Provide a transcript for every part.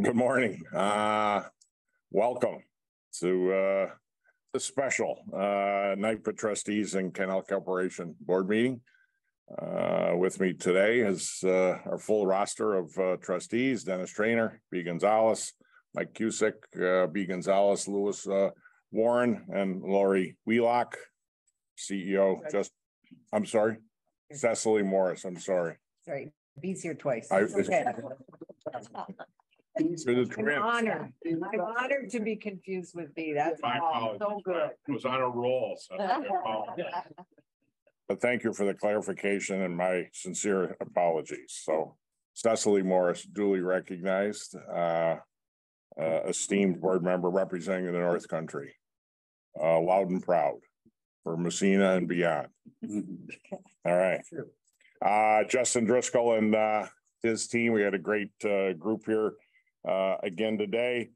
Good morning. Welcome to the special NYPA Trustees and Canal Corporation Board meeting. With me today is our full roster of trustees: Dennis Trainer, B. Gonzalez, Mike Cusick, B. Gonzalez, Lewis Warren, and Lori Wheelock, CEO. I'm sorry, Cecily Morris. I'm sorry. Sorry, B's here twice. Okay. I'm honored to be confused with B. That's so good. It was on a roll. So but thank you for the clarification and my sincere apologies. So Cecily Morris, duly recognized, esteemed board member representing the North Country, loud and proud for Messina and beyond. All right. Justin Driscoll and his team, we had a great group here again today.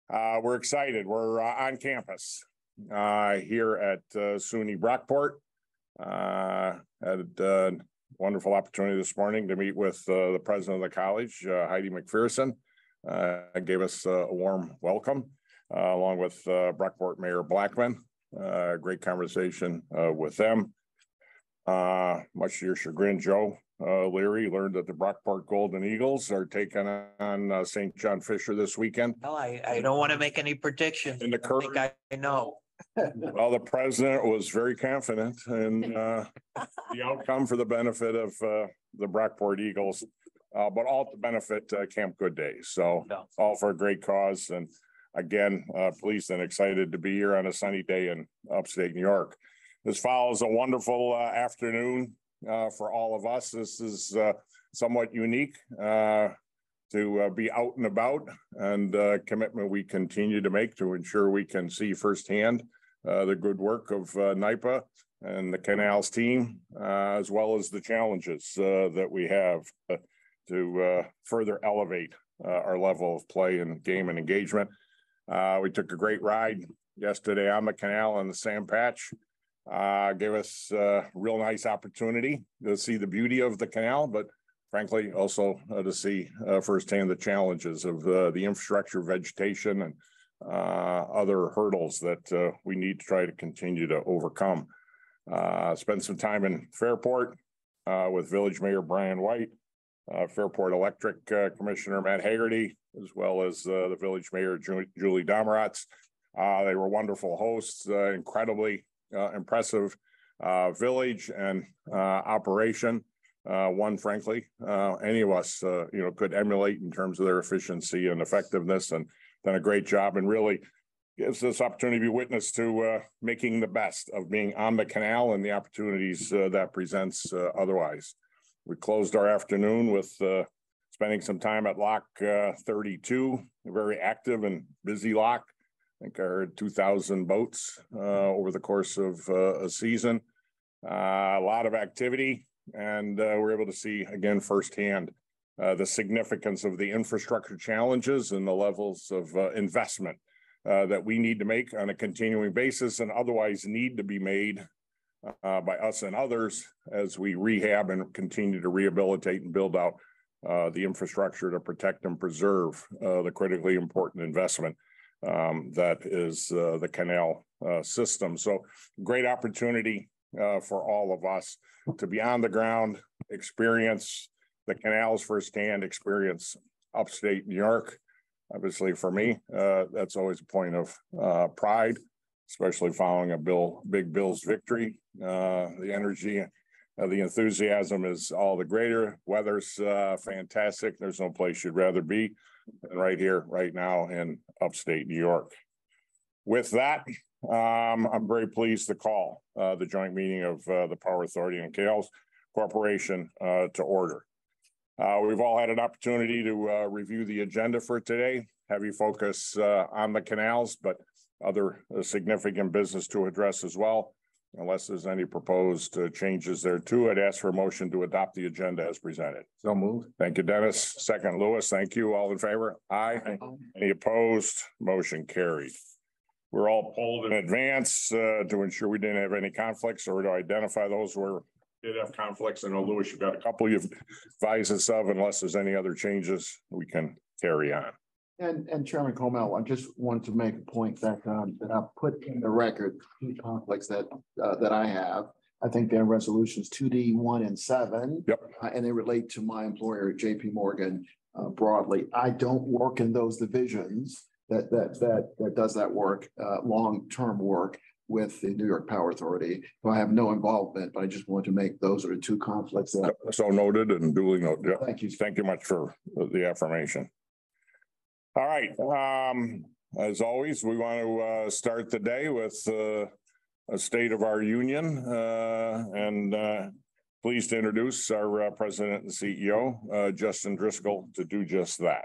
We're excited. We're on campus here at SUNY Brockport. Had a wonderful opportunity this morning to meet with the president of the college, Heidi McPherson. Gave us a warm welcome, along with Brockport Mayor Blackman. Great conversation with them. Much to your chagrin, Joe Leary learned that the Brockport Golden Eagles are taking on St. John Fisher this weekend. Well, I don't want to make any predictions. In the current, I know. Well, the president was very confident in the outcome for the benefit of the Brockport Eagles, but all to benefit Camp Good Day. So all for a great cause. And again, pleased and excited to be here on a sunny day in upstate New York. This follows a wonderful afternoon for all of us. This is somewhat unique to be out and about, and commitment we continue to make to ensure we can see firsthand the good work of NYPA and the Canal's team, as well as the challenges that we have to further elevate our level of play and game and engagement. We took a great ride yesterday on the canal and the sand patch. Gave us a real nice opportunity to see the beauty of the canal, but frankly, also to see firsthand the challenges of the infrastructure, vegetation, and other hurdles that we need to try to continue to overcome. Spent some time in Fairport with Village Mayor Brian White, Fairport Electric Commissioner Matt Hagerty, as well as the Village Mayor Julie Domeratz. They were wonderful hosts, incredibly impressive village and operation. One, frankly, any of us, could emulate in terms of their efficiency and effectiveness, and done a great job, and really gives us opportunity to be witness to making the best of being on the canal and the opportunities that presents otherwise. We closed our afternoon with spending some time at Lock 32, a very active and busy lock. I think I heard 2,000 boats over the course of a season. A lot of activity, and we're able to see again firsthand the significance of the infrastructure challenges and the levels of investment that we need to make on a continuing basis, and otherwise need to be made by us and others as we rehab and continue to rehabilitate and build out the infrastructure to protect and preserve the critically important investment that is the canal system. So great opportunity for all of us to be on the ground, experience the canals firsthand, experience upstate New York. Obviously for me, that's always a point of pride, especially following Big Bill's victory. The energy, the enthusiasm is all the greater. Weather's fantastic. There's no place you'd rather be than right here, right now in upstate New York. With that, I'm very pleased to call the joint meeting of the Power Authority and Canals Corporation to order. We've all had an opportunity to review the agenda for today. Heavy focus on the canals, but other significant business to address as well. Unless there's any proposed changes there too, I'd ask for a motion to adopt the agenda as presented. So moved. Thank you, Dennis. Second, Lewis. Thank you. All in favor? Aye. Any opposed? Motion carried. We're all polled in advance to ensure we didn't have any conflicts or to identify those where did have conflicts. I know, Lewis, you've got a couple you've advised us of. Unless there's any other changes, we can carry on. And Chairman Koelmel, I just wanted to make a point that I've put in the record, two conflicts that I have. I think they're resolutions 2D 1 and 7. Yep. And they relate to my employer, JP Morgan, broadly. I don't work in those divisions that does that work, long-term work with the New York Power Authority. So I have no involvement, but I just want to make those are the two conflicts that. So noted and duly noted. Yep. Thank you. Thank you much for the affirmation. All right. As always, we want to start the day with a state of our union and pleased to introduce our president and CEO, Justin Driscoll, to do just that.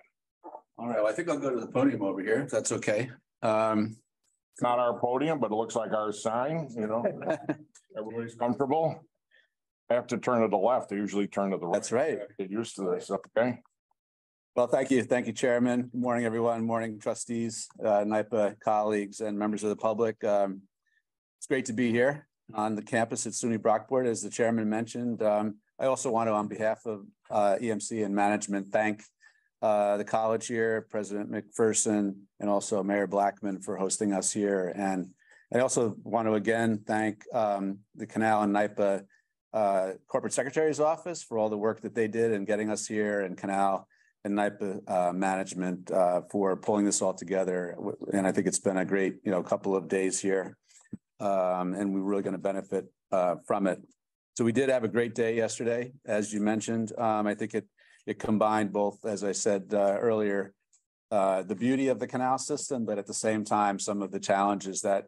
All right, well, I think I'll go to the podium over here, if that's okay. It's not our podium, but it looks like our sign, you know. Everybody's comfortable. I have to turn to the left. I usually turn to the right. That's right. Get used to this, okay? Well, thank you. Thank you, Chairman. Good morning, everyone. Morning, trustees, NYPA colleagues and members of the public. It's great to be here on the campus at SUNY Brockport, as the chairman mentioned. I also want to, on behalf of EMC and management, thank the college here, President McPherson, and also Mayor Blackman for hosting us here. And I also want to again thank the Canal and NYPA Corporate Secretary's office for all the work that they did in getting us here, and Canal and NYPA management for pulling this all together. And I think it's been a great, couple of days here. And we're really going to benefit from it. So we did have a great day yesterday, as you mentioned. I think it combined both, as I said earlier, the beauty of the canal system, but at the same time, some of the challenges that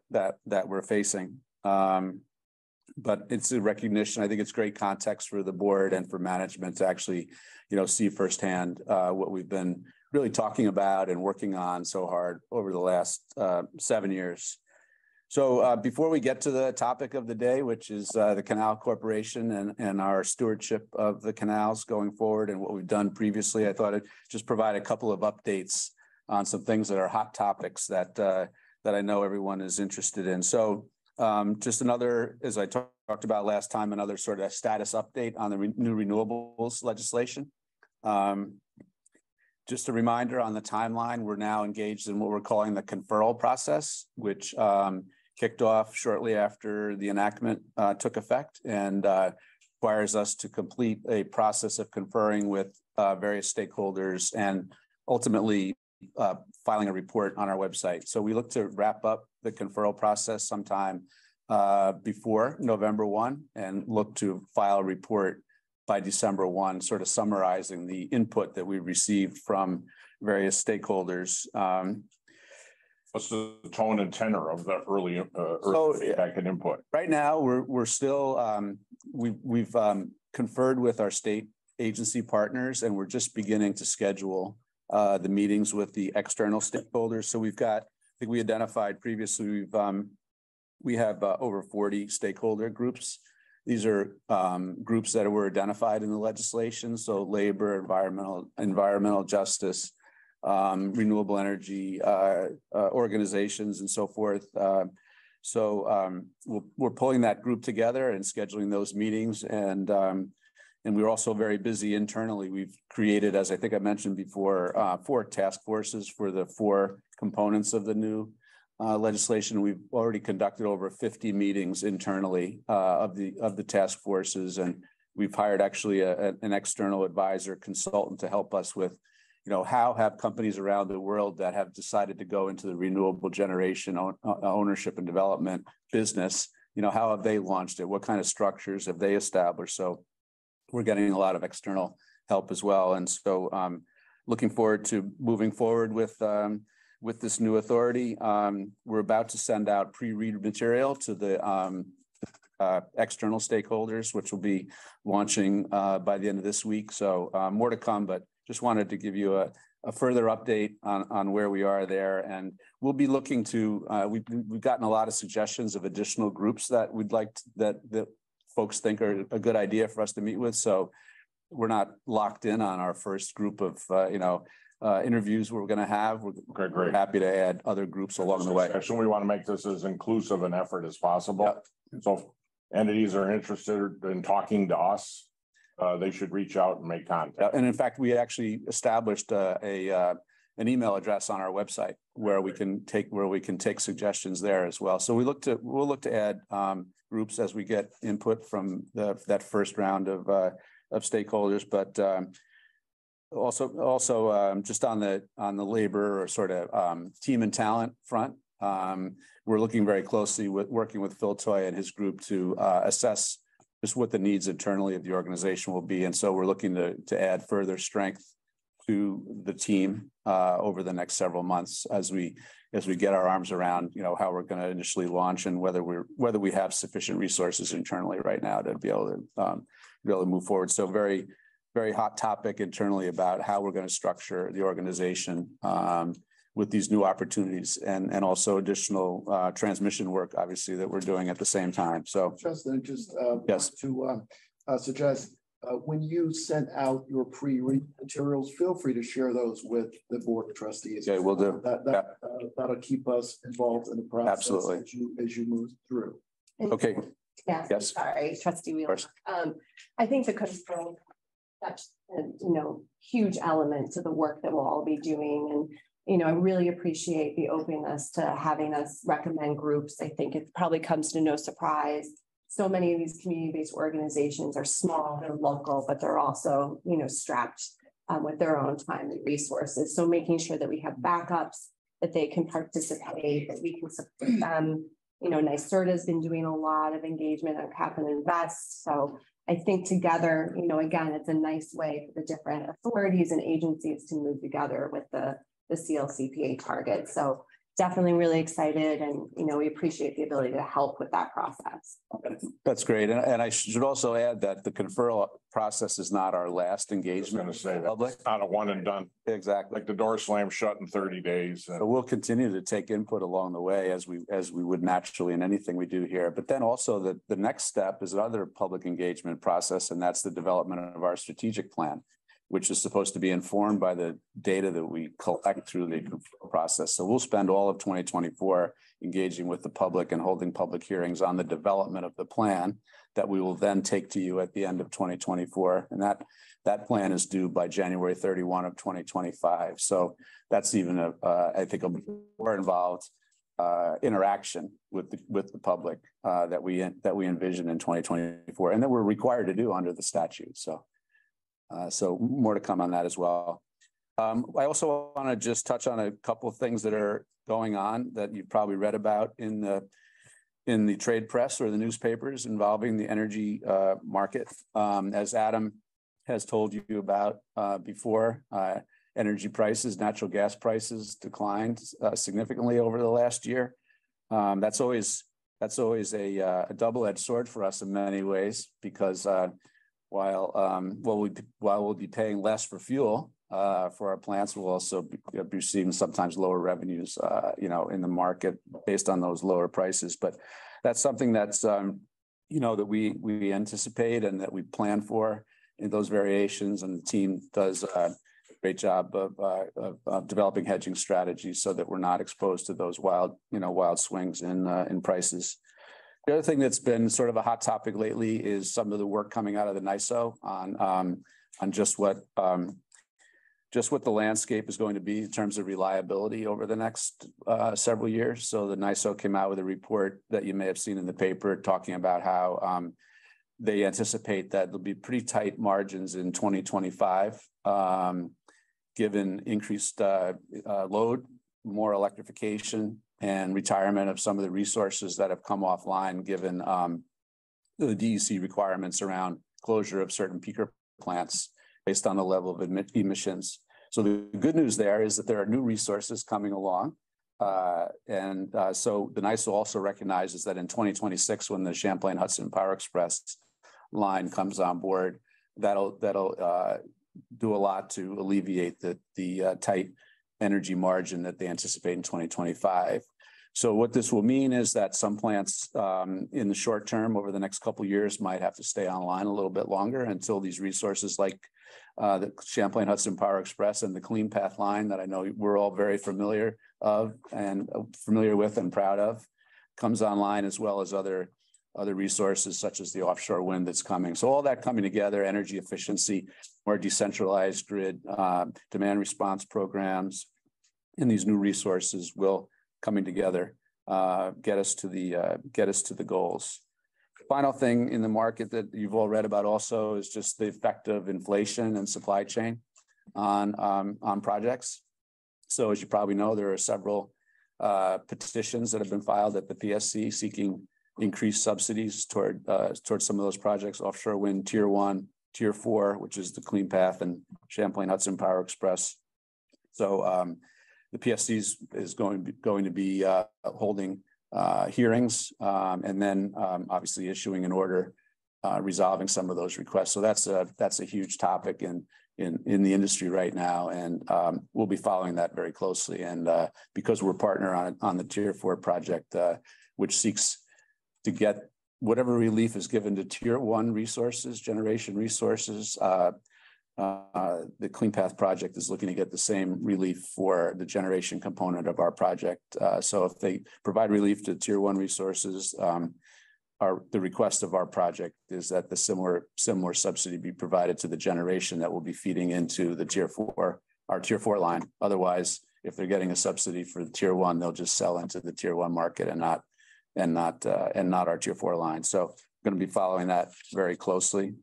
we're facing. But it's a recognition. I think it's great context for the board and for management to actually, see firsthand what we've been really talking about and working on so hard over the last 7 years. So before we get to the topic of the day, which is the Canal Corporation and our stewardship of the canals going forward and what we've done previously, I thought I'd just provide a couple of updates on some things that are hot topics that I know everyone is interested in. So just another, as I talked about last time, another sort of status update on the new renewables legislation. Just a reminder on the timeline, we're now engaged in what we're calling the conferral process, which kicked off shortly after the enactment took effect and requires us to complete a process of conferring with various stakeholders and ultimately filing a report on our website. So we look to wrap up the conferral process sometime before November 1 and look to file a report by December 1, sort of summarizing the input that we received from various stakeholders. What's the tone and tenor of the early feedback and input? Right now, we're still we've conferred with our state agency partners, and we're just beginning to schedule the meetings with the external stakeholders. So we've got, I think we identified previously, we have over 40 stakeholder groups. These are groups that were identified in the legislation. So labor, environmental justice, renewable energy organizations, and so forth. So we're pulling that group together and scheduling those meetings. And we're also very busy internally. We've created, as I think I mentioned before, 4 task forces for the 4 components of the new legislation. We've already conducted over 50 meetings internally of the task forces, and we've hired actually an external advisor consultant to help us with, how have companies around the world that have decided to go into the renewable generation ownership and development business, how have they launched it? What kind of structures have they established? So we're getting a lot of external help as well. And so looking forward to moving forward with this new authority. We're about to send out pre-read material to the external stakeholders, which will be launching by the end of this week. So more to come, but just wanted to give you a further update on where we are there. And we'll be looking to, we've gotten a lot of suggestions of additional groups that we'd like to, that folks think are a good idea for us to meet with. So we're not locked in on our first group of, interviews we're going to have. We're happy to add other groups along the way. So we want to make this as inclusive an effort as possible. Yep. So if entities are interested in talking to us, they should reach out and make contact. And in fact, we actually established an an email address on our website where we can take suggestions there as well. So we'll look to add groups as we get input from that first round of stakeholders, but also just on the labor or sort of team and talent front, we're looking very closely with working with Phil Toy and his group to assess just what the needs internally of the organization will be, and so we're looking to add further strength to the team over the next several months as we get our arms around, how we're going to initially launch and whether we have sufficient resources internally right now to be able to move forward. So very, very hot topic internally about how we're going to structure the organization with these new opportunities and also additional transmission work, obviously, that we're doing at the same time. So Justin, just yes, to suggest, when you send out your pre-read materials, feel free to share those with the board of trustees. Okay, we'll do. That'll keep us involved in the process. Absolutely. As you move through. Okay. Yeah. Yes. Sorry, trustee Wheeler. I think the control, that's a huge element to the work that we'll all be doing. And I really appreciate the openness to having us recommend groups. I think it probably comes to no surprise. So many of these community-based organizations are small, they're local, but they're also, strapped with their own time and resources. So making sure that we have backups, that they can participate, that we can support them. NYSERDA has been doing a lot of engagement on Cap and Invest. So I think together, again, it's a nice way for the different authorities and agencies to move together with the CLCPA target. So definitely really excited, and we appreciate the ability to help with that process. That's great, and I should also add that the conferral process is not our last engagement. I was going to say public. That's not a one and done. Exactly, like the door slam shut in 30 days. So we'll continue to take input along the way as we would naturally in anything we do here. But then also the next step is another public engagement process, and that's the development of our strategic plan, which is supposed to be informed by the data that we collect through the process. So we'll spend all of 2024 engaging with the public and holding public hearings on the development of the plan that we will then take to you at the end of 2024. And that plan is due by January 31 of 2025. So that's even I think a more involved interaction with the public that we envision in 2024 and that we're required to do under the statute. So more to come on that as well. I also want to just touch on a couple of things that are going on that you've probably read about in the trade press or the newspapers involving the energy market. As Adam has told you about before, energy prices, natural gas prices declined significantly over the last year. That's always a double-edged sword for us in many ways, because while we'll be paying less for fuel for our plants, we'll also be receiving sometimes lower revenues, in the market based on those lower prices. But that's something that's, that we anticipate and that we plan for in those variations. And the team does a great job of developing hedging strategies so that we're not exposed to those wild swings in prices. The other thing that's been sort of a hot topic lately is some of the work coming out of the NYSO on just what the landscape is going to be in terms of reliability over the next several years. So the NYSO came out with a report that you may have seen in the paper talking about how they anticipate that there'll be pretty tight margins in 2025, given increased load, more electrification, and retirement of some of the resources that have come offline, given the DEC requirements around closure of certain peaker plants based on the level of emissions. So the good news there is that there are new resources coming along. So the NYSO also recognizes that in 2026, when the Champlain Hudson Power Express line comes on board, that'll do a lot to alleviate the tight energy margin that they anticipate in 2025. So what this will mean is that some plants in the short term over the next couple of years might have to stay online a little bit longer until these resources like the Champlain Hudson Power Express and the Clean Path line that I know we're all very familiar with and proud of comes online, as well as other resources such as the offshore wind that's coming. So all that coming together, energy efficiency, more decentralized grid, demand response programs, and these new resources will coming together get us to the goals. Final thing in the market that you've all read about also is just the effect of inflation and supply chain on projects. So as you probably know, there are several petitions that have been filed at the PSC seeking increased subsidies toward some of those projects, offshore wind, tier 1, tier 4, which is the Clean Path and Champlain Hudson Power Express. So the PSC is going to be holding hearings and then obviously issuing an order resolving some of those requests. So that's a huge topic in the industry right now, and we'll be following that very closely. And because we're partner on the Tier 4 project, which seeks to get whatever relief is given to Tier 1 resources, generation resources, the Clean Path project is looking to get the same relief for the generation component of our project. So if they provide relief to Tier 1 resources, the request of our project is that the similar subsidy be provided to the generation that will be feeding into the our Tier 4 line. Otherwise, if they're getting a subsidy for the Tier 1, they'll just sell into the Tier 1 market and not our Tier 4 line. So I'm going to be following that very closely.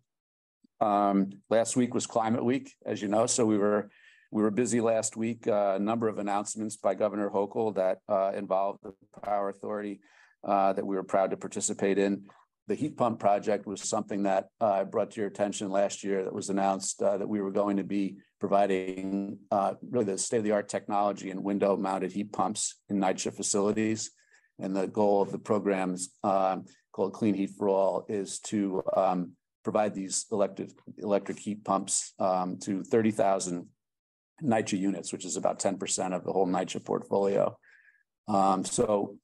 Last week was Climate Week, as you know, so we were busy last week. A number of announcements by Governor Hochul that involved the Power Authority that we were proud to participate in. The heat pump project was something that I brought to your attention last year that was announced that we were going to be providing really the state-of-the-art technology in window-mounted heat pumps in NYPA facilities. And the goal of the program is called Clean Heat for All is to provide these electric heat pumps to 30,000 NYPA units, which is about 10% of the whole NYPA portfolio. So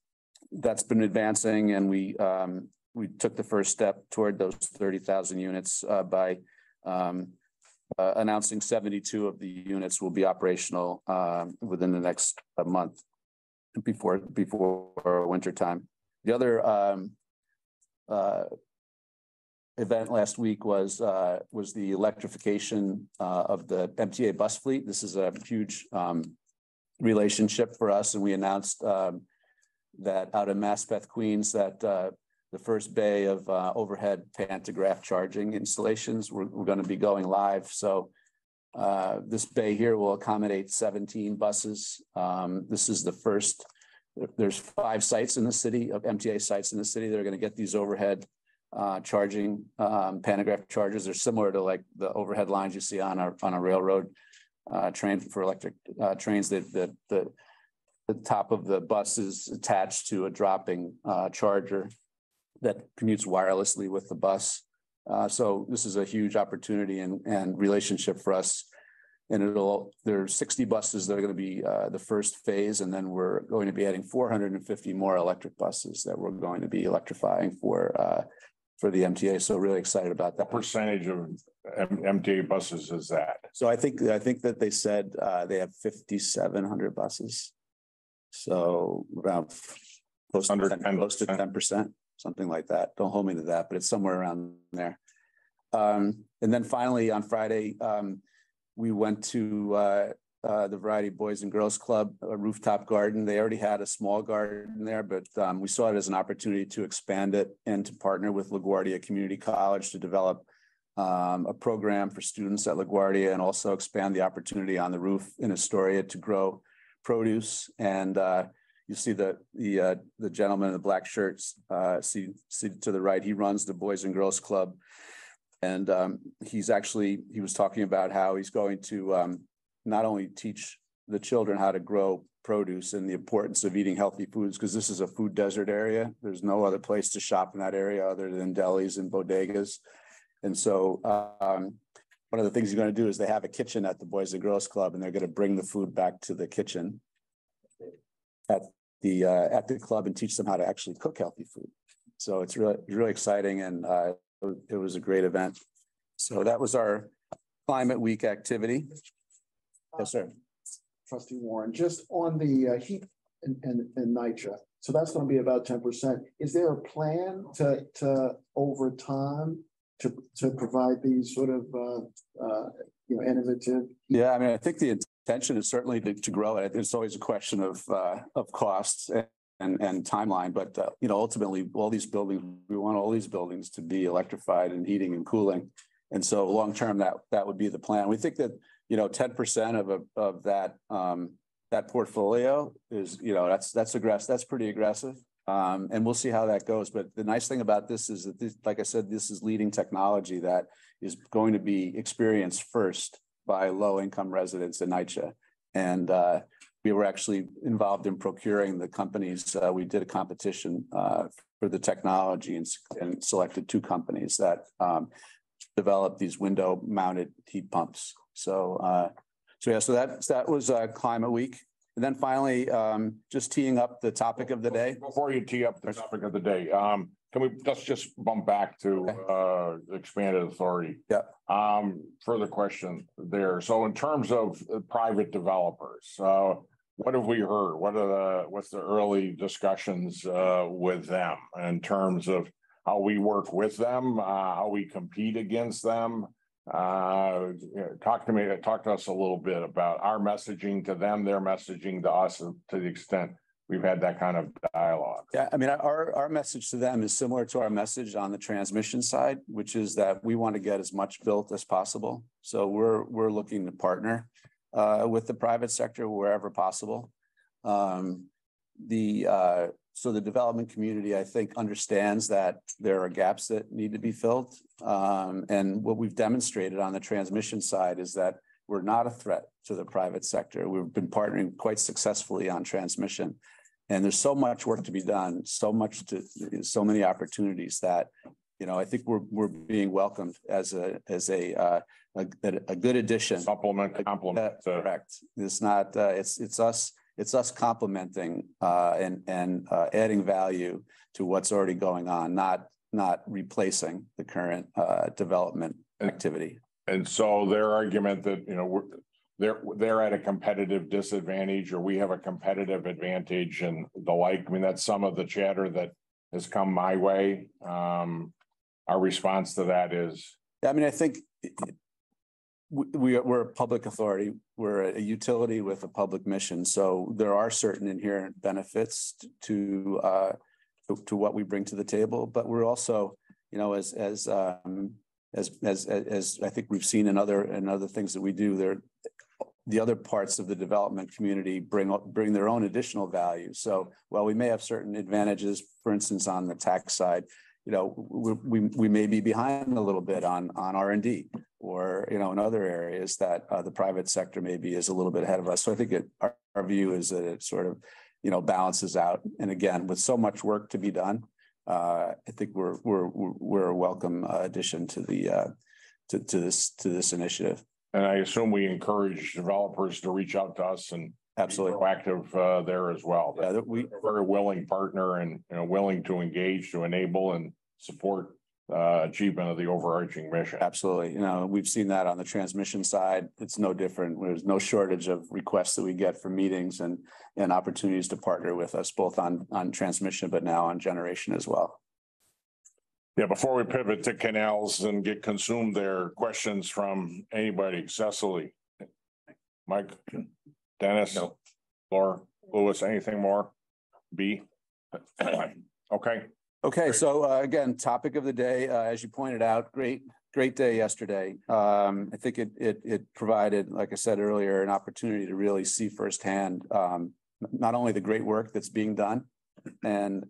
that's been advancing, and we took the first step toward those 30,000 units by announcing 72 of the units will be operational within the next month before winter time. The other event last week was the electrification of the MTA bus fleet. This is a huge relationship for us, and we announced that out of Maspeth, Queens, that the first bay of overhead pantograph charging installations we're going to be going live. So this bay here will accommodate 17 buses. This is the first. There's 5 sites in the city, of MTA sites in the city that are going to get these overhead charging pantograph chargers. They're similar to like the overhead lines you see on a railroad train for electric trains. The top of the bus is attached to a dropping charger that commutes wirelessly with the bus. So this is a huge opportunity and relationship for us. And there are 60 buses that are going to be the first phase, and then we're going to be adding 450 more electric buses that we're going to be electrifying for the MTA. So really excited about that. What percentage of MTA buses is that? So I think that they said they have 5,700 buses. So around close to 10%, something like that. Don't hold me to that, but it's somewhere around there. And then finally on Friday, we went to the Variety Boys and Girls Club, a rooftop garden. They already had a small garden there, but we saw it as an opportunity to expand it and to partner with LaGuardia Community College to develop a program for students at LaGuardia and also expand the opportunity on the roof in Astoria to grow produce. And you see the gentleman in the black shirts seated to the right. He runs the Boys and Girls Club. And he was talking about how he's going to not only teach the children how to grow produce and the importance of eating healthy foods, because this is a food desert area. There's no other place to shop in that area other than delis and bodegas. And so one of the things you're going to do is they have a kitchen at the Boys and Girls Club, and they're going to bring the food back to the kitchen at the club and teach them how to actually cook healthy food. So it's really exciting, and it was a great event. So that was our Climate Week activity. Yes, sir. Trustee Warren, just on the heat and NYPA. So that's going to be about 10%. Is there a plan to over time to provide these sort of innovative? Yeah, I mean, I think the intention is certainly to grow it. It's always a question of costs and timeline, but ultimately all these buildings, we want all these buildings to be electrified and heating and cooling. And so long term, that would be the plan. We think that 10% of that portfolio is that's aggressive. That's pretty aggressive. And we'll see how that goes. But the nice thing about this is that this, like I said, this is leading technology that is going to be experienced first by low-income residents in NYPA. And we were actually involved in procuring the companies. We did a competition for the technology and selected 2 companies that developed these window-mounted heat pumps. So that was Climate Week. And then finally, just teeing up the topic of the day. Before you tee up the topic of the day, let's just bump back to expanded authority. Yeah. Further question there. So in terms of private developers, what have we heard? What's the early discussions with them in terms of how we work with them, how we compete against them? Talk to us a little bit about our messaging to them, their messaging to us, to the extent we've had that kind of dialogue. Yeah, I mean, our message to them is similar to our message on the transmission side, which is that we want to get as much built as possible. So we're looking to partner with the private sector wherever possible. So the development community, I think, understands that there are gaps that need to be filled. And what we've demonstrated on the transmission side is that we're not a threat to the private sector. We've been partnering quite successfully on transmission. And there's so much work to be done, so many opportunities that, I think we're being welcomed as a good addition. Complement. Correct. It's not, it's us complementing and adding value to what's already going on, not replacing the current development activity. And so their argument that they're at a competitive disadvantage, or we have a competitive advantage, and the like. I mean, that's some of the chatter that has come my way. Our response to that is, I mean, I think we're a public authority. We're a utility with a public mission. So there are certain inherent benefits to what we bring to the table. But we're also, as I think we've seen in other things that we do, the other parts of the development community bring their own additional value. So while we may have certain advantages, for instance, on the tax side, we may be behind a little bit on R&D, or in other areas that the private sector maybe is a little bit ahead of us. So I think our view is that it sort of balances out. And again, with so much work to be done, I think we're a welcome addition to the to this initiative. And I assume we encourage developers to reach out to us and absolutely be proactive there as well. Yeah, we're a very willing partner and willing to engage, to enable and support achievement of the overarching mission. Absolutely. We've seen that on the transmission side. It's no different. There's no shortage of requests that we get for meetings and opportunities to partner with us, both on transmission, but now on generation as well. Yeah, before we pivot to canals and get consumed there, questions from anybody? Cecily, Mike, Dennis, no. Laura, Lewis, anything more? B? Okay. Okay, so again, topic of the day, as you pointed out, great day yesterday. I think it provided, like I said earlier, an opportunity to really see firsthand not only the great work that's being done and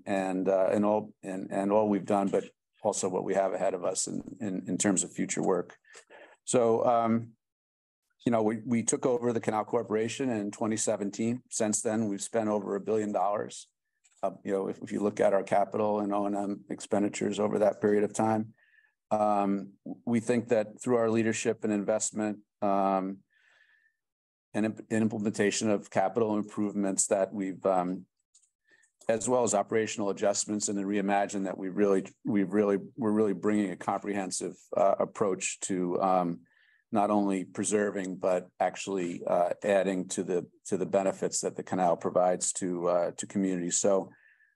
all we've done, but also what we have ahead of us in terms of future work. So we took over the Canal Corporation in 2017. Since then, we've spent over $1 billion. If you look at our capital and O&M expenditures over that period of time, we think that through our leadership and investment and implementation of capital improvements that we've, as well as operational adjustments and the reimagine, that we're really bringing a comprehensive approach to not only preserving but actually adding to the benefits that the canal provides to communities. So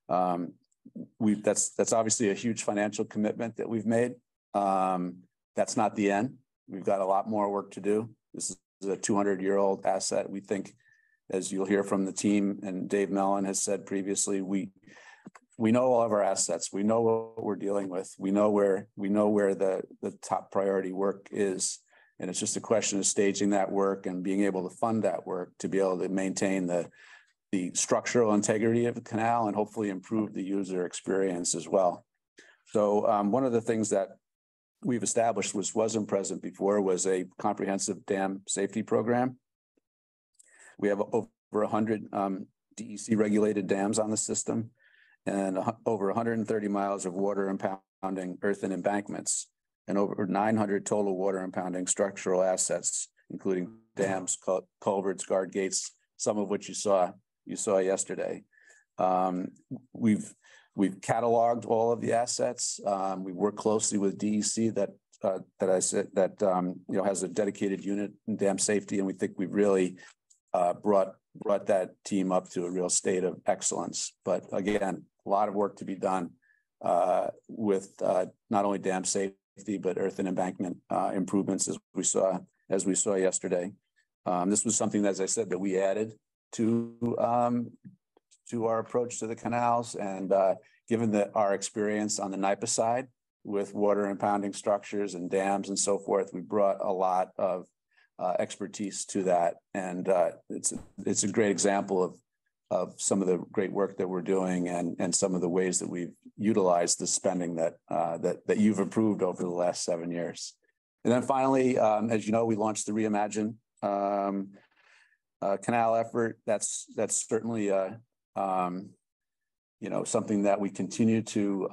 that's obviously a huge financial commitment that we've made. That's not the end. We've got a lot more work to do. This is a 200-year-old asset. We think, as you'll hear from the team and Dave Mellen has said previously, we know all of our assets. We know what we're dealing with. We know where the top priority work is. And it's just a question of staging that work and being able to fund that work to be able to maintain the structural integrity of the canal and hopefully improve the user experience as well. So one of the things that we've established, which wasn't present before, was a comprehensive dam safety program. We have over 100 DEC regulated dams on the system and over 130 miles of water impounding earthen embankments and over 900 total water impounding structural assets, including dams, culverts, guard gates, some of which you saw yesterday. We've cataloged all of the assets. We work closely with DEC that I said that has a dedicated unit in dam safety, and we think we've really brought that team up to a real state of excellence. But again, a lot of work to be done with not only dam safety but earthen embankment improvements, as we saw yesterday. This was something, as I said, that we added to our approach to the canals, and given that our experience on the NYPA side with water impounding structures and dams and so forth, we brought a lot of expertise to that, and it's a great example of some of the great work that we're doing and some of the ways that we've utilized the spending that you've approved over the last 7 years. And then finally, as you know, we launched the Reimagine canal effort. That's certainly something that we continue to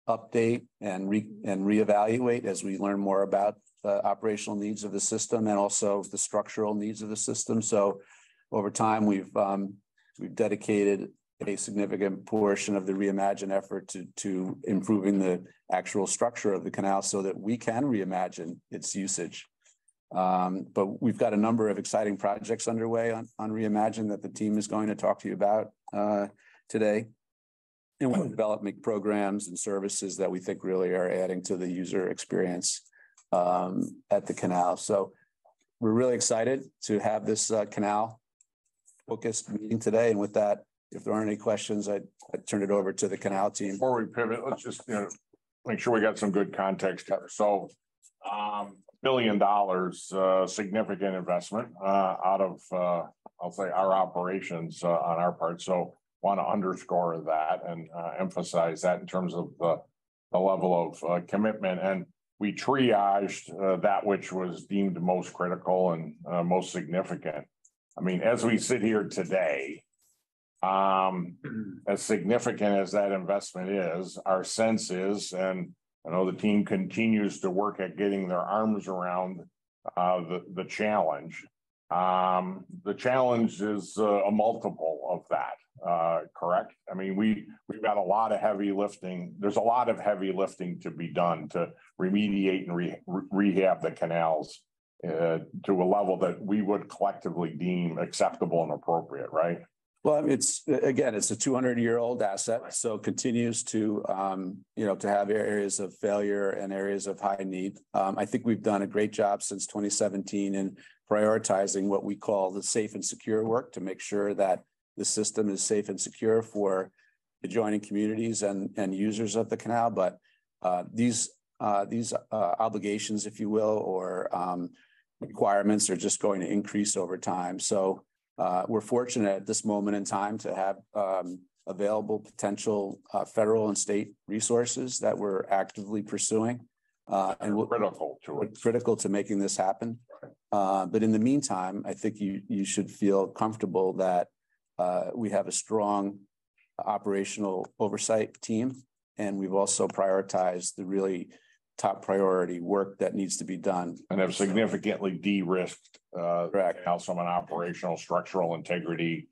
update and reevaluate as we learn more about the operational needs of the system and also the structural needs of the system. So over time, we've dedicated a significant portion of the Reimagine effort to improving the actual structure of the canal so that we can reimagine its usage. But we've got a number of exciting projects underway on Reimagine that the team is going to talk to you about today. And we're developing programs and services that we think really are adding to the user experience at the canal. So we're really excited to have this canal focused meeting today. And with that, if there aren't any questions, I'd turn it over to the canal team. Before we pivot, let's just make sure we got some good context here. So $1 billion, significant investment out of I'll say our operations on our part. So want to underscore that and emphasize that in terms of the level of commitment. And we triaged that which was deemed most critical and most significant. I mean, as we sit here today, as significant as that investment is, our sense is, and I know the team continues to work at getting their arms around the challenge. The challenge is a multiple of that, correct? I mean, we've got a lot of heavy lifting. There's a lot of heavy lifting to be done to remediate and rehab the canals to a level that we would collectively deem acceptable and appropriate, right? Well, it's a 200-year-old asset, so continues to to have areas of failure and areas of high need. I think we've done a great job since 2017 in prioritizing what we call the safe and secure work to make sure that the system is safe and secure for adjoining communities and users of the canal. But these obligations, if you will, or requirements are just going to increase over time. So we're fortunate at this moment in time to have available potential federal and state resources that we're actively pursuing. And critical to making this happen. But in the meantime, I think you should feel comfortable that we have a strong operational oversight team, and we've also prioritized the really top priority work that needs to be done. And have significantly de-risked also from an operational, structural integrity,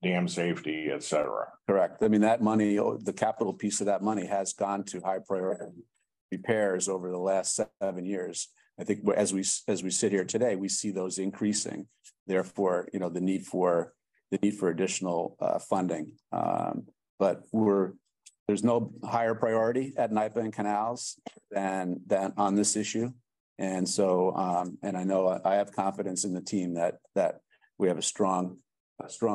dam safety, et cetera. Correct. I mean, that money, the capital piece of that money has gone to high priority repairs over the last 7 years. I think as we sit here today, we see those increasing. Therefore, the need for additional funding. But there's no higher priority at NYPA and canals than on this issue. And so, and I know I have confidence in the team that we have a strong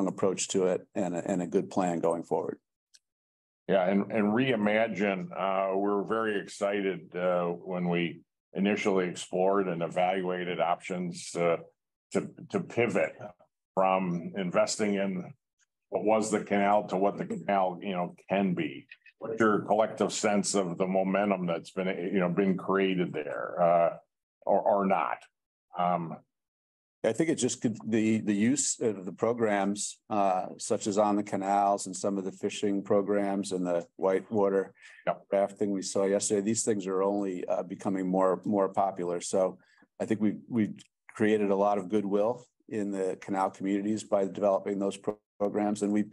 approach to it and a good plan going forward. Yeah, and reimagine, we're very excited when we initially explored and evaluated options to pivot from investing in what was the canal to what the canal, can be. What's your collective sense of the momentum that's been created there, or not? I think it just could the use of the programs such as on the canals and some of the fishing programs and the whitewater rafting we saw yesterday. These things are only becoming more popular. So I think we've created a lot of goodwill in the canal communities by developing those programs. And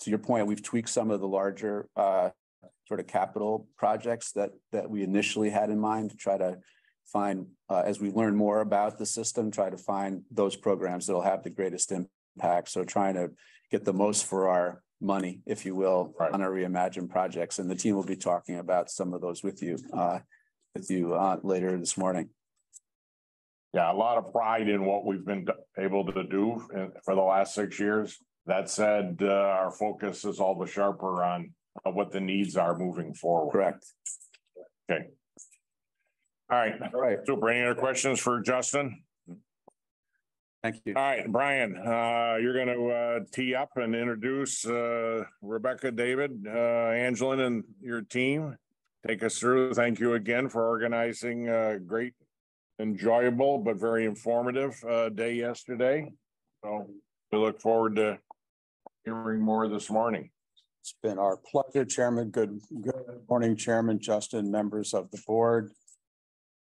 to your point, we've tweaked some of the larger sort of capital projects that we initially had in mind to try to find, as we learn more about the system, try to find those programs that'll have the greatest impact. So trying to get the most for our money, if you will, on our Reimagine projects. And the team will be talking about some of those with you later this morning. Yeah, a lot of pride in what we've been able to do for the last 6 years. That said, our focus is all the sharper on what the needs are moving forward. Correct. Okay. All right. Super. Any other questions for Justin? Thank you. All right, Brian, you're going to tee up and introduce Rebecca, David, Angelyn, and your team. Take us through. Thank you again for organizing a great, enjoyable, but very informative day yesterday. So we look forward to hearing more this morning. It's been our pleasure, Chairman. Good morning, Chairman, Justin, members of the board,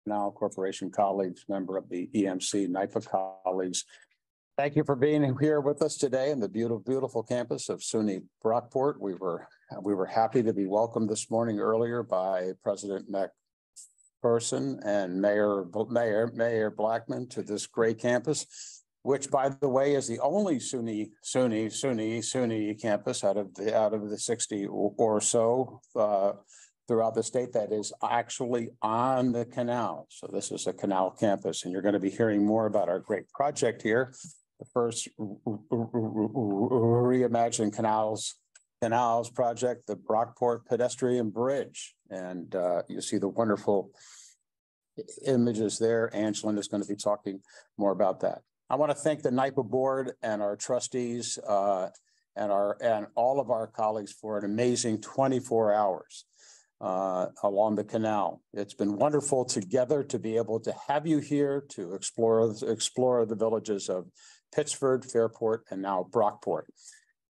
Canal Corporation colleagues, member of the EMC NYPA colleagues. Thank you for being here with us today in the beautiful campus of SUNY Brockport. We were happy to be welcomed this morning earlier by President McPherson and Mayor Blackman to this great campus, which, by the way, is the only SUNY campus out of the 60 or so throughout the state that is actually on the canal. So this is a canal campus, and you're going to be hearing more about our great project here. The first Reimagine Canals project, the Brockport Pedestrian Bridge. And you see the wonderful images there. Angelyn is going to be talking more about that. I want to thank the NYPA board and our trustees and all of our colleagues for an amazing 24 hours along the canal. It's been wonderful together to be able to have you here to explore the villages of Pittsford, Fairport, and now Brockport.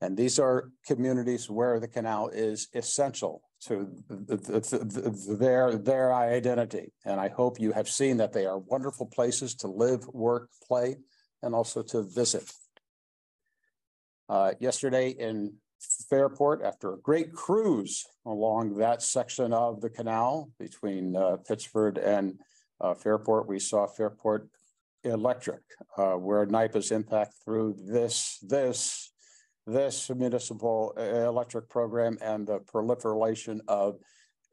And these are communities where the canal is essential to their identity. And I hope you have seen that they are wonderful places to live, work, play, and also to visit. Yesterday in Fairport, after a great cruise along that section of the canal between Pittsford and Fairport, we saw Fairport Electric, where NYPA's impact through this municipal electric program and the proliferation of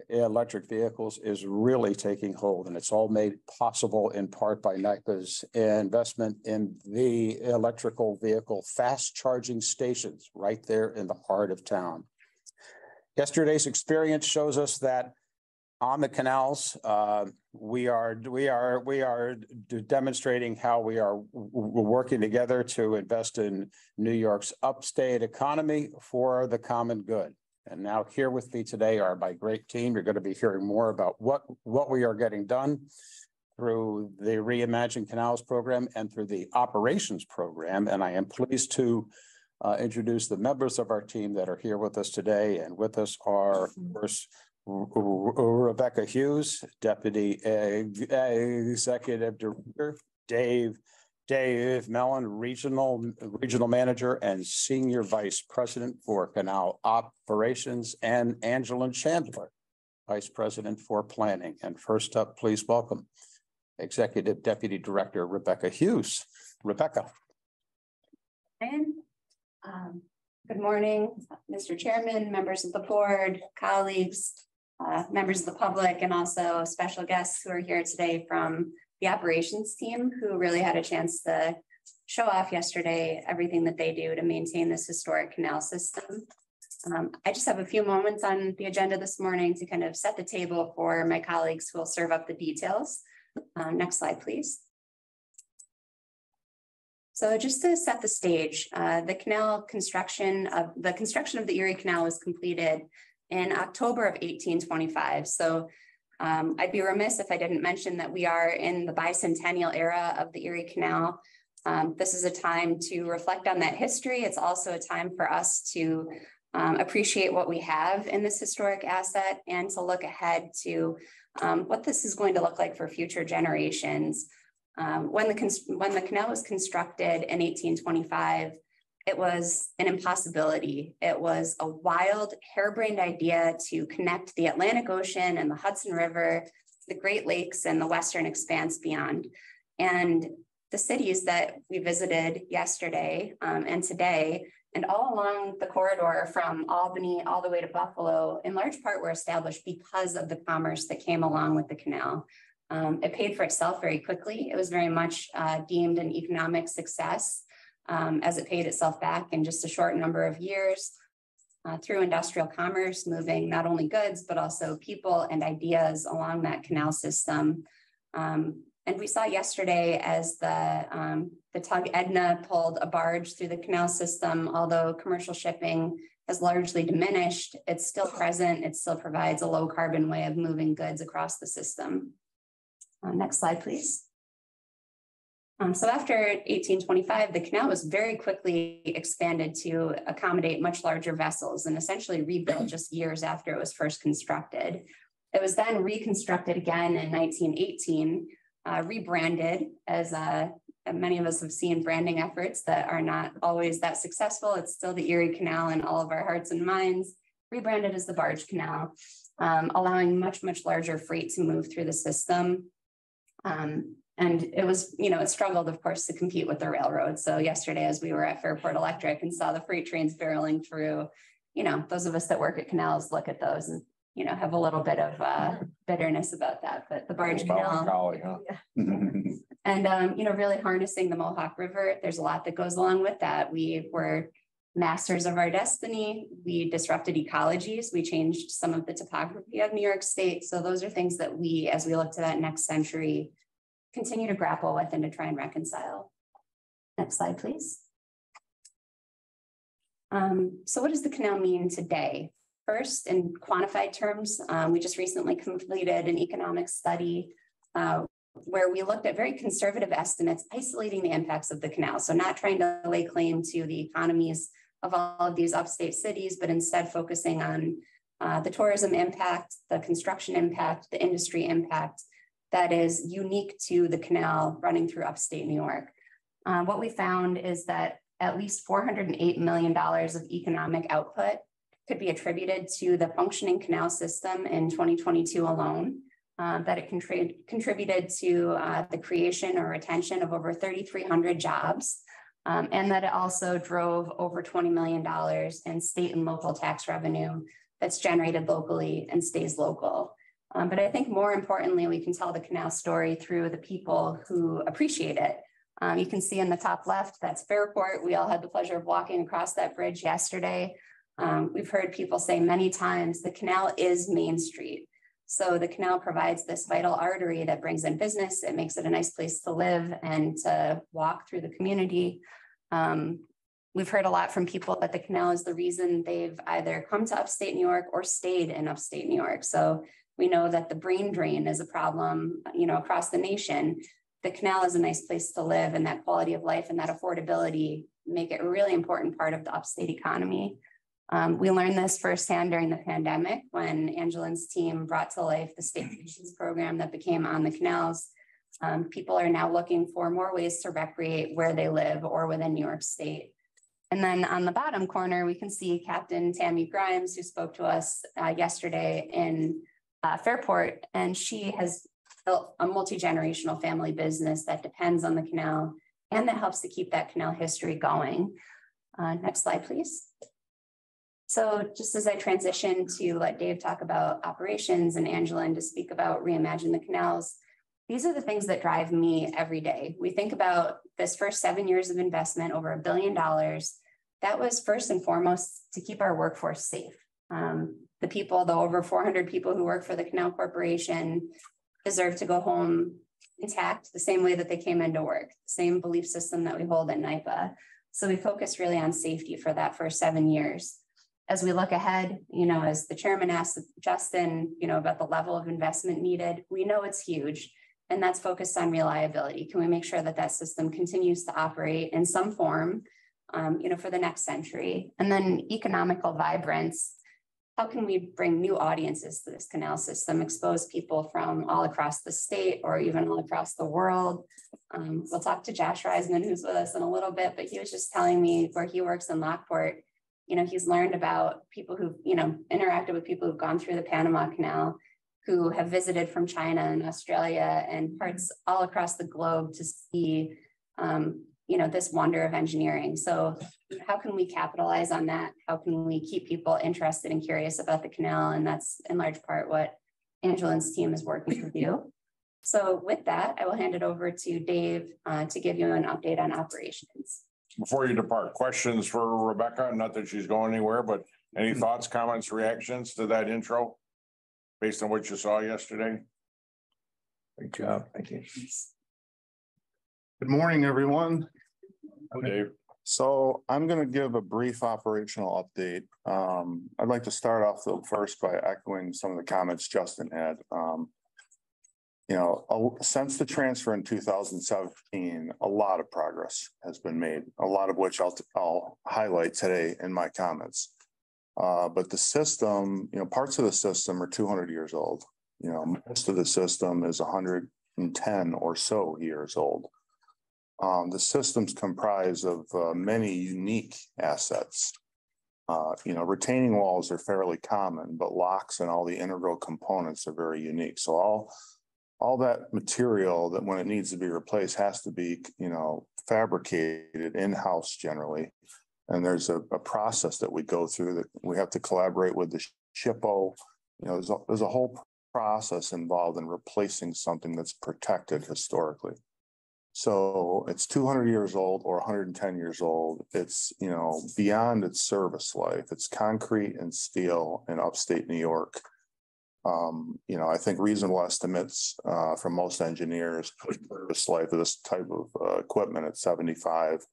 electric vehicles is really taking hold. And it's all made possible in part by NYPA's investment in the electrical vehicle fast charging stations right there in the heart of town. Yesterday's experience shows us that on the canals, we are demonstrating how we are working together to invest in New York's upstate economy for the common good. And now here with me today are my great team. You're going to be hearing more about what we are getting done through the Reimagine Canals program and through the operations program. And I am pleased to introduce the members of our team that are here with us today. And with us are, first, Rebecca Hughes, Deputy Executive Director, Dave Mellen, Regional Manager and Senior Vice President for Canal Operations, and Angelyn Chandler, Vice President for Planning. And first up, please welcome Executive Deputy Director Rebecca Hughes. Rebecca. Good morning, Mr. Chairman, members of the board, colleagues, members of the public, and also special guests who are here today from the operations team, who really had a chance to show off yesterday everything that they do to maintain this historic canal system. I just have a few moments on the agenda this morning to kind of set the table for my colleagues who will serve up the details. Next slide, please. So just to set the stage, the construction of the Erie Canal was completed in October of 1825. So I'd be remiss if I didn't mention that we are in the bicentennial era of the Erie Canal. This is a time to reflect on that history. It's also a time for us to appreciate what we have in this historic asset and to look ahead to what this is going to look like for future generations. When the canal was constructed in 1825, it was an impossibility. It was a wild, harebrained idea to connect the Atlantic Ocean and the Hudson River, the Great Lakes, and the Western Expanse beyond. And the cities that we visited yesterday and today, and all along the corridor from Albany all the way to Buffalo, in large part were established because of the commerce that came along with the canal. It paid for itself very quickly. It was very much deemed an economic success as it paid itself back in just a short number of years through industrial commerce, moving not only goods, but also people and ideas along that canal system. And we saw yesterday as the tug Edna pulled a barge through the canal system, although commercial shipping has largely diminished, it's still present. It still provides a low carbon way of moving goods across the system. Next slide, please. So after 1825, the canal was very quickly expanded to accommodate much larger vessels and essentially rebuilt just years after it was first constructed. It was then reconstructed again in 1918, rebranded, as many of us have seen branding efforts that are not always that successful. It's still the Erie Canal in all of our hearts and minds, rebranded as the Barge Canal, allowing much, much larger freight to move through the system. And it was, it struggled, of course, to compete with the railroad. So yesterday, as we were at Fairport Electric and saw the freight trains barreling through, those of us that work at canals look at those and, have a little bit of bitterness about that. But the Barge Canal, Golly, huh? and, really harnessing the Mohawk River, there's a lot that goes along with that. We were masters of our destiny. We disrupted ecologies. We changed some of the topography of New York State. So those are things that we, as we look to that next century, continue to grapple with and to try and reconcile. Next slide, please. So what does the canal mean today? First, in quantified terms, we just recently completed an economic study where we looked at very conservative estimates, isolating the impacts of the canal. So not trying to lay claim to the economies of all of these upstate cities, but instead focusing on the tourism impact, the construction impact, the industry impact that is unique to the canal running through upstate New York. What we found is that at least $408 million of economic output could be attributed to the functioning canal system in 2022 alone, that it contributed to the creation or retention of over 3,300 jobs, and that it also drove over $20 million in state and local tax revenue that's generated locally and stays local. But I think more importantly, we can tell the canal story through the people who appreciate it. You can see in the top left, that's Fairport. We all had the pleasure of walking across that bridge yesterday. We've heard people say many times, the canal is Main Street. So the canal provides this vital artery that brings in business. It makes it a nice place to live and to walk through the community. We've heard a lot from people that the canal is the reason they've either come to upstate New York or stayed in upstate New York. So we know that the brain drain is a problem, across the nation. The canal is a nice place to live, and that quality of life and that affordability make it a really important part of the upstate economy. We learned this firsthand during the pandemic when Angelyn's team brought to life the staycations program that became On the Canals. People are now looking for more ways to recreate where they live or within New York State. And then on the bottom corner, we can see Captain Tammy Grimes, who spoke to us yesterday in Fairport, and she has built a multi-generational family business that depends on the canal and that helps to keep that canal history going. Next slide, please. So just as I transition to let Dave talk about operations and Angelyn to speak about Reimagine the Canals, these are the things that drive me every day. We think about this first 7 years of investment, over $1 billion. That was first and foremost to keep our workforce safe. The people, the over 400 people who work for the Canal Corporation deserve to go home intact the same way that they came into work, same belief system that we hold in NYPA. So we focused really on safety for that first 7 years. As we look ahead, as the chairman asked Justin, about the level of investment needed, we know it's huge, and that's focused on reliability. Can we make sure that that system continues to operate in some form, for the next century? And then economical vibrance. How can we bring new audiences to this canal system, expose people from all across the state or even all across the world? We'll talk to Josh Reisman, who's with us in a little bit, but he was just telling me where he works in Lockport. He's learned about people who, interacted with people who've gone through the Panama Canal, who have visited from China and Australia and parts all across the globe to see, this wonder of engineering. So how can we capitalize on that? How can we keep people interested and curious about the canal? And that's in large part what Angelyn's team is working to do. So with that, I will hand it over to Dave to give you an update on operations. Before you depart, questions for Rebecca? Not that she's going anywhere, but any thoughts, comments, reactions to that intro based on what you saw yesterday? Great job. Thank you. Good morning, everyone. Hey, Dave. So I'm going to give a brief operational update. I'd like to start off first by echoing some of the comments Justin had. Since the transfer in 2017, a lot of progress has been made, a lot of which I'll highlight today in my comments. But the system, parts of the system are 200 years old. Most of the system is 110 or so years old. The system's comprised of many unique assets. Retaining walls are fairly common, but locks and all the integral components are very unique. So all that material that when it needs to be replaced has to be, fabricated in-house generally. And there's a process that we go through that we have to collaborate with the SHPO. There's a whole process involved in replacing something that's protected historically. So it's 200 years old or 110 years old. It's, beyond its service life. It's concrete and steel in upstate New York. I think reasonable estimates from most engineers put service life of this type of equipment at 75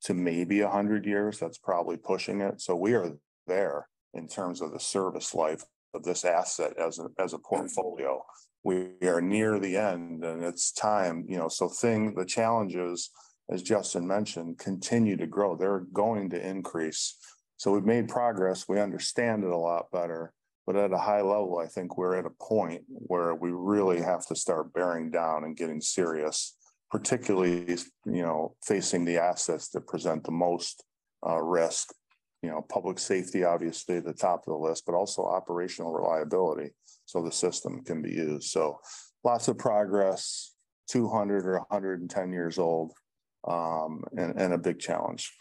to maybe 100 years. That's probably pushing it. So we are there in terms of the service life of this asset as a portfolio. We are near the end, and it's time, the challenges, as Justin mentioned, continue to grow. They're going to increase. So we've made progress. We understand it a lot better, but at a high level, I think we're at a point where we really have to start bearing down and getting serious, particularly, facing the assets that present the most risk. Public safety, obviously, at the top of the list, but also operational reliability so the system can be used. So lots of progress, 200 or 110 years old, and a big challenge.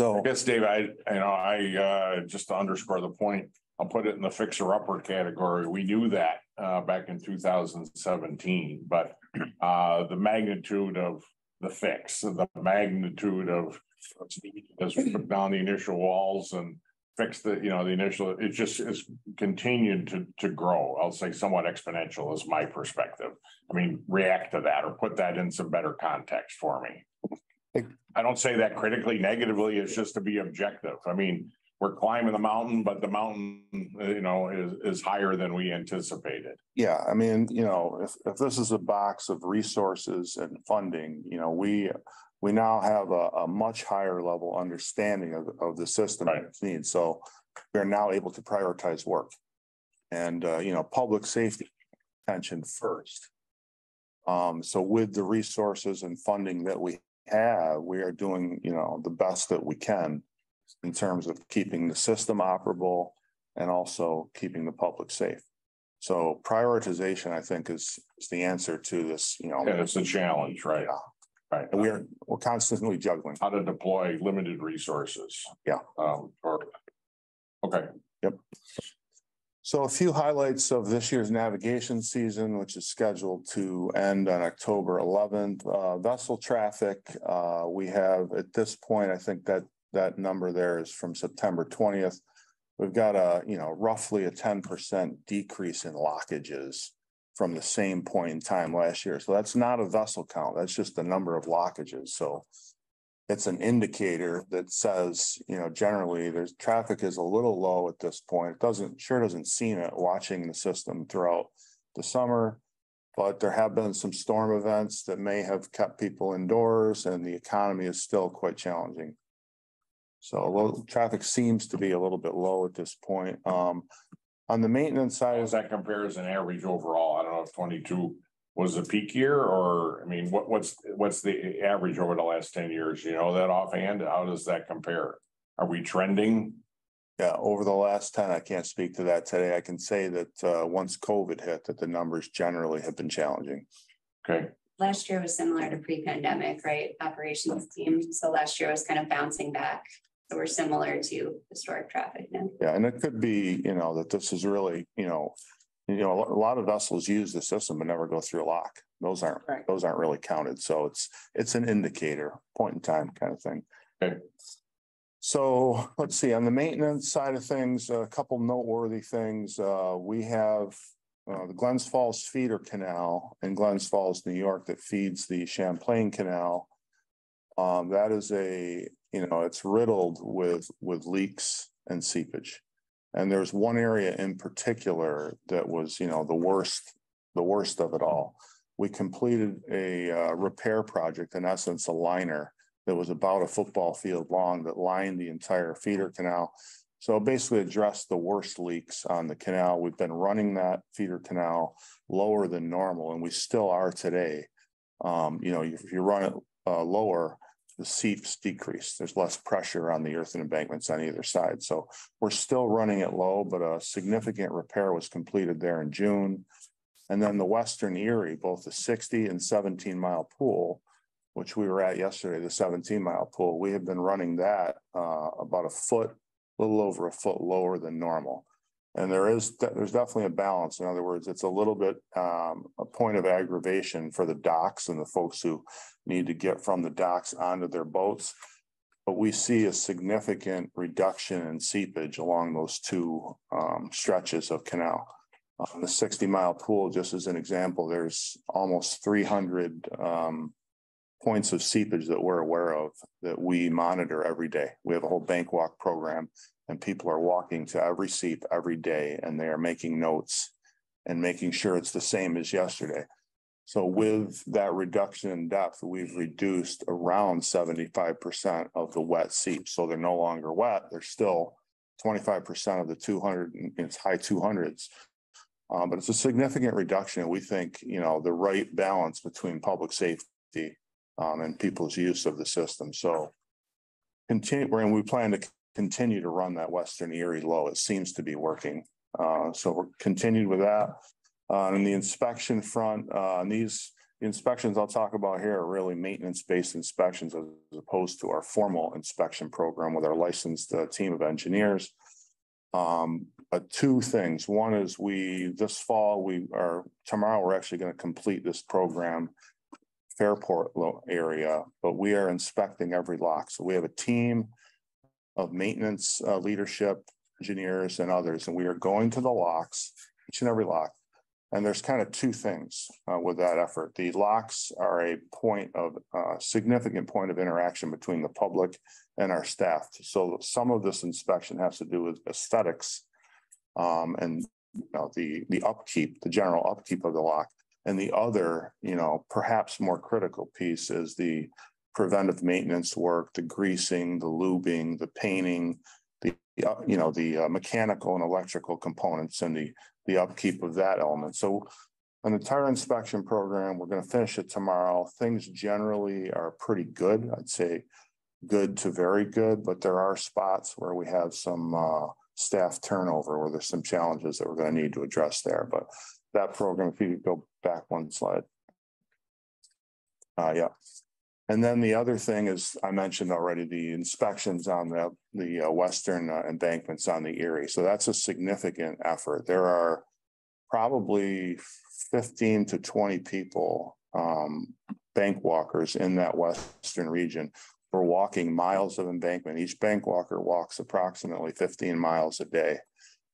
So I guess, Dave, I just to underscore the point, I'll put it in the fixer-upper category. We knew that back in 2017, but the magnitude of the fix, the magnitude of as we put down the initial walls and fix the initial, it just is continued to grow. I'll say somewhat exponential is my perspective. React to that or put that in some better context for me. I don't say that critically, negatively. It's just to be objective. We're climbing the mountain, but the mountain, is higher than we anticipated. Yeah, if this is a box of resources and funding, we now have a much higher level understanding of the system and its needs. So we're now able to prioritize work and, public safety attention first. So with the resources and funding that we have, we are doing, the best that we can in terms of keeping the system operable and also keeping the public safe. So prioritization, I think, is the answer to this, it's a challenge, right? Yeah. Right. And we're constantly juggling how to deploy limited resources. Yeah. Okay. Yep. So a few highlights of this year's navigation season, which is scheduled to end on October 11th. Vessel traffic, we have at this point, I think that number there is from September 20th. We've got roughly a 10% decrease in lockages from the same point in time last year. So that's not a vessel count. That's just the number of lockages. So it's an indicator that says, generally there's traffic is a little low at this point. It doesn't seem it watching the system throughout the summer, but there have been some storm events that may have kept people indoors, and the economy is still quite challenging. So traffic seems to be a little bit low at this point. On the maintenance side, As that compares an average overall, I don't know if 22 was a peak year, or, I mean, what's the average over the last 10 years? You know that offhand? How does that compare? Are we trending? Yeah, over the last 10, I can't speak to that today. I can say that once COVID hit, that the numbers generally have been challenging. Okay. Last year was similar to pre-pandemic, right? Operations team. So last year was kind of bouncing back. So we're similar to historic traffic now. Yeah, and it could be, that this is really, a lot of vessels use the system but never go through a lock. Those aren't really counted. So it's an indicator, point in time kind of thing. Okay. So let's see, on the maintenance side of things, a couple noteworthy things. We have the Glens Falls feeder canal in Glens Falls, New York, that feeds the Champlain Canal. That is it's riddled with leaks and seepage. And there's one area in particular that was, the worst of it all. We completed a repair project, in essence, a liner that was about a football field long that lined the entire feeder canal. So basically addressed the worst leaks on the canal. We've been running that feeder canal lower than normal, and we still are today. If you run it lower, the seeps decrease. There's less pressure on the earthen embankments on either side. So we're still running it low, but a significant repair was completed there in June. And then the Western Erie, both the 60 and 17-mile pool, which we were at yesterday, the 17-mile pool, we have been running that about a little over a foot lower than normal. And there's definitely a balance. In other words, it's a little bit a point of aggravation for the docks and the folks who need to get from the docks onto their boats. But we see a significant reduction in seepage along those two stretches of canal. The 60-mile pool, just as an example, there's almost 300 points of seepage that we're aware of that we monitor every day. We have a whole bank walk program, and people are walking to every seep every day, and they are making notes and making sure it's the same as yesterday. So with that reduction in depth, we've reduced around 75% of the wet seeps. So they're no longer wet. They're still 25% of the 200, it's high 200s. But it's a significant reduction. And we think, the right balance between public safety and people's use of the system. So we plan to continue to run that Western Erie low. It seems to be working. So we're continued with that. On the inspection front, the inspections I'll talk about here are really maintenance-based inspections as opposed to our formal inspection program with our licensed team of engineers. Two things. One is tomorrow we're actually going to complete this program, Fairport area, but we are inspecting every lock. So we have a team of maintenance leadership, engineers, and others, and we are going to the locks, each and every lock. And there's kind of two things with that effort. The locks are a significant point of interaction between the public and our staff. So some of this inspection has to do with aesthetics and the upkeep, the general upkeep of the lock. And the other, perhaps more critical piece is the preventive maintenance work, the greasing, the lubing, the painting, the mechanical and electrical components, and the upkeep of that element. So an entire inspection program, we're going to finish it tomorrow. Things generally are pretty good. I'd say good to very good, but there are spots where we have some staff turnover, where there's some challenges that we're going to need to address there. But that program, if you could go back one slide. Yeah. And then the other thing is, I mentioned already, the inspections on the western embankments on the Erie. So that's a significant effort. There are probably 15 to 20 people, bank walkers in that western region. We're walking miles of embankment. Each bank walker walks approximately 15 miles a day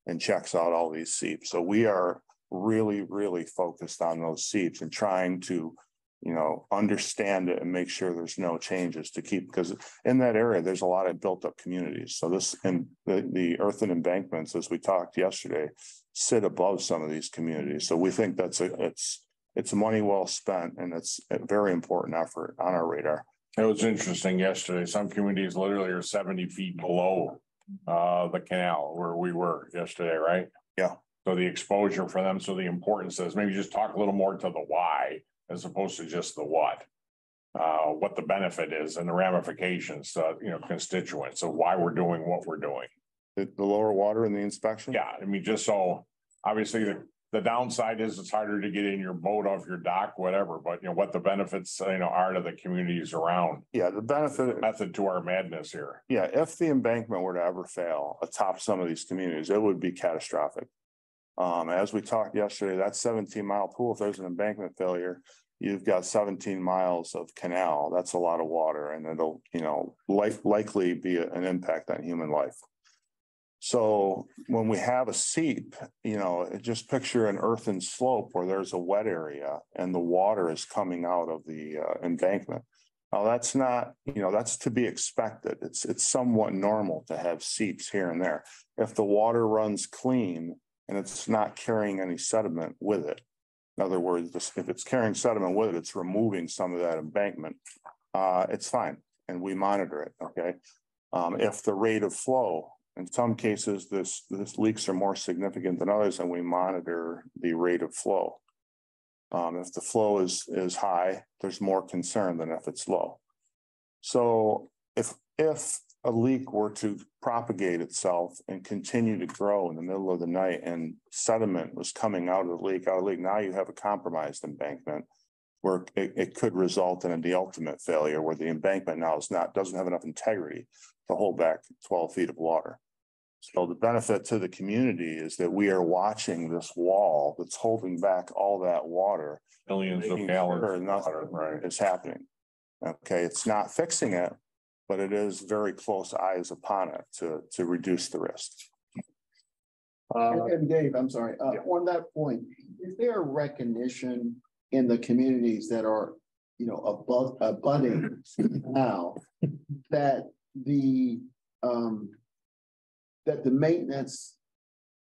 and checks out all these seeps. So we are really, really focused on those seeps and trying to, you know, understand it and make sure there's no changes to keep, because in that area, there's a lot of built up communities. So this, and the earthen embankments, as we talked yesterday, sit above some of these communities. So we think that's it's money well spent, and it's a very important effort on our radar. It was interesting yesterday. Some communities literally are 70 feet below the canal where we were yesterday, right? Yeah. So the exposure for them. So the importance is maybe just talk a little more to the why as opposed to just the what the benefit is and the ramifications, you know, constituents of why we're doing what we're doing. The lower water in the inspection? Yeah. I mean, just so obviously the downside is it's harder to get in your boat off your dock, whatever, but you know, what the benefits, you know, are to the communities around. Yeah, the benefit method to our madness here. Yeah, if the embankment were to ever fail atop some of these communities, it would be catastrophic. As we talked yesterday, that 17-mile pool, if there's an embankment failure, you've got 17 miles of canal. That's a lot of water, and it'll, you know, likely be an impact on human life. So when we have a seep, you know, just picture an earthen slope where there's a wet area and the water is coming out of the embankment. Now that's not, you know, that's to be expected. It's somewhat normal to have seeps here and there. If the water runs clean and it's not carrying any sediment with it, in other words, if it's carrying sediment with it, it's removing some of that embankment, it's fine, and we monitor it, okay? If the rate of flow, in some cases, this leaks are more significant than others, and we monitor the rate of flow. If the flow is high, there's more concern than if it's low. So if a leak were to propagate itself and continue to grow in the middle of the night and sediment was coming out of the leak, now you have a compromised embankment where it could result in the ultimate failure where the embankment now doesn't have enough integrity to hold back 12 feet of water. So the benefit to the community is that we are watching this wall that's holding back all that water. Millions of gallons of water, right, is happening. Okay, it's not fixing it, but it is very close eyes upon it to reduce the risk. And Dave, I'm sorry, on that point, is there a recognition in the communities that are, you know, abutting now that the maintenance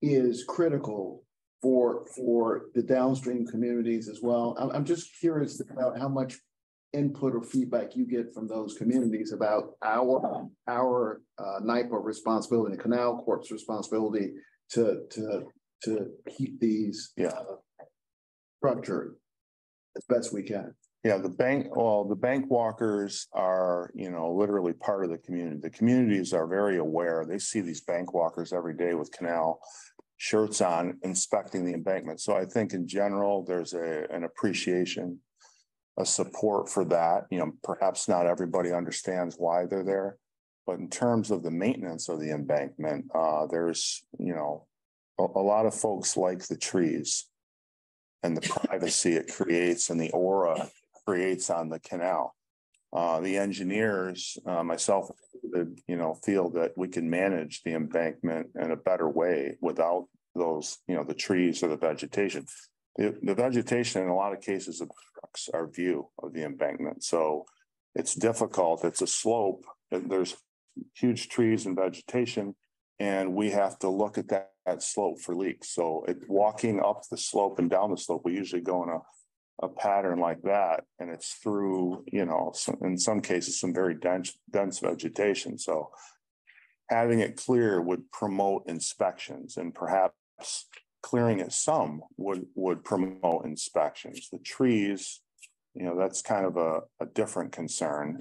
is critical for the downstream communities as well? I'm just curious about how much input or feedback you get from those communities about our NYPA responsibility, the Canal Corp's responsibility to keep these structured as best we can. Yeah, the bank walkers are, you know, literally part of the community. The communities are very aware. They see these bank walkers every day with Canal shirts on, inspecting the embankment. So I think in general, there's an appreciation, a support for that. You know, perhaps not everybody understands why they're there, but in terms of the maintenance of the embankment, there's, you know, a lot of folks like the trees and the privacy it creates and the aura creates on the canal. The engineers, myself, you know, feel that we can manage the embankment in a better way without those, you know, the trees or the vegetation. The vegetation in a lot of cases obstructs our view of the embankment. So it's difficult. It's a slope. There's huge trees and vegetation, and we have to look at that slope for leaks. So walking up the slope and down the slope, we usually go in a pattern like that, and it's through, you know, in some cases, some very dense vegetation. So having it clear would promote inspections, and perhaps clearing it some would promote inspections. The trees, you know, that's kind of a different concern.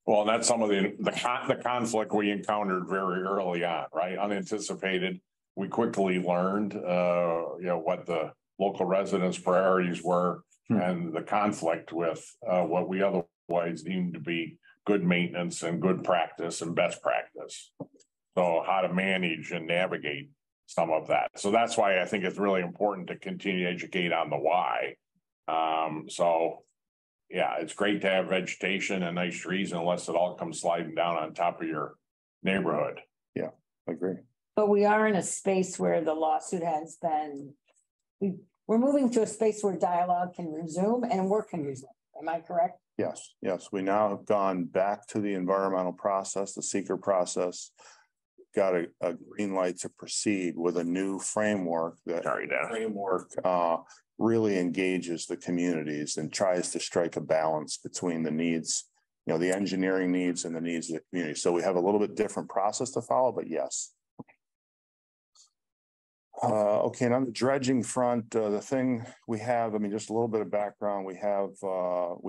Well, that's some of the conflict we encountered very early on, right? Unanticipated. We quickly learned, you know, what the local residents' priorities were and the conflict with what we otherwise otherwise deemed to be good maintenance and good practice and best practice. So how to manage and navigate some of that. So that's why I think it's really important to continue to educate on the why. So yeah, it's great to have vegetation and nice trees unless it all comes sliding down on top of your neighborhood. Yeah, I agree. But we are in a space where the lawsuit has been, we're moving to a space where dialogue can resume and work can resume. Am I correct? Yes, yes. We now have gone back to the environmental process, the seeker process. Got a green light to proceed with a new framework that really engages the communities and tries to strike a balance between the needs, you know, the engineering needs and the needs of the community. So we have a little bit different process to follow, but yes. Okay, and on the dredging front, the thing we have, I mean, just a little bit of background. We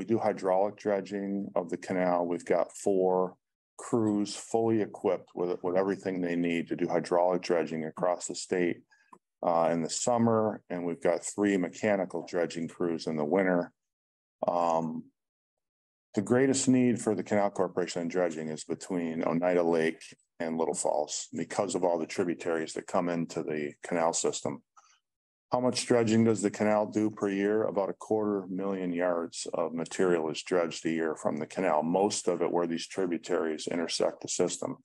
do hydraulic dredging of the canal. We've got 4 crews fully equipped with everything they need to do hydraulic dredging across the state in the summer, and we've got 3 mechanical dredging crews in the winter. The greatest need for the Canal Corporation in dredging is between Oneida Lake and Little Falls because of all the tributaries that come into the canal system. How much dredging does the canal do per year? About 250,000 yards of material is dredged a year from the canal, most of it where these tributaries intersect the system.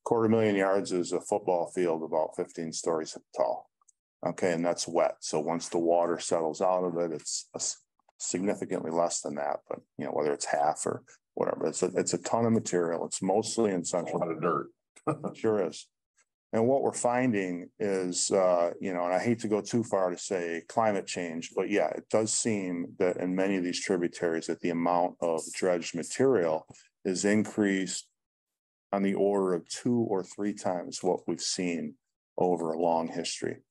250,000 yards is a football field about 15 stories tall. Okay, and that's wet. So once the water settles out of it, it's significantly less than that, but you know, whether it's half or whatever, it's a ton of material. It's mostly in central. A lot of dirt. Sure is. And what we're finding is, you know, and I hate to go too far to say climate change, but yeah, it does seem that in many of these tributaries that the amount of dredged material is increased on the order of 2 or 3 times what we've seen over a long history.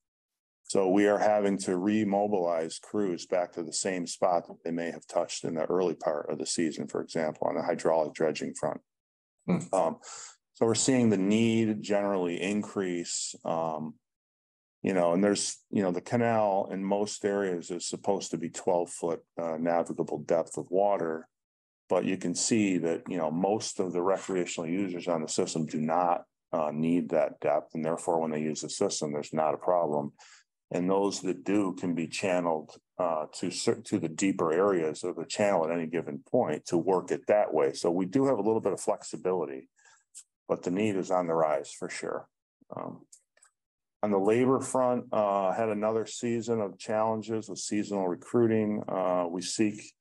So we are having to remobilize crews back to the same spot that they may have touched in the early part of the season, for example, on the hydraulic dredging front. So we're seeing the need generally increase, you know, and there's, you know, the canal in most areas is supposed to be 12-foot navigable depth of water, but you can see that, you know, most of the recreational users on the system do not need that depth, and therefore when they use the system, there's not a problem. And those that do can be channeled to the deeper areas of the channel at any given point to work it that way. So we do have a little bit of flexibility, but the need is on the rise for sure. On the labor front, had another season of challenges with seasonal recruiting. We seek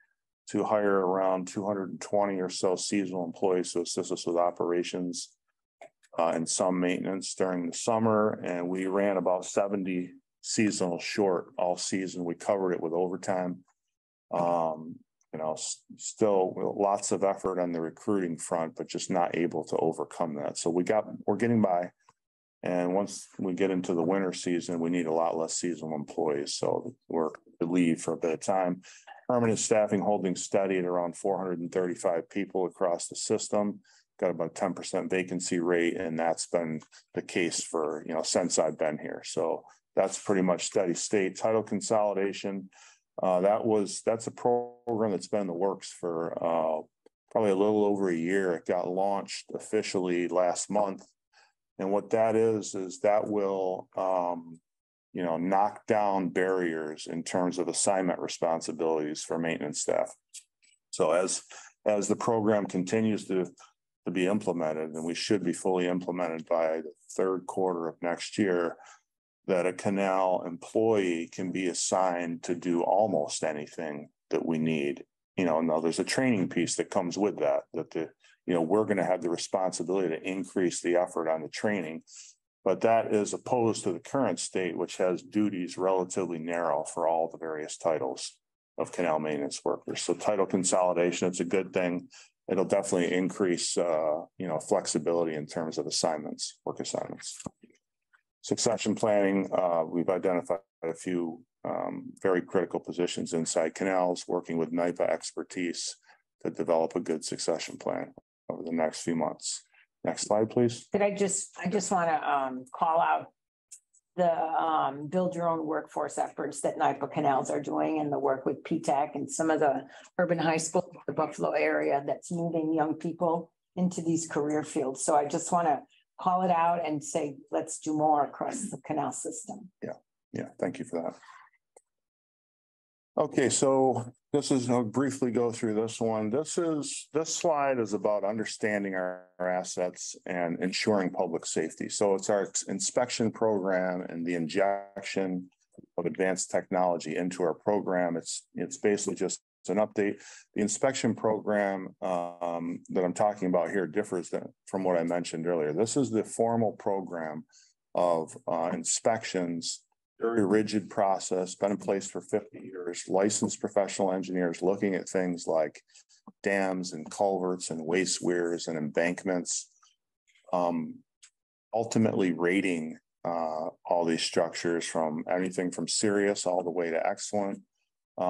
to hire around 220 or so seasonal employees to assist us with operations and some maintenance during the summer. And we ran about 70 seasonal short all season. We covered it with overtime. You know, still lots of effort on the recruiting front, but just not able to overcome that. So we're getting by. And once we get into the winter season, we need a lot less seasonal employees. So we're relieved for a bit of time. Permanent staffing holding steady at around 435 people across the system. Got about 10% vacancy rate, and that's been the case for, you know, since I've been here. So that's pretty much steady state. Title consolidation. That's a program that's been in the works for probably a little over a year. It got launched officially last month. And what that is that will, you know, knock down barriers in terms of assignment responsibilities for maintenance staff. So as the program continues to be implemented, and we should be fully implemented by the 3rd quarter of next year, that a canal employee can be assigned to do almost anything that we need. You know, now there's a training piece that comes with that you know, we're going to have the responsibility to increase the effort on the training, but that is opposed to the current state, which has duties relatively narrow for all the various titles of canal maintenance workers. So title consolidation, it's a good thing. It'll definitely increase, you know, flexibility in terms of work assignments. Succession planning, we've identified a few very critical positions inside canals, working with NYPA expertise to develop a good succession plan over the next few months. Next slide, please. I just want to call out the build your own workforce efforts that NYPA Canals are doing and the work with PTAC and some of the urban high schools, the Buffalo area that's moving young people into these career fields. So I just want to call it out and say, let's do more across the canal system. Yeah, thank you for that. Okay, so this is, I'll briefly go through this one. This slide is about understanding our assets and ensuring public safety. So it's our inspection program and the injection of advanced technology into our program. It's basically just an update. The inspection program that I'm talking about here differs from what I mentioned earlier. This is the formal program of inspections. Very rigid process, been in place for 50 years, licensed professional engineers looking at things like dams and culverts and waste weirs and embankments, ultimately rating all these structures from anything from serious all the way to excellent.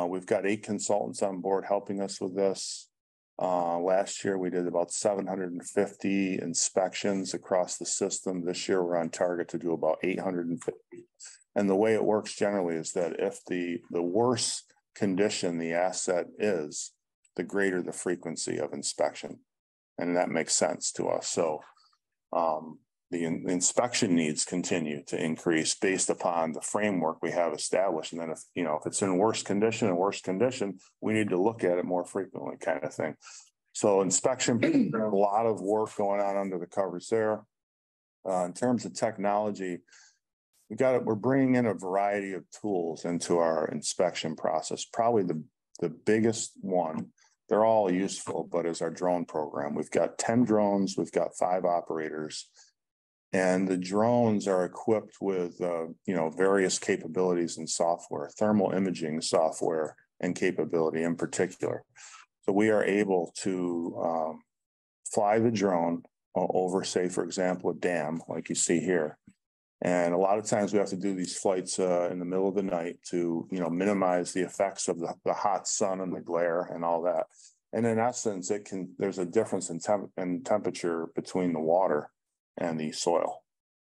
We've got 8 consultants on board helping us with this. Last year, we did about 750 inspections across the system. This year, we're on target to do about 850. And the way it works generally is that if the worse condition the asset is, the greater the frequency of inspection. And that makes sense to us. So the inspection needs continue to increase based upon the framework we have established. And then if it's in worse condition, we need to look at it more frequently, kind of thing. So inspection, a lot of work going on under the covers there. In terms of technology, we're bringing in a variety of tools into our inspection process. Probably the biggest one, they're all useful, but is our drone program. We've got 10 drones, we've got 5 operators, and the drones are equipped with various capabilities and software, thermal imaging software and capability in particular. So we are able to fly the drone over, say, for example, a dam like you see here. And a lot of times we have to do these flights in the middle of the night to, minimize the effects of the hot sun and the glare and all that. And in essence, there's a difference in temperature between the water and the soil.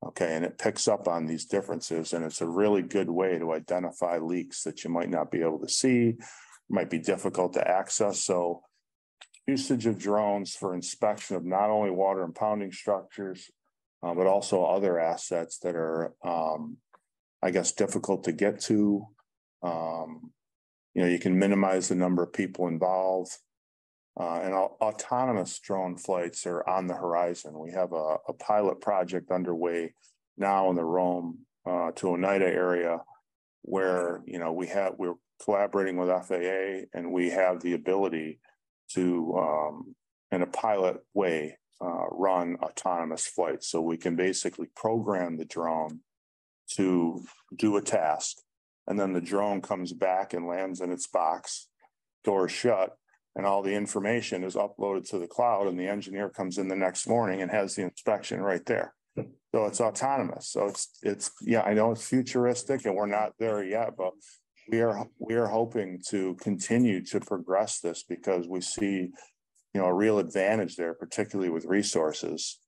Okay, and it picks up on these differences, and it's a really good way to identify leaks that you might not be able to see, might be difficult to access. So usage of drones for inspection of not only water impounding structures, but also other assets that are, difficult to get to. You can minimize the number of people involved. And autonomous drone flights are on the horizon. We have a pilot project underway now in the Rome to Oneida area where, we're collaborating with FAA, and we have the ability to, in a pilot way, run autonomous flights. So we can basically program the drone to do a task, and then the drone comes back and lands in its box, doors shut, and all the information is uploaded to the cloud, and the engineer comes in the next morning and has the inspection right there. So it's autonomous. So it's I know it's futuristic and we're not there yet, but we are hoping to continue to progress this because we see a real advantage there, particularly with resources,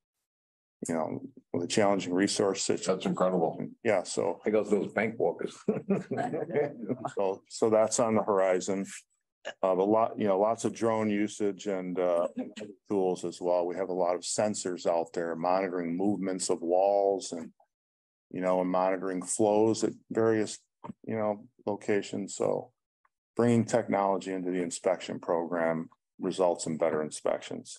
with a challenging resource situation. That's incredible. Yeah. So I go through those bank walkers. so that's on the horizon. Lots of drone usage and tools as well. We have a lot of sensors out there monitoring movements of walls and monitoring flows at various, locations. So bringing technology into the inspection program results in better inspections.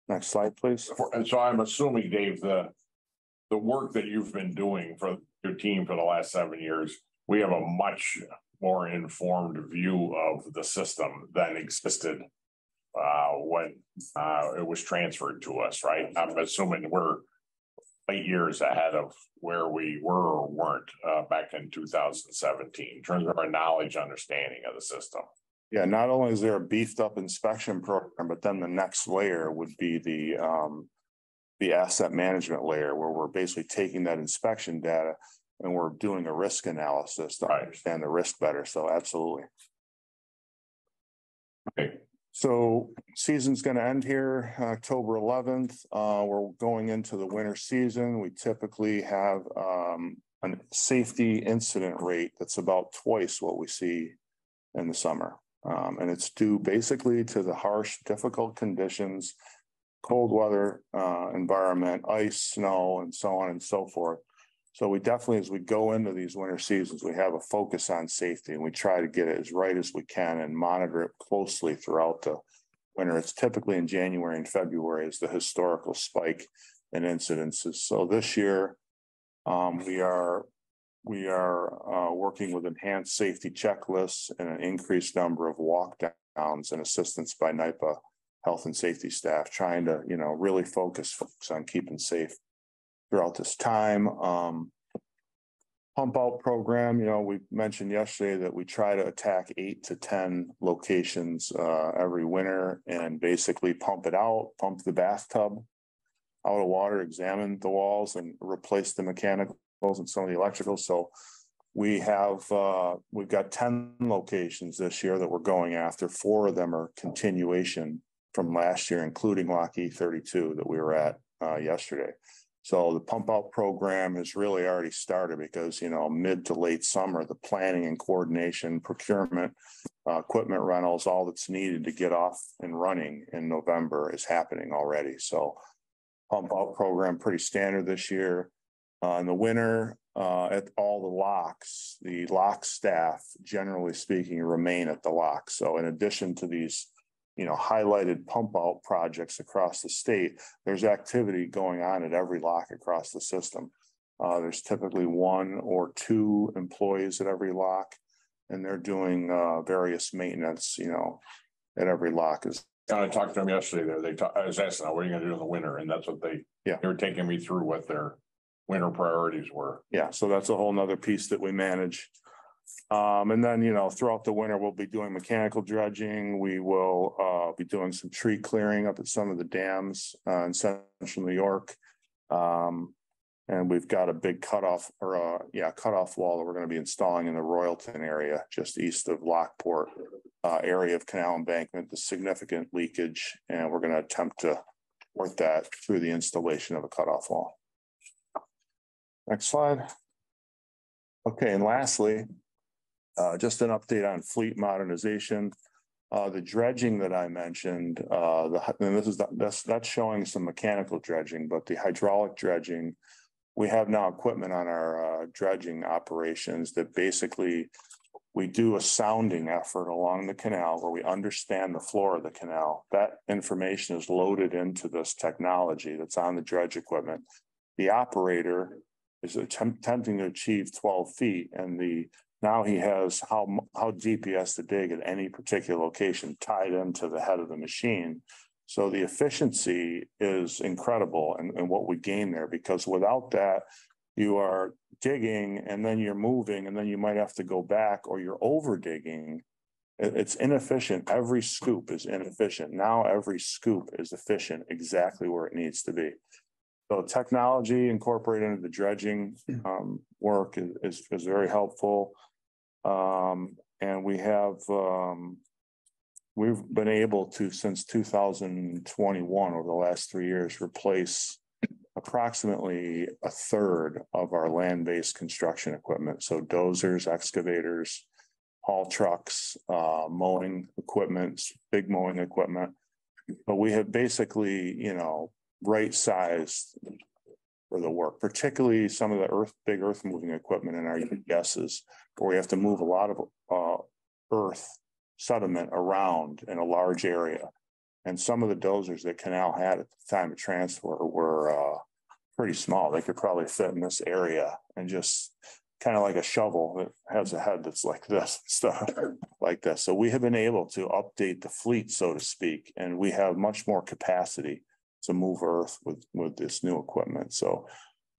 Next slide, please. And so I'm assuming, Dave, the work that you've been doing for your team for the last 7 years, we have a much more informed view of the system than existed when it was transferred to us, right? I'm assuming we're 8 years ahead of where we were or weren't back in 2017 in terms of our knowledge, understanding of the system. Yeah, not only is there a beefed up inspection program, but then the next layer would be the asset management layer, where we're basically taking that inspection data and we're doing a risk analysis to understand the risk better. So absolutely. Okay. So season's going to end here October 11th. We're going into the winter season. We typically have a safety incident rate that's about twice what we see in the summer. And it's due basically to the harsh, difficult conditions, cold weather environment, ice, snow, and so on and so forth. So we definitely, as we go into these winter seasons, we have a focus on safety, and we try to get it as right as we can and monitor it closely throughout the winter. It's typically in January and February is the historical spike in incidences. So this year, we are working with enhanced safety checklists and an increased number of walk downs and assistance by NYPA health and safety staff, trying to, really focus on keeping safe throughout this time. Pump out program, we mentioned yesterday that we try to attack 8 to 10 locations every winter and basically pump it out, pump the bathtub out of water, examine the walls and replace the mechanicals and some of the electrical. So we've got 10 locations this year that we're going after. 4 of them are continuation from last year, including Lock E32 that we were at yesterday. So the pump out program has really already started because, mid to late summer, the planning and coordination, procurement, equipment rentals, all that's needed to get off and running in November is happening already. So pump out program pretty standard this year. In the winter, at all the locks, the lock staff, generally speaking, remain at the lock. So in addition to these highlighted pump out projects across the state, there's activity going on at every lock across the system. There's typically 1 or 2 employees at every lock, and they're doing various maintenance, at every lock. I talked to them yesterday. I was asking, what are you going to do in the winter? And that's what they were taking me through what their winter priorities were. Yeah, so that's a whole nother piece that we manage. And then, throughout the winter, we'll be doing mechanical dredging. We will be doing some tree clearing up at some of the dams in central New York. And we've got a big cutoff wall that we're going to be installing in the Royalton area, just east of Lockport area of Canal embankment, the significant leakage. And we're going to attempt to work that through the installation of a cutoff wall. Next slide. Okay, and lastly, just an update on fleet modernization. The dredging that I mentioned, that's showing some mechanical dredging, but the hydraulic dredging, we have now equipment on our dredging operations that basically we do a sounding effort along the canal where we understand the floor of the canal. That information is loaded into this technology that's on the dredge equipment. The operator is attempting to achieve 12 feet, and now he has how deep he has to dig at any particular location tied into the head of the machine. So the efficiency is incredible and what we gain there, because without that, you are digging and then you're moving and then you might have to go back, or you're over digging. It's inefficient. Every scoop is inefficient. Now every scoop is efficient exactly where it needs to be. So technology incorporated into the dredging work is very helpful. And we've been able to, since 2021, over the last 3 years, replace approximately 1/3 of our land-based construction equipment. So dozers, excavators, haul trucks, mowing equipment, big mowing equipment. But we have basically, right-sized for the work, particularly some of the big earth moving equipment in our UPSs, where we have to move a lot of earth sediment around in a large area. And some of the dozers that Canal had at the time of transfer were pretty small. They could probably fit in this area, and just kind of like a shovel that has a head that's like this, stuff like this. So we have been able to update the fleet, so to speak, and we have much more capacity to move earth with this new equipment. So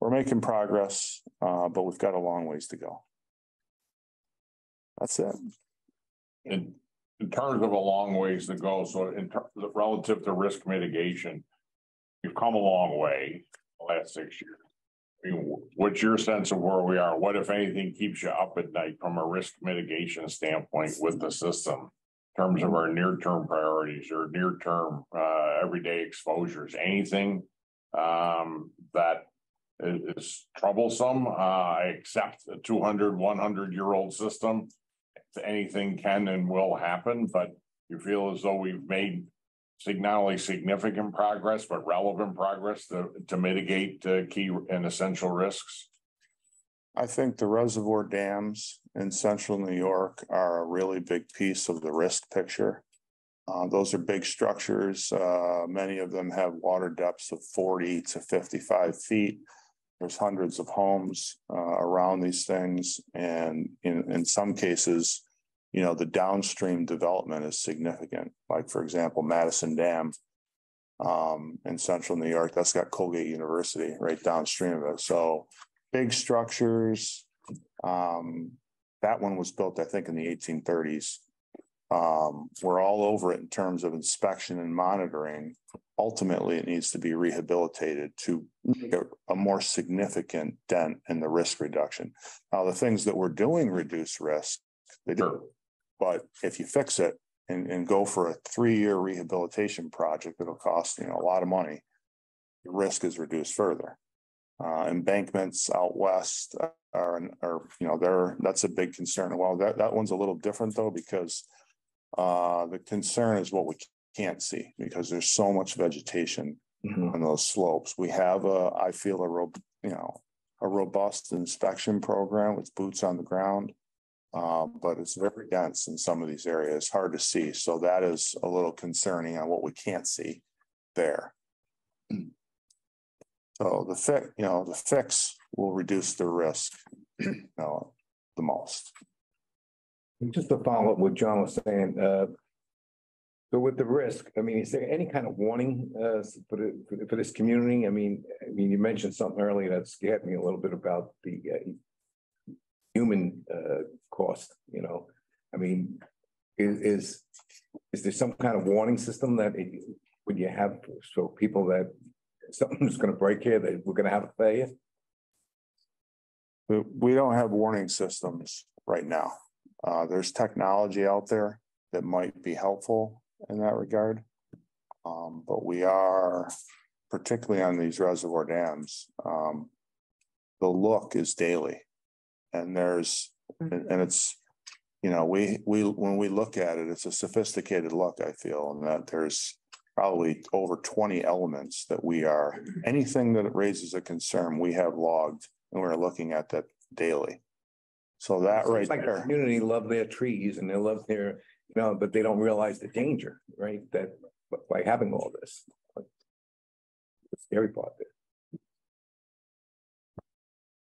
we're making progress, but we've got a long ways to go. That's it. In terms of a long ways to go, so relative to risk mitigation, you've come a long way the last 6 years. I mean, what's your sense of where we are? What, if anything, keeps you up at night from a risk mitigation standpoint with the system, in terms of our near-term priorities or near-term everyday exposures? Anything that is troublesome. I accept a 200, 100-year-old system. Anything can and will happen, but you feel as though we've made not only significant progress, but relevant progress to mitigate key and essential risks? I think the reservoir dams in central New York are a really big piece of the risk picture. Those are big structures. Many of them have water depths of 40 to 55 feet. There's hundreds of homes around these things. And in some cases, you know, the downstream development is significant. Like, for example, Madison Dam in central New York, that's got Colgate University right downstream of it. So big structures. That one was built, I think, in the 1830s. We're all over it in terms of inspection and monitoring. Ultimately, it needs to be rehabilitated to make a more significant dent in the risk reduction. Now, the things that we're doing reduce risk, they do. But if you fix it and go for a 3-year rehabilitation project, it'll cost, you know, a lot of money. The risk is reduced further. Embankments out west are you know, that's a big concern. Well, that one's a little different though, because the concern is what we can't see, because there's so much vegetation on those slopes. We have I feel a robust inspection program with boots on the ground, but it's very dense in some of these areas, hard to see. So that is a little concerning on what we can't see there. So the fix will reduce the risk, you know, the most. Just to follow up what John was saying, so with the risk, I mean, is there any kind of warning for this community? I mean, you mentioned something earlier that scared me a little bit about the human cost. You know, I mean, is there some kind of warning system that would you have so people that something's going to break here, that we're going to have a failure? We don't have warning systems right now. There's technology out there that might be helpful in that regard. But we are, particularly on these reservoir dams, the look is daily. And it's, you know, when we look at it, it's a sophisticated look, I feel, and that there's probably over 20 elements that anything that raises a concern, we have logged, and we're looking at that daily. So that right there. The community love their trees and they love their, you know, but they don't realize the danger, right? That by having all this, the scary part there.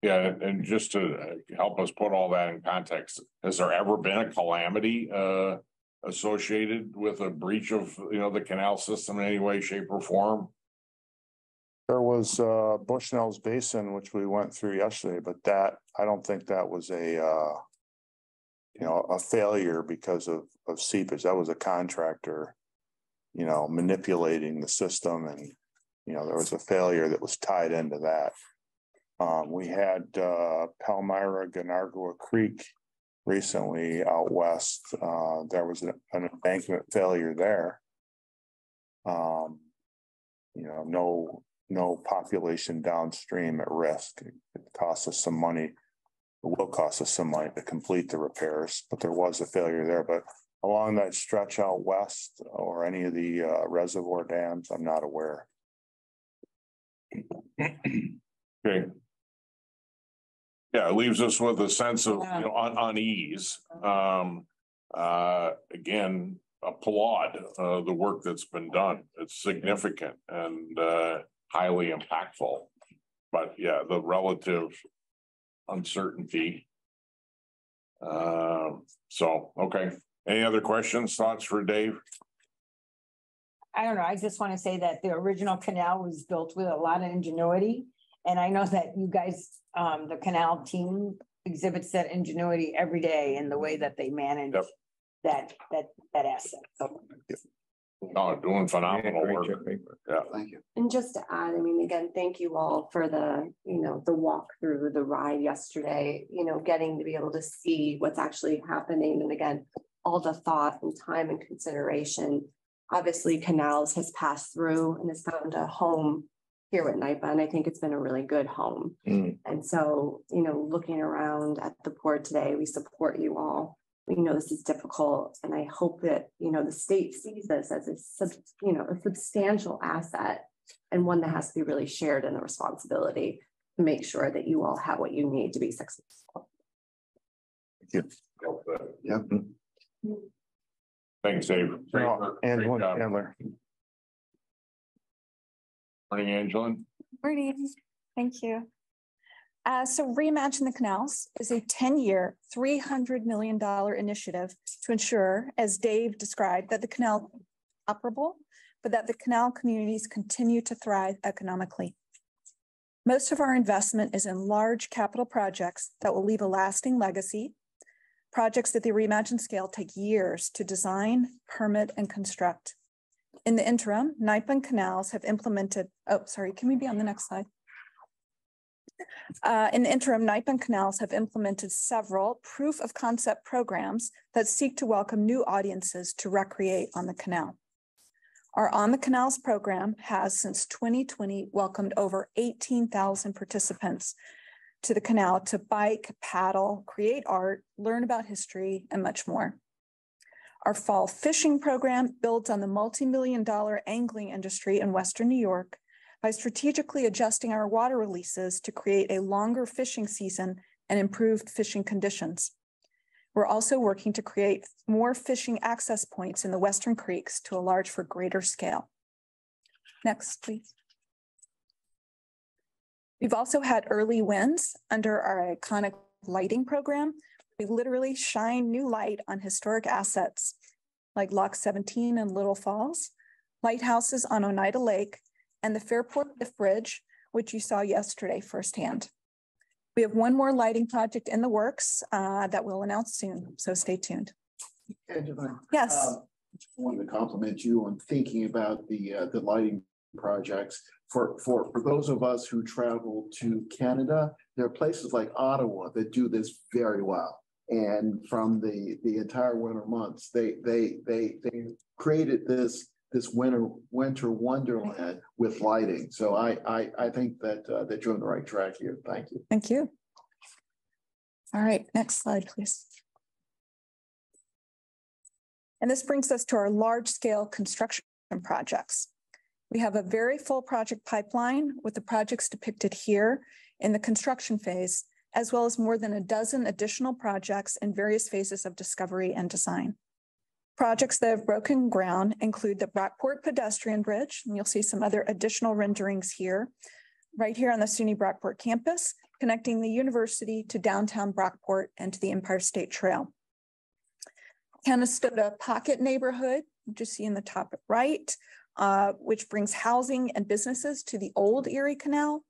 Yeah, and just to help us put all that in context, has there ever been a calamity associated with a breach of, you know, the canal system in any way, shape, or form? There was Bushnell's Basin, which we went through yesterday, but I don't think that was a failure because of seepage. That was a contractor, you know, manipulating the system, and you know, there was a failure that was tied into that. We had Palmyra Ganargoa Creek recently out west. There was an embankment failure there. You know, no population downstream at risk. It costs us some money. It will cost us some money to complete the repairs, but there was a failure there. But along that stretch out west or any of the reservoir dams, I'm not aware. Okay. Yeah, it leaves us with a sense of, you know, unease. Again, applaud the work that's been done. It's significant and highly impactful. But yeah, the relative uncertainty. So, okay. Any other questions, thoughts for Dave? I don't know. I just want to say that the original canal was built with a lot of ingenuity. And I know that you guys, the canal team exhibits that ingenuity every day in the way that they manage that asset. So. Oh, doing phenomenal work. Yeah, thank you. And just to add, I mean, again, thank you all for the, you know, the walk through the ride yesterday, you know, getting to be able to see what's actually happening. And again, all the thought and time and consideration. Obviously, Canals has passed through and has found a home here at NYPA, and I think it's been a really good home. And so, you know, looking around at the board today, we support you all. We know this is difficult, and I hope that, you know, the state sees this as a substantial asset and one that has to be really shared in the responsibility to make sure that you all have what you need to be successful. Thank you. Yeah. Thanks, Dave. Great Angelyn, job. Chandler. Morning, Angelyn. Morning. Thank you. So Reimagine the Canals is a 10-year, $300 million initiative to ensure, as Dave described, that the canal is operable, but that the canal communities continue to thrive economically. Most of our investment is in large capital projects that will leave a lasting legacy. Projects at the Reimagine scale take years to design, permit, and construct. In the interim, NYPA and Canals have implemented, can we be on the next slide? In the interim, NYPA and Canals have implemented several proof of concept programs that seek to welcome new audiences to recreate on the canal. Our On the Canals program has since 2020 welcomed over 18,000 participants to the canal to bike, paddle, create art, learn about history, and much more. Our fall fishing program builds on the multi-million-dollar angling industry in Western New York by strategically adjusting our water releases to create a longer fishing season and improved fishing conditions. We're also working to create more fishing access points in the Western Creeks to a large for greater scale. Next, please. We've also had early wins under our iconic lighting program. We literally shine new light on historic assets like Lock 17 and Little Falls, lighthouses on Oneida Lake, and the Fairport Lift Bridge, which you saw yesterday firsthand. We have one more lighting project in the works that we'll announce soon, so stay tuned. Angelyn, Yes. I wanted to compliment you on thinking about the lighting projects. For those of us who travel to Canada, there are places like Ottawa that do this very well. And from the entire winter months, they created this winter wonderland with lighting. So I think that you're on the right track here. Thank you. Thank you. All right, next slide, please. And this brings us to our large-scale construction projects. We have a very full project pipeline with the projects depicted here in the construction phase, as well as more than a dozen additional projects in various phases of discovery and design. Projects that have broken ground include the Brockport pedestrian bridge, and you'll see some other additional renderings here, right here on the SUNY Brockport campus, connecting the university to downtown Brockport and to the Empire State Trail. Canastota Pocket neighborhood, you just see in the top right, which brings housing and businesses to the old Erie Canal.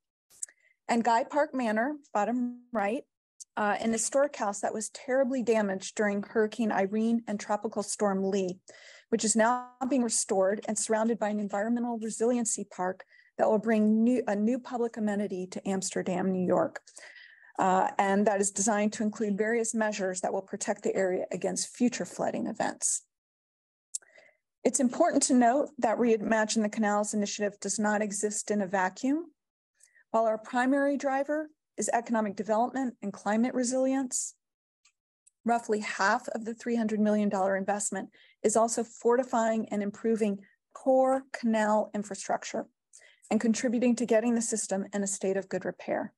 And Guy Park Manor, bottom right, an historic house that was terribly damaged during Hurricane Irene and Tropical Storm Lee, which is now being restored and surrounded by an environmental resiliency park that will bring a new public amenity to Amsterdam, New York. And that is designed to include various measures that will protect the area against future flooding events. It's important to note that Reimagine the Canals initiative does not exist in a vacuum. While our primary driver is economic development and climate resilience, roughly half of the $300 million investment is also fortifying and improving core canal infrastructure and contributing to getting the system in a state of good repair.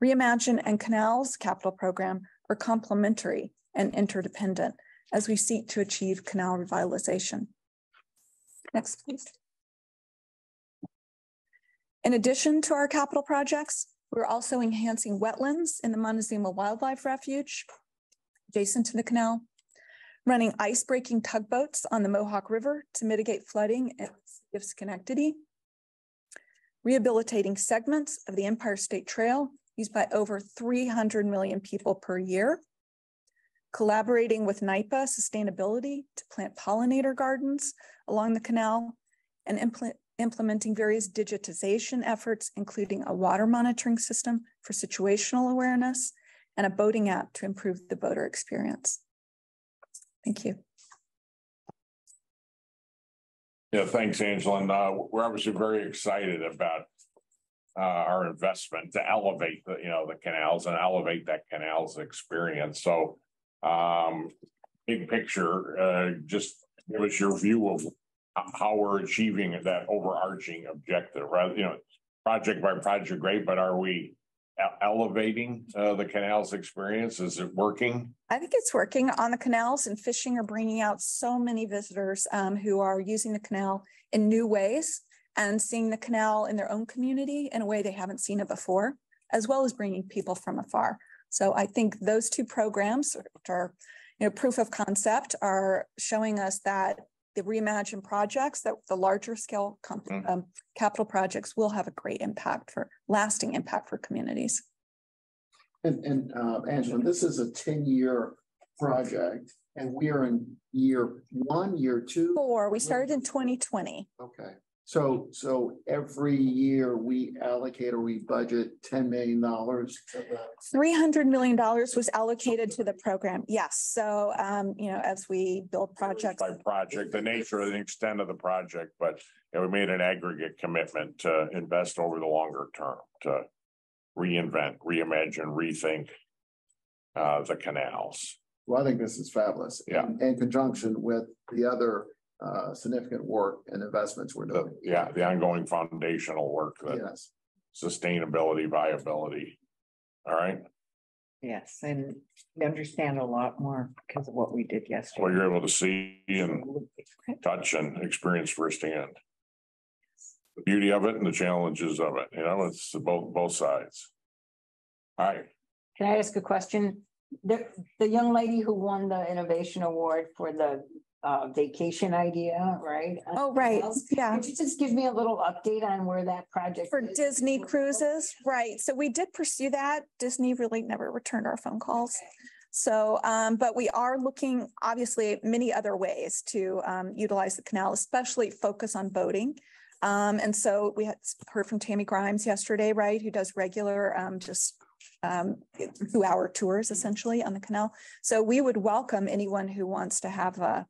Reimagine and Canal's capital program are complementary and interdependent as we seek to achieve canal revitalization. Next, please. In addition to our capital projects, we're also enhancing wetlands in the Montezuma Wildlife Refuge, adjacent to the canal, running ice-breaking tugboats on the Mohawk River to mitigate flooding in the city of Schenectady, rehabilitating segments of the Empire State Trail used by over 300 million people per year, collaborating with NYPA Sustainability to plant pollinator gardens along the canal, and implementing various digitization efforts, including a water monitoring system for situational awareness and a boating app to improve the boater experience. Thank you. Yeah, thanks, Angelyn. We're obviously very excited about our investment to elevate the canals and elevate that canal's experience. So big picture, just give us your view of how we're achieving that overarching objective, rather, project by project, great, but are we elevating the canal's experience? Is it working? I think it's working on the canals, and fishing are bringing out so many visitors who are using the canal in new ways and seeing the canal in their own community in a way they haven't seen it before, as well as bringing people from afar. So I think those two programs, which are proof of concept, are showing us that the reimagined projects, that the larger scale capital projects, will have a great impact, lasting impact for communities. And Angelyn, this is a 10-year project, and we are in year 1, year 2? 4. We started in 2020. Okay. So every year we allocate or we budget $10 million. $300 million was allocated to the program. Yes. So, as we build projects. By project, the nature and the extent of the project, but we made an aggregate commitment to invest over the longer term to reinvent, reimagine, rethink the canals. Well, I think this is fabulous. Yeah. In conjunction with the other significant work and investments we're doing. The ongoing foundational work, yes, sustainability, viability. All right. Yes, and we understand a lot more because of what we did yesterday. Well, you're able to see and touch and experience firsthand the beauty of it and the challenges of it. It's both sides. All right. Can I ask a question? The young lady who won the innovation award for the vacation idea, right? Oh, right. Yeah. Could you just give me a little update on where that project for is? Disney cruises? Right. So we did pursue that. Disney really never returned our phone calls. So, but we are looking, obviously, many other ways to utilize the canal, especially focus on boating. And so we had heard from Tammy Grimes yesterday, right, who does regular 2-hour tours essentially on the canal. So we would welcome anyone who wants to have a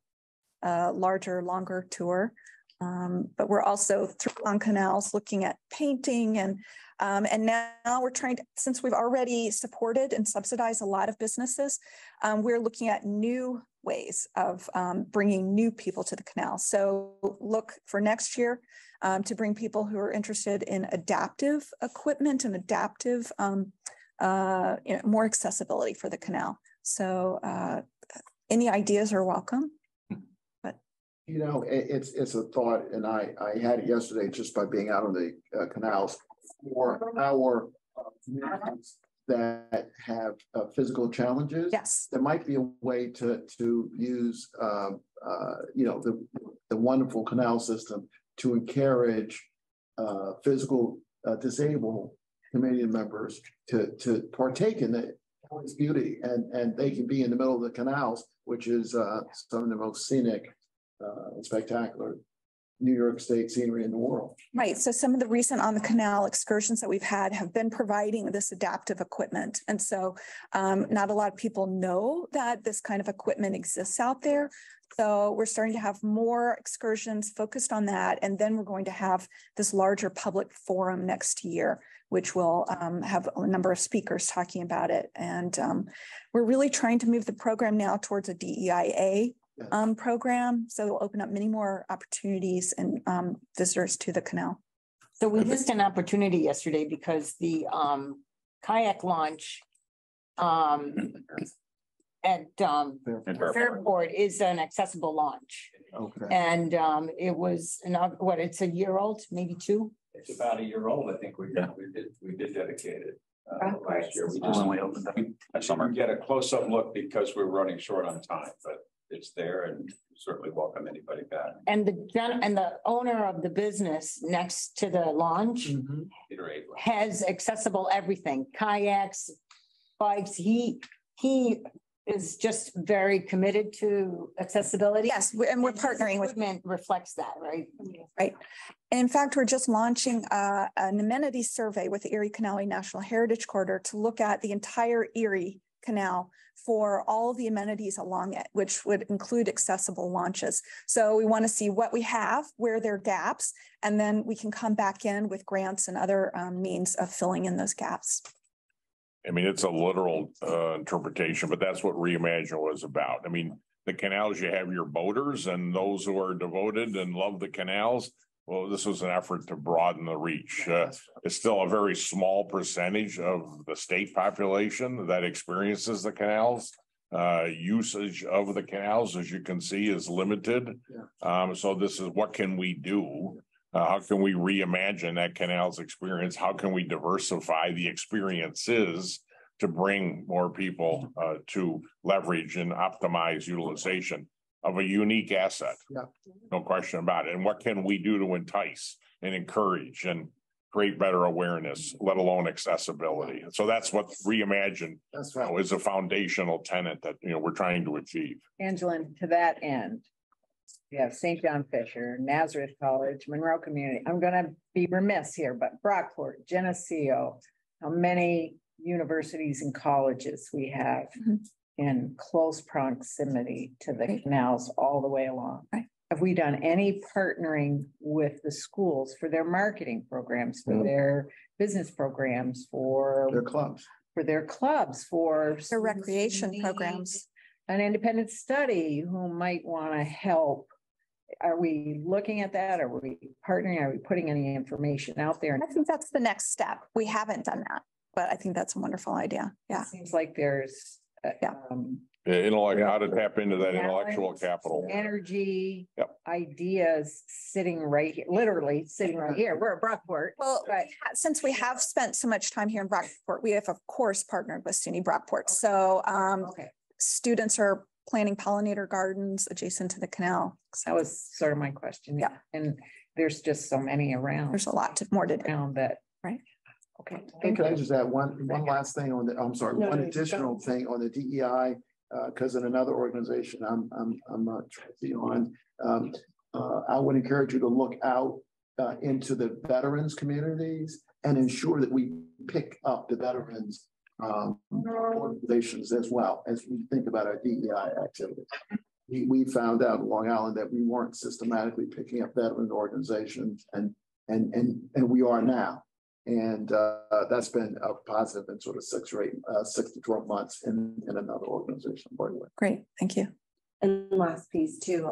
larger, longer tour. But we're also on canals looking at painting and now we're trying to, since we've already supported and subsidized a lot of businesses, we're looking at new ways of bringing new people to the canal. So look for next year to bring people who are interested in adaptive equipment and adaptive, more accessibility for the canal. So any ideas are welcome. It's a thought, and I had it yesterday just by being out on the canals for our communities that have physical challenges. Yes, there might be a way to use the wonderful canal system to encourage physical disabled community members to partake in its beauty, and they can be in the middle of the canals, which is some of the most scenic and spectacular New York State scenery in the world. Right. So some of the recent on the canal excursions that we've had have been providing this adaptive equipment. And so not a lot of people know that this kind of equipment exists out there. So we're starting to have more excursions focused on that. And then we're going to have this larger public forum next year, which will have a number of speakers talking about it. And we're really trying to move the program now towards a DEIA program. So it'll open up many more opportunities and visitors to the canal. So we missed an opportunity yesterday because the kayak launch at Fairport is an accessible launch. Okay. And it was it's a year old, maybe 2? It's about a year old. I think we did dedicate it last year. We just only opened up that summer. Get a close-up look because we're running short on time, but it's there and certainly welcome anybody back. And the owner of the business next to the launch has accessible everything, kayaks, bikes. He is just very committed to accessibility. Yes, and we're partnering with reflects that, right? Right. And in fact, we're just launching an amenity survey with the Erie Canal National Heritage Corridor to look at the entire Erie canal for all the amenities along it, which would include accessible launches. So we want to see what we have, where there are gaps, and then we can come back in with grants and other means of filling in those gaps. I mean, it's a literal interpretation, but that's what Reimagine was about. I mean, the canals, you have your boaters and those who are devoted and love the canals. Well, this was an effort to broaden the reach. It's still a very small percentage of the state population that experiences the canals. Usage of the canals, as you can see, is limited. So this is what can we do? How can we reimagine that canals experience? How can we diversify the experiences to bring more people to leverage and optimize utilization of a unique asset? No question about it. And what can we do to entice and encourage and create better awareness, let alone accessibility? So that's what Reimagine is a foundational tenet that we're trying to achieve. Angelyn, to that end, you have St. John Fisher, Nazareth College, Monroe Community. I'm going to be remiss here, but Brockport, Geneseo, how many universities and colleges we have in close proximity to the canals all the way along. Have we done any partnering with the schools for their marketing programs, for their business programs, for their clubs, for their recreation programs? An independent study who might want to help. Are we looking at that? Are we partnering? Are we putting any information out there? I think that's the next step. We haven't done that, but I think that's a wonderful idea. Yeah. It seems like there's how to tap into that intellectual capital. Energy, ideas sitting right here, literally sitting right here. We're at Brockport. Well, since we have spent so much time here in Brockport, we have of course partnered with SUNY Brockport. So students are planting pollinator gardens adjacent to the canal. So that was sort of my question. Yeah. And there's just so many around. There's a lot more to do. That. Okay. Hey, can I just add one last thing on the, I'm sorry, one additional thing on the DEI, because in another organization I'm not trustee on, I would encourage you to look out into the veterans communities and ensure that we pick up the veterans organizations as well as we think about our DEI activities. We found out in Long Island that we weren't systematically picking up veteran organizations, and we are now. And that's been a positive in sort of 6 to 12 months in another organization. By the way. Great, thank you. And last piece too,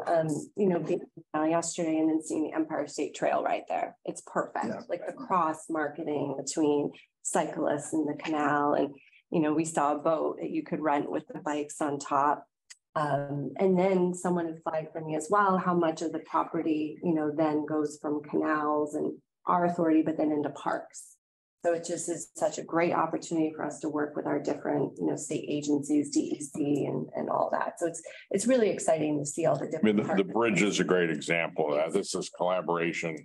being yesterday and then seeing the Empire State Trail right there. It's perfect. Like the cross marketing between cyclists and the canal. And, we saw a boat that you could rent with the bikes on top. And then someone had flagged for me as well, how much of the property, then goes from canals and our authority, but then into parks. So it just is such a great opportunity for us to work with our different, state agencies, DEC and all that. So it's really exciting to see all the different. The bridge is a great example of that. This is collaboration,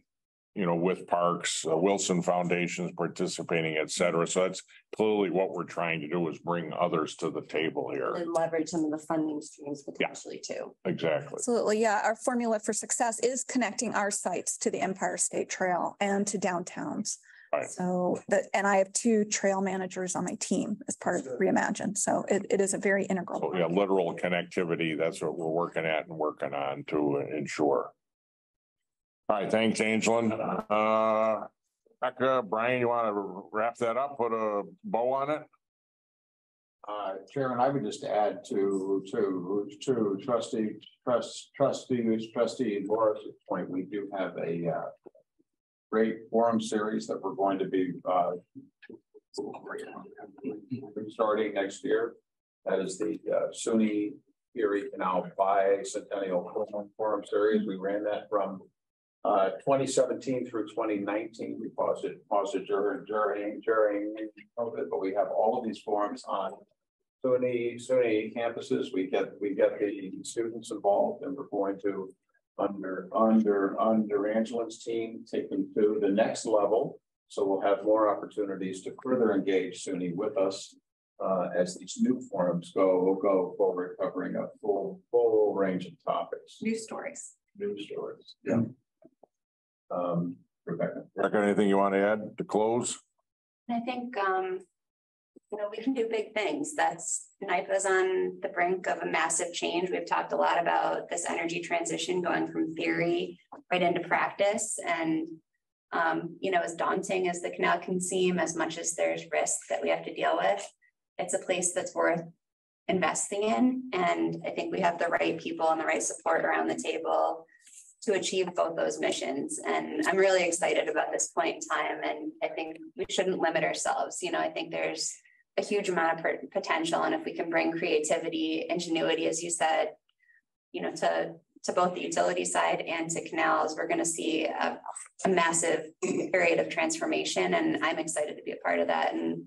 with parks, Wilson Foundation's participating, et cetera. So that's clearly what we're trying to do, is bring others to the table here. And leverage some of the funding streams potentially too. Exactly. Absolutely. Yeah. Our formula for success is connecting our sites to the Empire State Trail and to downtowns. Right. So and I have 2 trail managers on my team as part of Reimagine. So it is a very integral. So, literal connectivity. That's what we're working at and working on to ensure. All right, thanks, Angelyn. Becca, Brian, you want to wrap that up, put a bow on it? Chairman, I would just add to trustee Boris' point, we do have a great forum series that we're going to be starting next year. That is the SUNY Erie Canal Bicentennial Forum Series. We ran that from 2017 through 2019. We paused it during COVID, but we have all of these forums on SUNY campuses. We get the students involved, and we're going to under Angelyn's team take them to the next level. So we'll have more opportunities to further engage SUNY with us as these new forums go forward, covering a full range of topics. New stories. Yeah. Rebecca, anything you want to add to close? I think we can do big things. NYPA's on the brink of a massive change. We've talked a lot about this energy transition going from theory right into practice. And, as daunting as the canal can seem, as much as there's risk that we have to deal with, it's a place that's worth investing in. And I think we have the right people and the right support around the table to achieve both those missions. And I'm really excited about this point in time. And I think we shouldn't limit ourselves. I think there's a huge amount of potential. And if we can bring creativity, ingenuity, as you said, to both the utility side and to canals, we're going to see a massive period of transformation. And I'm excited to be a part of that. And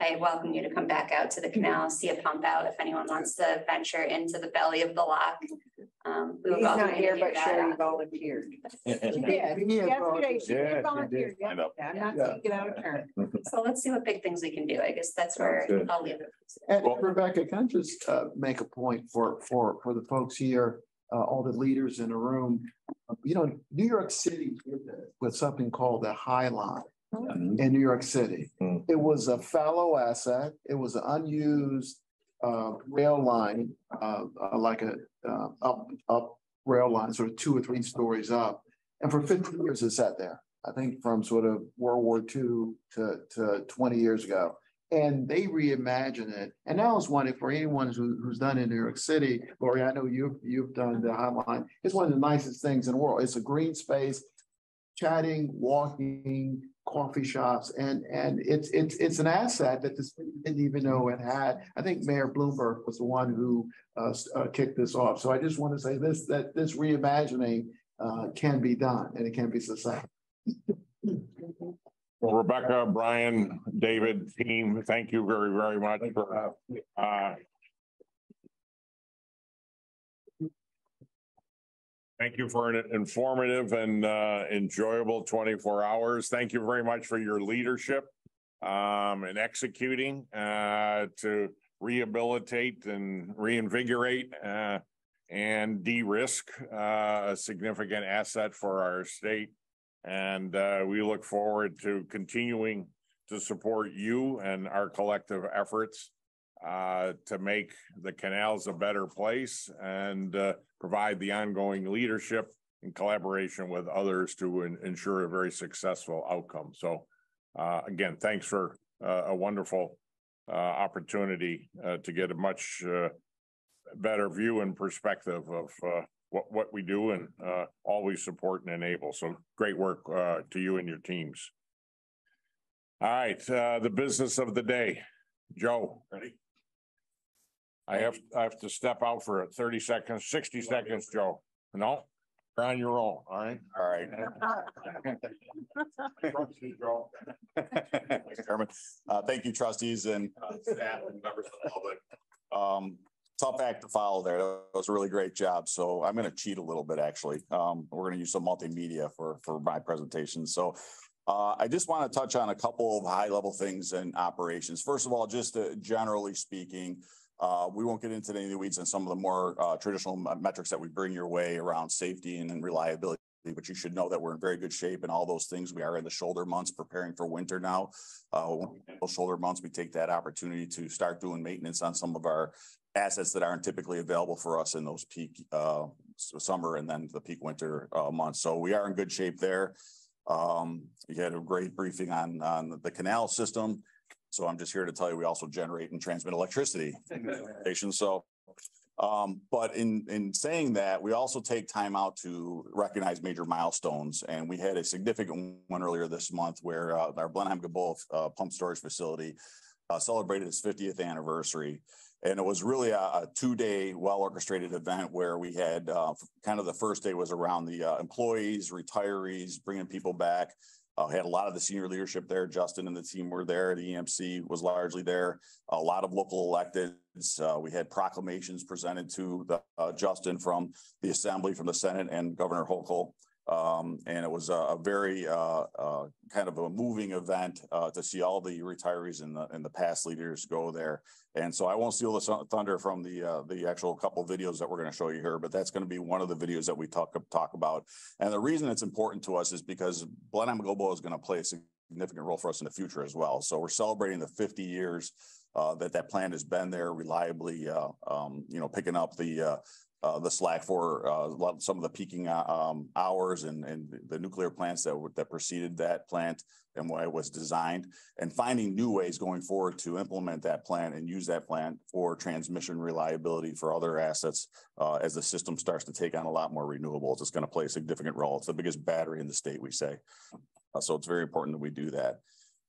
I welcome you to come back out to the canal, see a pump out if anyone wants to venture into the belly of the lock. He's not here, but Sherry volunteered. She did. Yesterday, she did volunteer. Yeah, I'm not taking it out of turn. So let's see what big things we can do. I guess that's where I'll leave it. And Rebecca, can I just make a point for the folks here, all the leaders in the room? New York City with something called the High Line in New York City. It was a fallow asset. It was an unused rail line, like a up rail line, sort of 2 or 3 stories up. And for 50 years it sat there, I think from sort of World War II to 20 years ago. And they reimagined it. And that was one, for anyone who's done in New York City, Lori, I know you've done the High Line. It's one of the nicest things in the world. It's a green space, chatting, walking, coffee shops, and it's an asset that the city didn't even know it had. I think Mayor Bloomberg was the one who kicked this off. So I just want to say that this reimagining can be done, and it can be successful. Well, Rebecca, Brian, David, team, thank you very, very much for thank you for an informative and enjoyable 24 hours. Thank you very much for your leadership in executing to rehabilitate and reinvigorate and de-risk a significant asset for our state. And we look forward to continuing to support you and our collective efforts to make the canals a better place and provide the ongoing leadership in collaboration with others to ensure a very successful outcome. So again, thanks for a wonderful opportunity to get a much better view and perspective of what we do and always support and enable. So great work to you and your teams. All right, the business of the day. Joe, ready? I have to step out for 30 seconds, 60 seconds, Joe. No, you're on your own. All right. All right. Chairman, thank you, trustees and staff and members of the public. Tough act to follow there. That was a really great job. So I'm going to cheat a little bit, actually. We're going to use some multimedia for my presentation. So I just want to touch on a couple of high level things in operations. First of all, just generally speaking, we won't get into any of the weeds on some of the more traditional metrics that we bring your way around safety and reliability, but you should know that we're in very good shape and all those things. We are in the shoulder months preparing for winter now. Shoulder months, we take that opportunity to start doing maintenance on some of our assets that aren't typically available for us in those peak summer and then the peak winter months. So we are in good shape there. We had a great briefing on the canal system. So I'm just here to tell you, we also generate and transmit electricity. So, but in saying that, we also take time out to recognize major milestones. And we had a significant one earlier this month where our Blenheim-Geboe pump storage facility celebrated its 50th anniversary. And it was really a 2-day well-orchestrated event where we had kind of the first day was around the employees, retirees, bringing people back. Had a lot of the senior leadership there. Justin and the team were there. The EMC was largely there. A lot of local electeds. We had proclamations presented to Justin from the Assembly, from the Senate, and Governor Hochul And it was a very kind of a moving event to see all the retirees and the past leaders go there. And so I won't steal the thunder from the actual couple videos that we're going to show you here, but that's going to be one of the videos that we talk about. And the reason it's important to us is because Blenheim Gilboa is going to play a significant role for us in the future as well. So we're celebrating the 50 years that plant has been there reliably, picking up the slack for some of the peaking hours and the nuclear plants that preceded that plant and why it was designed, and finding new ways going forward to implement that plant and use that plant for transmission reliability for other assets as the system starts to take on a lot more renewables. It's going to play a significant role. It's the biggest battery in the state, we say. So it's very important that we do that.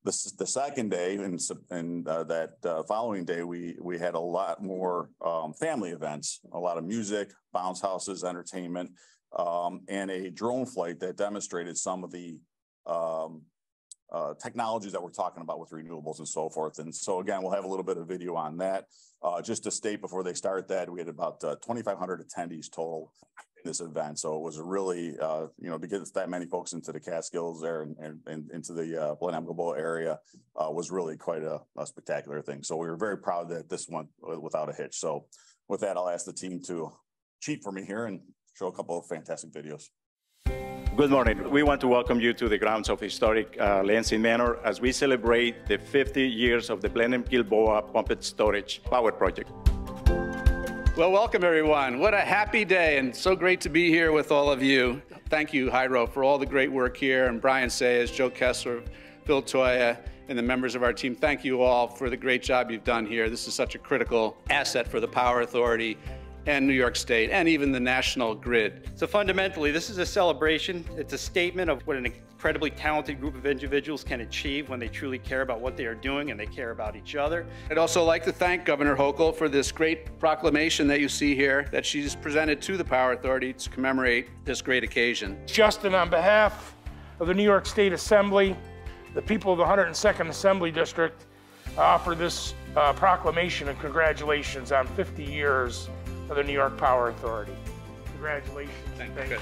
The second day and that following day, we had a lot more family events, a lot of music, bounce houses, entertainment, and a drone flight that demonstrated some of the technologies that we're talking about with renewables and so forth. And so again, we'll have a little bit of video on that. Just to state before they start that, we had about 2,500 attendees total in this event. So it was a really, to get that many folks into the Catskills there and into the Blenheim Gilboa area was really quite a spectacular thing. So we were very proud that this went without a hitch. So with that, I'll ask the team to cheat for me here and show a couple of fantastic videos. Good morning. We want to welcome you to the grounds of historic Lansing Manor as we celebrate the 50 years of the Blenheim Gilboa Pumped Storage Power Project. Well, welcome everyone. What a happy day and so great to be here with all of you. Thank you, Jairo, for all the great work here, and Brian Sayers, Joe Kessler, Phil Toya, and the members of our team. Thank you all for the great job you've done here. This is such a critical asset for the Power Authority and New York State, and even the national grid. So fundamentally, this is a celebration. It's a statement of what an incredibly talented group of individuals can achieve when they truly care about what they are doing and they care about each other. I'd also like to thank Governor Hochul for this great proclamation that you see here that she's presented to the Power Authority to commemorate this great occasion. Justin, on behalf of the New York State Assembly, the people of the 102nd Assembly District, offer this proclamation and congratulations on 50 years of the New York Power Authority. Congratulations. Thank you.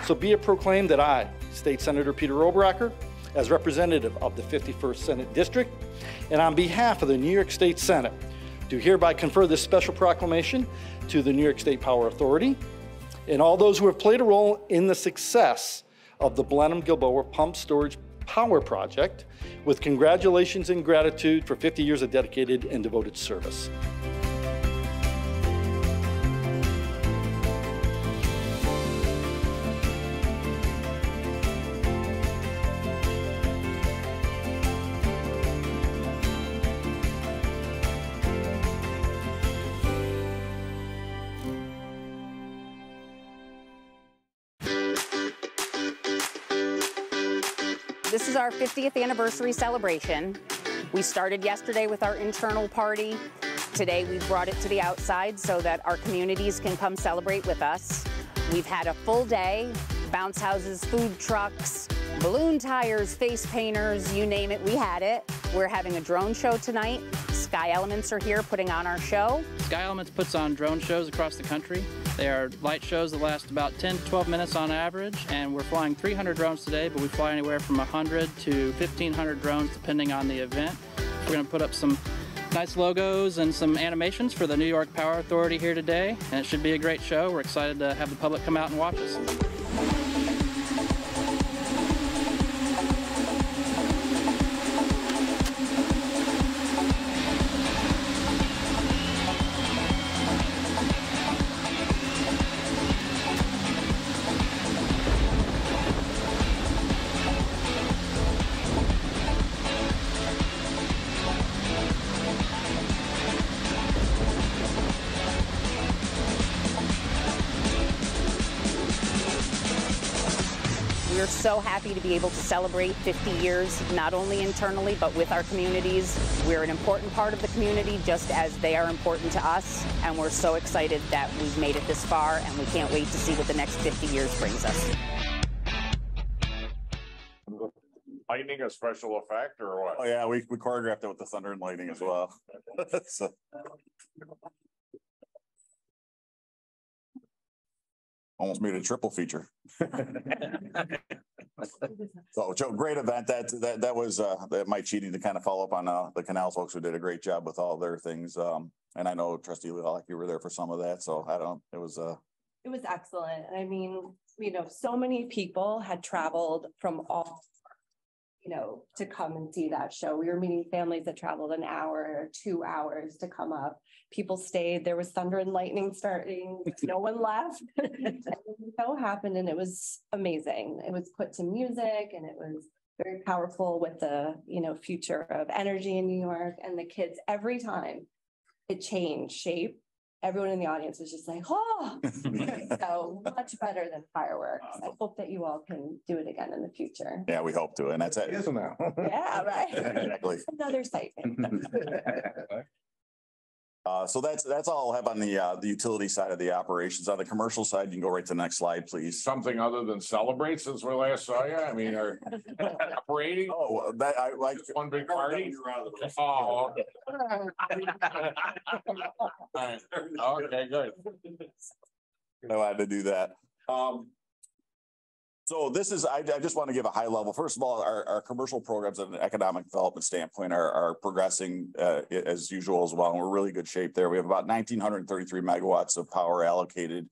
So be it proclaimed that I, State Senator Peter Oberacker, as representative of the 51st Senate District, and on behalf of the New York State Senate, do hereby confer this special proclamation to the New York State Power Authority and all those who have played a role in the success of the Blenheim Gilboa Pump Storage Power Project, with congratulations and gratitude for 50 years of dedicated and devoted service. This is our 50th anniversary celebration. We started yesterday with our internal party. Today we brought it to the outside so that our communities can come celebrate with us. We've had a full day, bounce houses, food trucks, balloon tires, face painters, you name it, we had it. We're having a drone show tonight. Sky Elements are here putting on our show. Sky Elements puts on drone shows across the country. They are light shows that last about 10 to 12 minutes on average, and we're flying 300 drones today, but we fly anywhere from 100 to 1,500 drones depending on the event. We're going to put up some nice logos and some animations for the New York Power Authority here today, and it should be a great show. We're excited to have the public come out and watch us. We're so happy to be able to celebrate 50 years, not only internally, but with our communities. We're an important part of the community, just as they are important to us. And we're so excited that we've made it this far, and we can't wait to see what the next 50 years brings us. Lightning a special effect or what? Oh yeah, we choreographed it with the thunder and lightning as well. So. Almost made a triple feature. So Joe, great event. That was my cheating to kind of follow up on the Canal folks who did a great job with all their things. And I know Trustee Lilac, you were there for some of that. So it was excellent. I mean, so many people had traveled from all, to come and see that show. We were meeting families that traveled an hour or 2 hours to come up. People stayed. There was thunder and lightning starting. No one left. And the show happened and it was amazing. It was put to music and it was very powerful with the, future of energy in New York and the kids. Every time it changed shape, everyone in the audience was just like, oh, so much better than fireworks. I hope that you all can do it again in the future. Yeah, we hope to. And that's it. Yeah, right. Exactly. Another site. So that's all I'll have on the utility side of the operations. On the commercial side, you can go right to the next slide, please. Something other than celebrate since we last saw you. I mean, are operating? Oh, that I like one big party. Oh, okay, good. I had to do that. So this is, I just want to give a high level. First of all, our commercial programs at an economic development standpoint are progressing as usual as well. And we're really good shape there. We have about 1,933 megawatts of power allocated.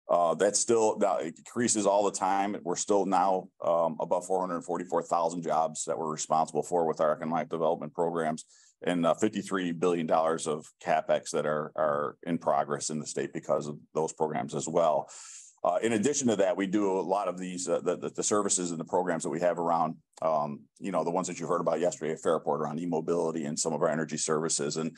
That still now it increases all the time. We're still now above 444,000 jobs that we're responsible for with our economic development programs, and $53 billion of CapEx that are in progress in the state because of those programs as well. In addition to that, we do a lot of these, the services and the programs that we have around, the ones that you heard about yesterday at Fairport around e-mobility and some of our energy services. And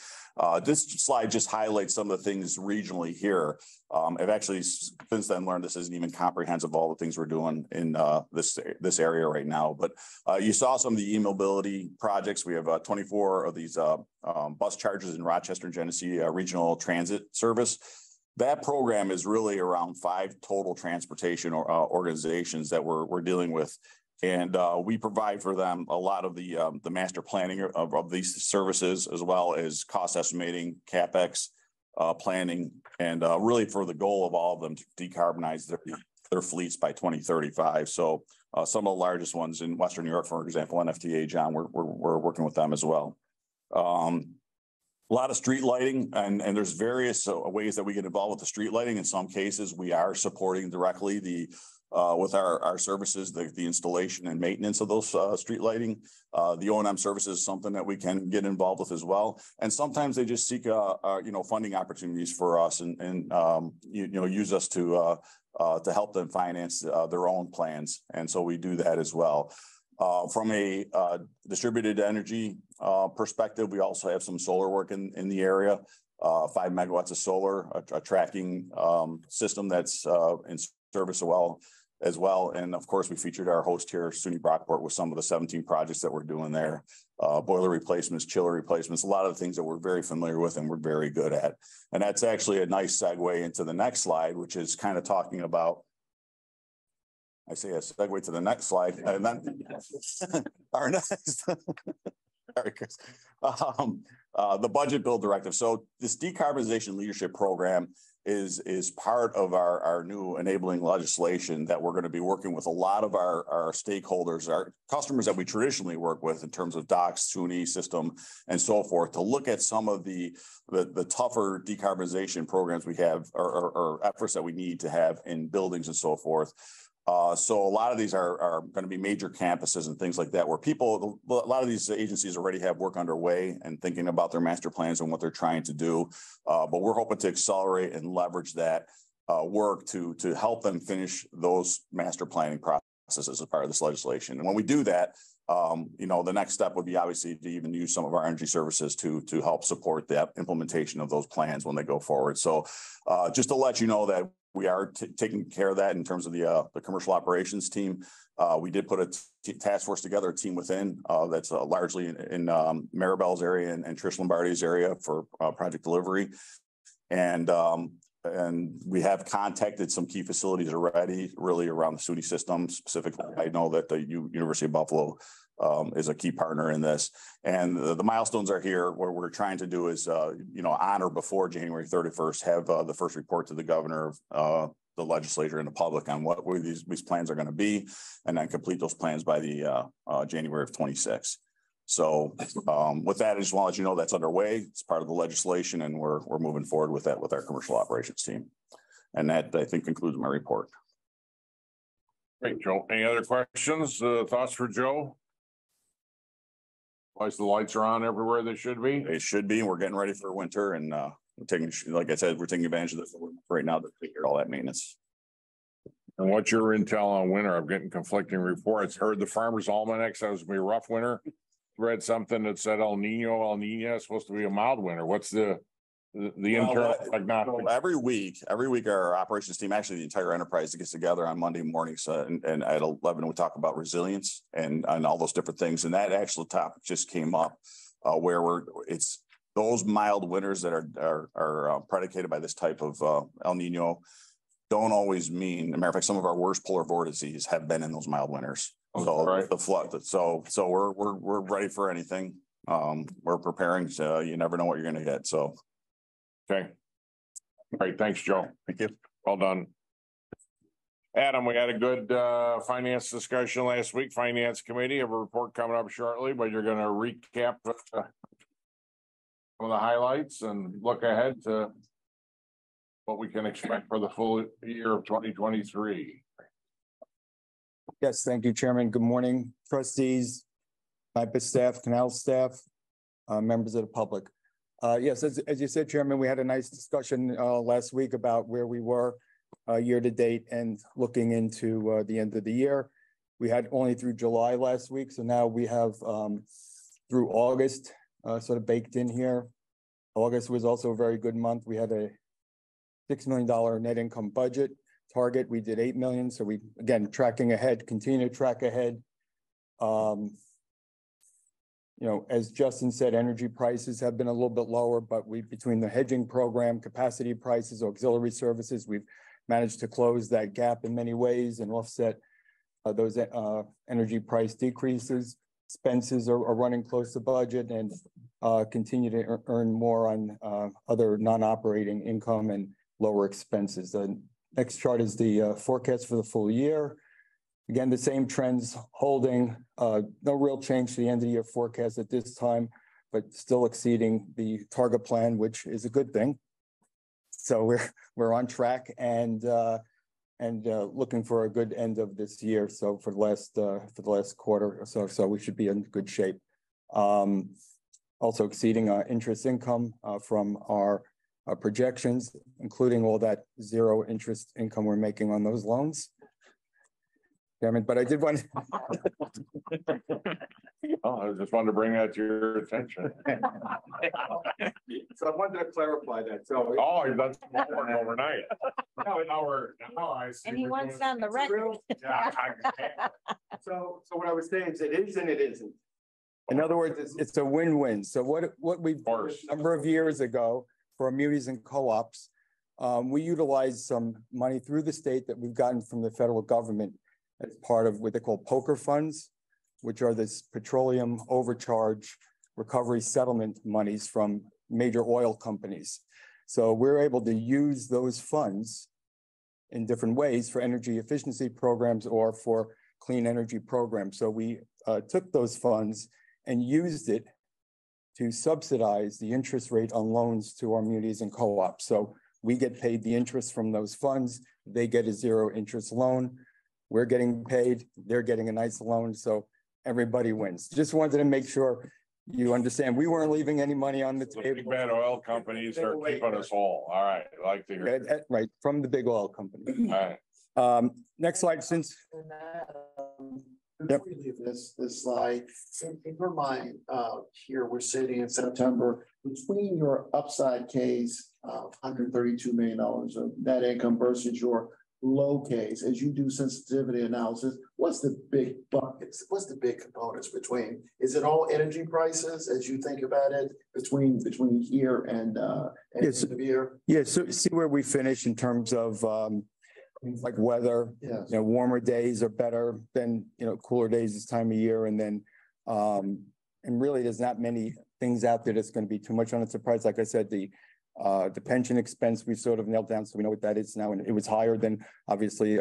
this slide just highlights some of the things regionally here. I've actually since then learned this isn't even comprehensive, all the things we're doing in this area right now. But you saw some of the e-mobility projects. We have 24 of these bus chargers in Rochester and Genesee Regional Transit Service. That program is really around 5 total transportation organizations that we're dealing with. And we provide for them a lot of the master planning of these services, as well as cost estimating, CapEx planning, and really for the goal of all of them to decarbonize their fleets by 2035. So some of the largest ones in Western New York, for example, NFTA, John, we're working with them as well. A lot of street lighting, and there's various ways that we get involved with the street lighting. In some cases, we are supporting directly with our services, the installation and maintenance of those street lighting. The O&M services is something that we can get involved with as well. And sometimes they just seek funding opportunities for us and use us to help them finance their own plans. And so we do that as well. From a distributed energy perspective, we also have some solar work in the area, 5 megawatts of solar, a tracking system that's in service as well. And of course, we featured our host here, SUNY Brockport, with some of the 17 projects that we're doing there, boiler replacements, chiller replacements, a lot of the things that we're very familiar with and we're very good at. And that's actually a nice segue into the next slide, which is kind of talking about, I say a segue to the next slide, and then our next, sorry, Chris, the budget bill directive. So this decarbonization leadership program is part of our new enabling legislation that we're going to be working with a lot of our stakeholders, our customers that we traditionally work with in terms of docks, SUNY system, and so forth, to look at some of the tougher decarbonization programs we have or efforts that we need to have in buildings and so forth. So a lot of these are going to be major campuses and things like that, where a lot of these agencies already have work underway and thinking about their master plans and what they're trying to do. But we're hoping to accelerate and leverage that work to help them finish those master planning processes as part of this legislation. And when we do that, the next step would be obviously to even use some of our energy services to help support that implementation of those plans when they go forward. So just to let you know that we are taking care of that in terms of the commercial operations team. We did put a task force together, a team within that's largely in Maribel's area and Trish Lombardi's area for project delivery. And we have contacted some key facilities already, really around the SUNY system specifically. I know that the University of Buffalo is a key partner in this. And the milestones are here. What we're trying to do is, on or before January 31st, have the first report to the governor of the legislature and the public on what these plans are going to be, and then complete those plans by the January of 26. So with that, I just want to let you know that's underway. It's part of the legislation, and we're moving forward with that with our commercial operations team. And that, I think, concludes my report. Great, Joe. Any other questions, thoughts for Joe? Why the lights are on everywhere they should be? They should be. We're getting ready for winter, and we're taking, like I said, we're taking advantage of this right now to take care of all that maintenance. And what's your intel on winter? I'm getting conflicting reports. Heard the Farmer's Almanac said it was gonna be a rough winter. Read something that said El Nino is supposed to be a mild winter. What's the internal prognostic? Every week our operations team, actually the entire enterprise, gets together on Monday mornings and at 11 we talk about resilience and all those different things. And that actual topic just came up where it's those mild winters that are predicated by this type of El Nino don't always mean, as a matter of fact, some of our worst polar vortices have been in those mild winters. So right. The flood. So we're ready for anything. We're preparing. So you never know what you're going to get. So, okay. All right. Thanks, Joe. Thank you. Well done. Adam, we had a good finance discussion last week. Finance committee have a report coming up shortly, but you're going to recap some of the highlights and look ahead to what we can expect for the full year of 2023. Yes, thank you, Chairman. Good morning, trustees, NYPA staff, Canal staff, members of the public. Yes, as you said, Chairman, we had a nice discussion last week about where we were year to date and looking into the end of the year. We had only through July last week, so now we have through August sort of baked in here. August was also a very good month. We had a $6 million net income budget target. We did 8 million. So we, again, tracking ahead, continue to track ahead. You know, as Justin said, energy prices have been a little bit lower, but between the hedging program, capacity prices, auxiliary services, we've managed to close that gap in many ways and offset those energy price decreases. Expenses are running close to budget and continue to earn more on other non-operating income and lower expenses. The next chart is the forecast for the full year. Again, the same trends holding, no real change to the end of the year forecast at this time, but still exceeding the target plan, which is a good thing. So we're on track and looking for a good end of this year. So for the last quarter or so we should be in good shape. Also exceeding our interest income from our projections, including all that zero interest income we're making on those loans. Chairman, but I did want oh, I just wanted to bring that to your attention. So I wanted to clarify that. So that's overnight. And he wants it on the record. Yeah. So what I was saying is it is and it isn't. In other words, it's a win-win. So what we've done a number of years ago for our munis and co-ops, we utilized some money through the state that we've gotten from the federal government as part of what they call poker funds, which are this petroleum overcharge recovery settlement monies from major oil companies. So we're able to use those funds in different ways for energy efficiency programs or for clean energy programs. So we took those funds and used it to subsidize the interest rate on loans to our munis and co-ops. So we get paid the interest from those funds. They get a zero interest loan. We're getting paid. They're getting a nice loan. So everybody wins. Just wanted to make sure you understand. We weren't leaving any money on the table. Big bad oil companies are keeping us whole. All right. I like to hear that. Right. From the big oil company. All right. Next slide, since. Before you leave this slide, in your mind, here we're sitting in September, between your upside case of $132 million of net income versus your low case, as you do sensitivity analysis, what's the big buckets? What's the big components between? Is it all energy prices as you think about it between here and yes, end of year? Yeah, so see where we finish in terms of things like weather. Yes. You know, warmer days are better than, you know, cooler days this time of year. And then, and really there's not many things out there that's going to be too much on a surprise. Like I said, the The pension expense, we sort of nailed down, so we know what that is now, and it was higher than obviously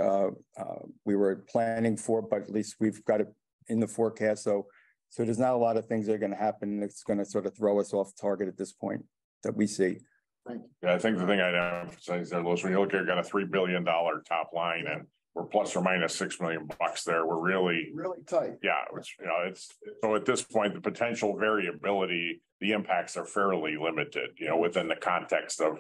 we were planning for, but at least we've got it in the forecast. So there's not a lot of things that are going to happen that's going to sort of throw us off target at this point that we see. Yeah, I think the thing I'd emphasize there, Louis, when you look at, got a $3 billion top line and we're plus or minus $6 million there. We're really tight. Yeah, it's, you know, it's so at this point, the potential variability, the impacts are fairly limited, you know, within the context of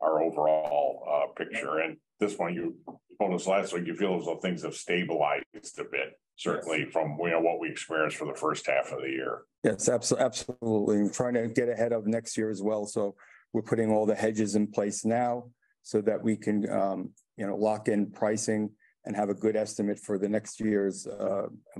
our overall picture. And this one, you told us last week, you feel as though things have stabilized a bit, certainly from, you know, what we experienced for the first half of the year. Yes, absolutely. I'm trying to get ahead of next year as well. So we're putting all the hedges in place now so that we can, you know, lock in pricing and have a good estimate for the next year's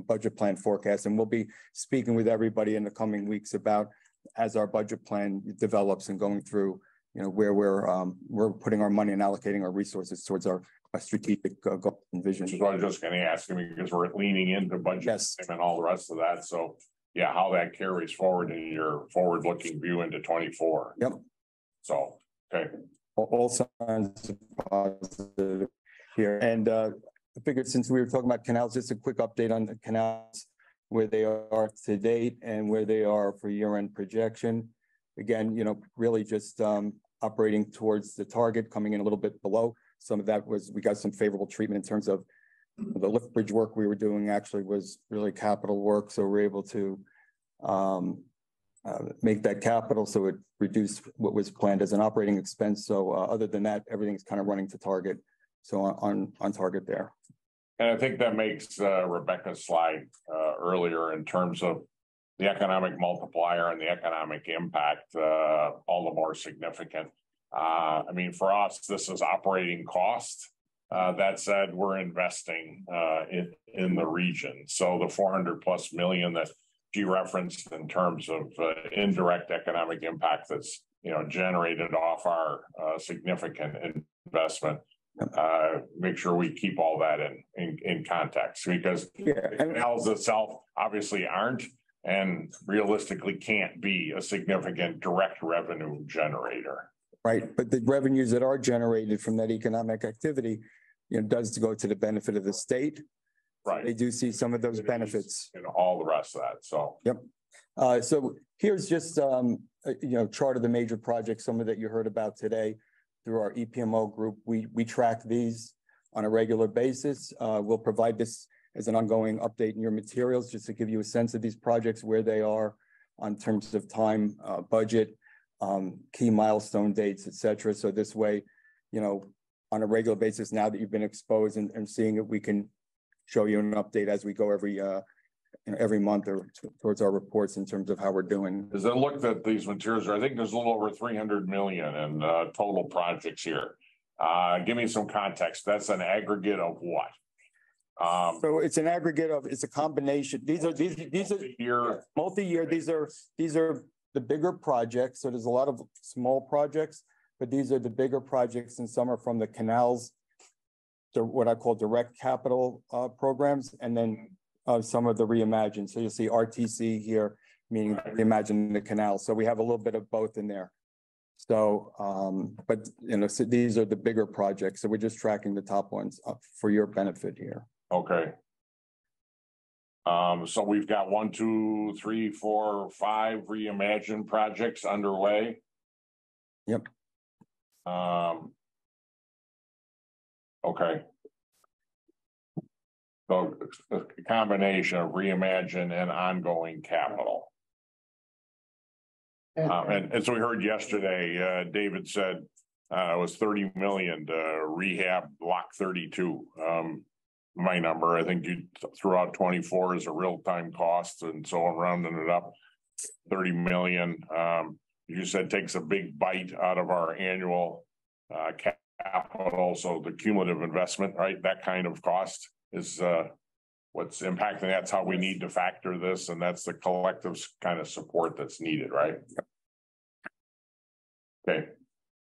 budget plan forecast. And we'll be speaking with everybody in the coming weeks about, as our budget plan develops and going through, you know, where we're putting our money and allocating our resources towards our strategic goal and vision. Which is what I was just going to ask you, because we're leaning into budget and all the rest of that. So yeah, how that carries forward in your forward-looking view into 24. Yep. So, okay. All signs of positive here. And I figured since we were talking about canals, just a quick update on the canals, where they are to date and where they are for year-end projection. Again, you know, really just operating towards the target, coming in a little bit below. Some of that was, we got some favorable treatment in terms of the lift bridge work we were doing actually was really capital work. So we're able to make that capital, so it reduced what was planned as an operating expense. So other than that, everything's kind of running to target. So on target there. And I think that makes Rebecca's slide earlier in terms of the economic multiplier and the economic impact all the more significant. I mean, for us, this is operating cost. That said, we're investing in the region. So the 400+ million that she referenced in terms of indirect economic impact that's, you know, generated off our significant investment. Make sure we keep all that in context, because canals itself obviously aren't and realistically can't be a significant direct revenue generator. Right, but the revenues that are generated from that economic activity, you know, does go to the benefit of the state. Right. They do see some of those benefits. And all the rest of that, so. Yep. So here's just, you know, chart of the major projects, some of that you heard about today through our EPMO group. We track these on a regular basis. We'll provide this as an ongoing update in your materials, just to give you a sense of these projects, where they are on terms of time, budget, key milestone dates, et cetera. So this way, you know, on a regular basis, now that you've been exposed and seeing it, we can show you an update as we go every month or towards our reports in terms of how we're doing. As I looked at these materials, I think there's a little over 300 million in total projects here. Give me some context. That's an aggregate of what? So it's an aggregate of, it's a combination. These are multi-year. These are the bigger projects. So there's a lot of small projects, but these are the bigger projects, and some are from the canals, what I call direct capital programs, and then some of the reimagined. So you'll see RTC here, meaning reimagine the canal. So we have a little bit of both in there. So, but you know, so these are the bigger projects. So we're just tracking the top ones for your benefit here. Okay. So we've got 1, 2, 3, 4, 5 reimagined projects underway. Yep. Okay. So a combination of reimagine and ongoing capital. And so we heard yesterday, David said it was 30 million to rehab block 32. My number, I think you threw out 24 as a real-time cost, and so I'm rounding it up. 30 million. You said takes a big bite out of our annual capital. So the cumulative investment, right? That kind of cost is what's impacting. That's how we need to factor this, and that's the collective kind of support that's needed, right? Okay.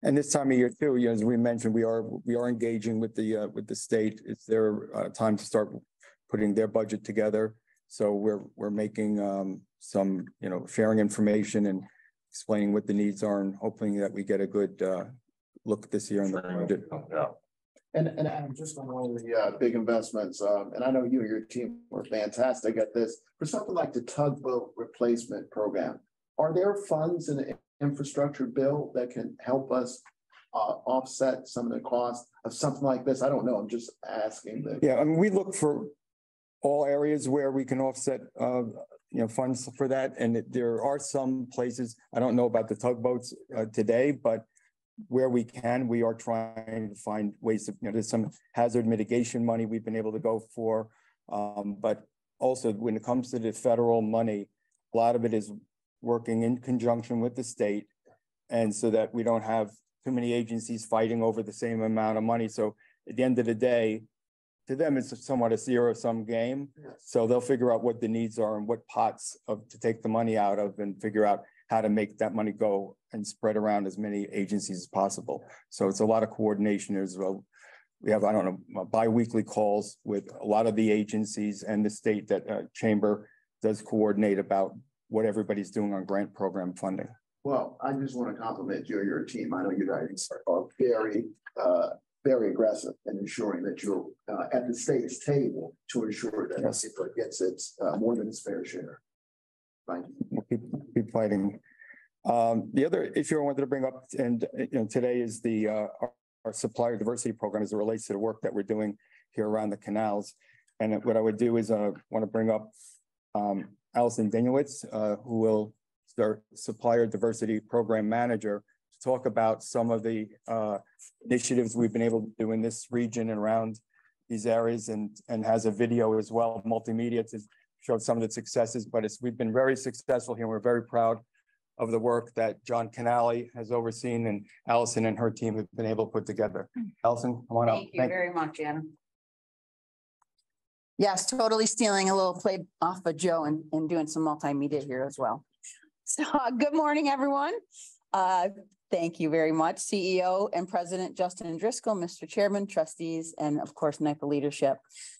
And this time of year too, you know, as we mentioned, we are engaging with the state. It's their time to start putting their budget together. So we're making some, you know, sharing information and explaining what the needs are and hoping that we get a good look this year in the budget. Yeah. And Adam, just on one of the big investments, and I know you and your team were fantastic at this, for something like the tugboat replacement program, are there funds in the infrastructure bill that can help us offset some of the cost of something like this? I don't know. I'm just asking. Yeah, I mean, we look for all areas where we can offset, funds for that. And there are some places, I don't know about the tugboats today, but where we can, we are trying to find ways to, there's some hazard mitigation money we've been able to go for. But also when it comes to the federal money, a lot of it is working in conjunction with the state. And so that we don't have too many agencies fighting over the same amount of money. So at the end of the day, to them, it's somewhat a zero-sum game. So they'll figure out what the needs are and what pots to take the money out of and figure out how to make that money go and spread around as many agencies as possible. So it's a lot of coordination as well. We have, bi-weekly calls with a lot of the agencies and the state that Chamber does coordinate about what everybody's doing on grant program funding. Well, I just want to compliment you and your team. I know you guys are very aggressive in ensuring that you're at the state's table to ensure that it gets its more than its fair share. Thank you. We'll keep fighting. The other issue I wanted to bring up, and today is the our supplier diversity program as it relates to the work that we're doing here around the canals. And what I would do is want to bring up Alyson, who will start supplier diversity program manager, to talk about some of the initiatives we've been able to do in this region and around these areas, and has a video as well, multimedia, to show some of the successes. But we've been very successful here. We're very proud of the work that John Canal has overseen and Alyson and her team have been able to put together. Alyson, come on up. Thank you very much, Anna. Yes, totally stealing a little play off of Joe and doing some multimedia here as well. So good morning, everyone. Thank you very much, CEO and President Justin Driscoll, Mr. Chairman, trustees, and of course, NYPA leadership.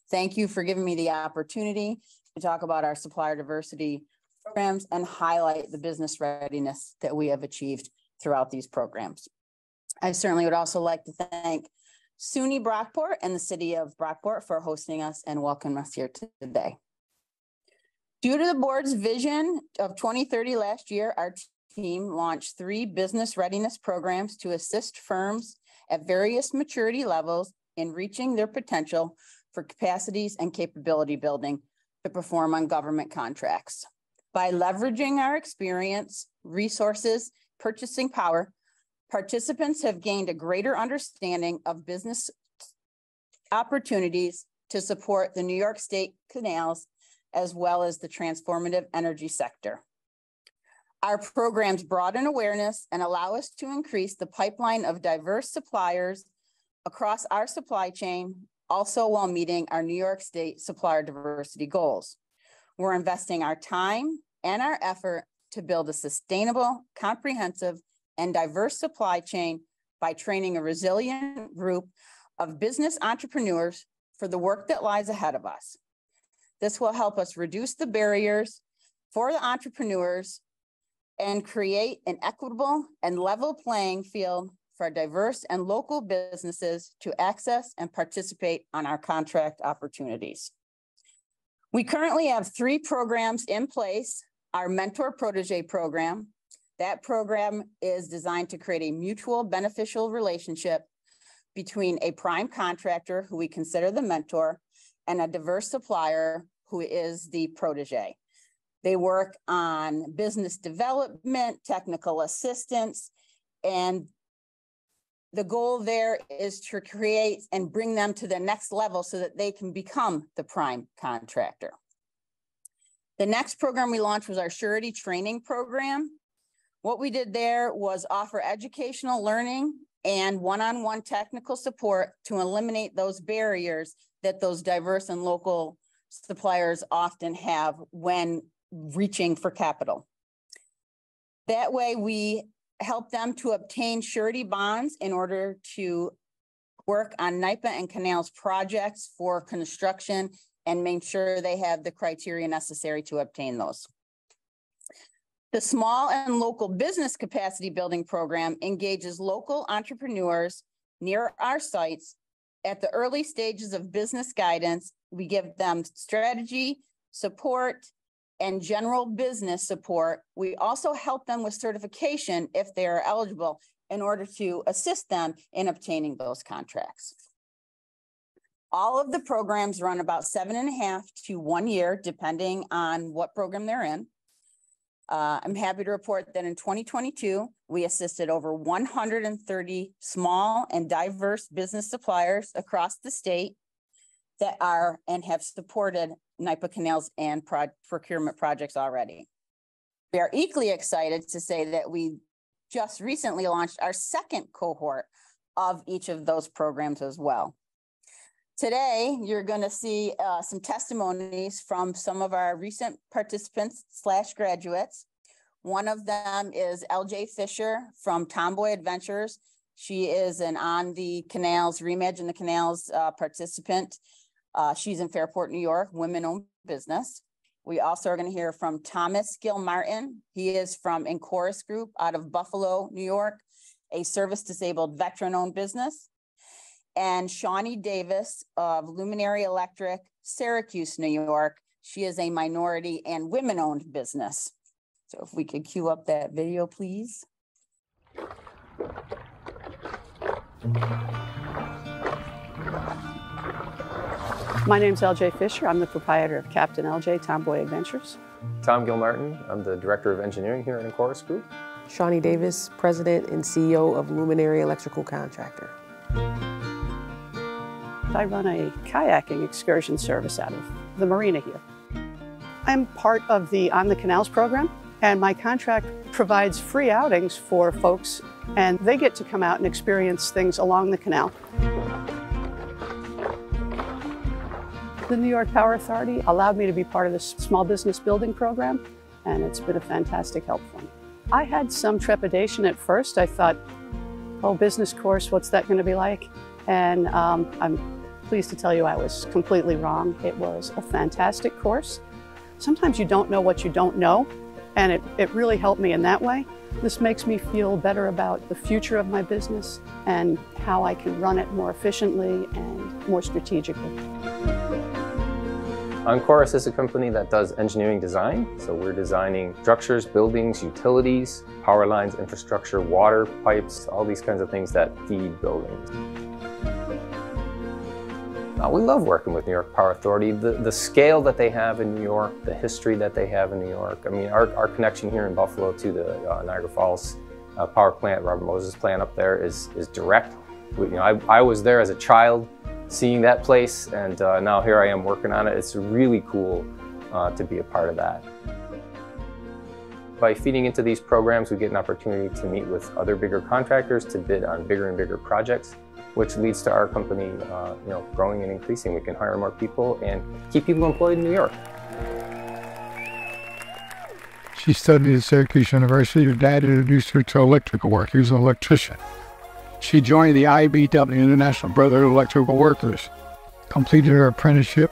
Thank you for giving me the opportunity to talk about our supplier diversity programs and highlight the business readiness that we have achieved throughout these programs. I certainly would also like to thank SUNY Brockport and the city of Brockport for hosting us and welcoming us here today. Due to the board's vision of 2030 last year, our team launched 3 business readiness programs to assist firms at various maturity levels in reaching their potential for capacities and capability building to perform on government contracts. By leveraging our experience, resources, purchasing power, participants have gained a greater understanding of business opportunities to support the New York State canals, as well as the transformative energy sector. Our programs broaden awareness and allow us to increase the pipeline of diverse suppliers across our supply chain, also while meeting our New York State supplier diversity goals. We're investing our time and our effort to build a sustainable, comprehensive, and diverse supply chain by training a resilient group of business entrepreneurs for the work that lies ahead of us. This will help us reduce the barriers for the entrepreneurs and create an equitable and level playing field for diverse and local businesses to access and participate on our contract opportunities. We currently have 3 programs in place. Our Mentor Protege program. That program is designed to create a mutual beneficial relationship between a prime contractor, who we consider the mentor, and a diverse supplier, who is the protege. They work on business development, technical assistance, and the goal there is to create and bring them to the next level so that they can become the prime contractor. The next program we launched was our surety training program. What we did there was offer educational learning and one-on-one technical support to eliminate those barriers that those diverse and local suppliers often have when reaching for capital. That way, we help them to obtain surety bonds in order to work on NYPA and Canal's projects for construction and make sure they have the criteria necessary to obtain those. The Small and Local Business Capacity Building Program engages local entrepreneurs near our sites at the early stages of business guidance. We give them strategy, support, and general business support. We also help them with certification if they are eligible in order to assist them in obtaining those contracts. All of the programs run about 7.5 to 1 year, depending on what program they're in. I'm happy to report that in 2022, we assisted over 130 small and diverse business suppliers across the state that are and have supported NYPA canals and procurement projects already. We are equally excited to say that we just recently launched our second cohort of each of those programs as well. Today, you're going to see some testimonies from some of our recent participants / graduates. One of them is LJ Fisher from Tomboy Adventures. She is an On the Canals, Reimagine the Canals participant. She's in Fairport, New York, women-owned business. We also are going to hear from Thomas Gil-Martin. He is from Enchorus Group out of Buffalo, New York, a service-disabled veteran-owned business. And Shawnee Davis of Luminary Electric, Syracuse, New York. She is a minority and women-owned business. So if we could cue up that video, please. My name's LJ Fisher. I'm the proprietor of Captain LJ Tomboy Adventures. Tom Gil-Martin. I'm the Director of Engineering here at Enchorus Group. Shawnee Davis, President and CEO of Luminary Electrical Contractor. I run a kayaking excursion service out of the marina here. I'm part of the On the Canals program, and my contract provides free outings for folks, and they get to come out and experience things along the canal. The New York Power Authority allowed me to be part of this small business building program, and it's been a fantastic help for me. I had some trepidation at first. I thought, oh, business course, what's that going to be like? And I'm pleased to tell you I was completely wrong. It was a fantastic course. Sometimes you don't know what you don't know, and it really helped me in that way. This makes me feel better about the future of my business and how I can run it more efficiently and more strategically. Enchorus is a company that does engineering design. So we're designing structures, buildings, utilities, power lines, infrastructure, water pipes, all these kinds of things that feed buildings. We love working with New York Power Authority. The scale that they have in New York, the history that they have in New York. I mean, our connection here in Buffalo to the Niagara Falls power plant, Robert Moses plant up there is direct. I was there as a child seeing that place, and now here I am working on it. It's really cool to be a part of that. By feeding into these programs, we get an opportunity to meet with other bigger contractors to bid on bigger and bigger projects, which leads to our company growing and increasing. We can hire more people and keep people employed in New York. She studied at Syracuse University. Her dad introduced her to electrical work. He was an electrician. She joined the IBW, International Brotherhood of Electrical Workers, completed her apprenticeship,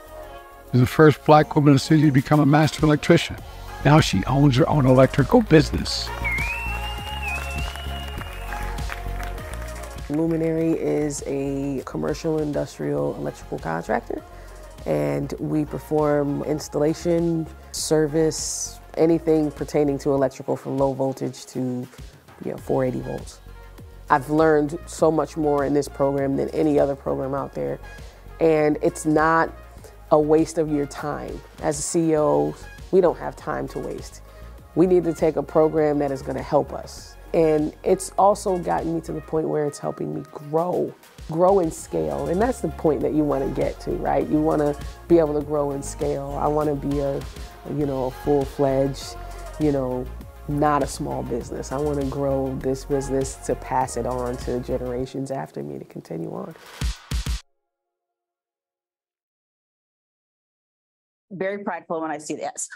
was the first Black woman in the city to become a master electrician. Now she owns her own electrical business. Luminary is a commercial industrial electrical contractor, and we perform installation, service, anything pertaining to electrical from low voltage to 480 volts. I've learned so much more in this program than any other program out there, and it's not a waste of your time. As CEOs, we don't have time to waste. We need to take a program that is going to help us. And it's also gotten me to the point where it's helping me grow and scale. And that's the point that you want to get to, right? You want to be able to grow and scale. I want to be a full-fledged, not a small business. I want to grow this business to pass it on to generations after me to continue on. Very prideful when I see this.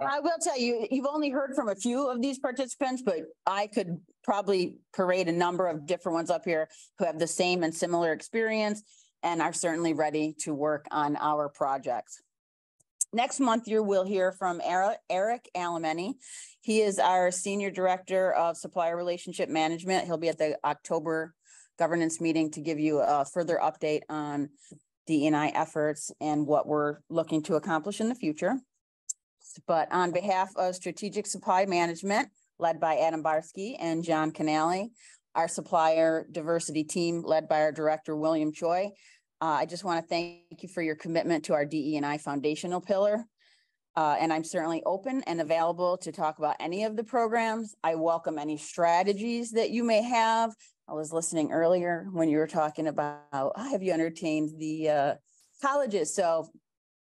I will tell you, you've only heard from a few of these participants, but I could probably parade a number of different ones up here who have the same and similar experience and are certainly ready to work on our projects. Next month, you will hear from Eric Alemany. He is our Senior Director of Supplier Relationship Management. He'll be at the October governance meeting to give you a further update on DE&I efforts and what we're looking to accomplish in the future. But on behalf of Strategic Supply Management, led by Adam Barsky and John Canale, our supplier diversity team led by our director, William Choi, I just want to thank you for your commitment to our DE&I foundational pillar. And I'm certainly open and available to talk about any of the programs. I welcome any strategies that you may have. I was listening earlier when you were talking about, have you entertained the colleges? So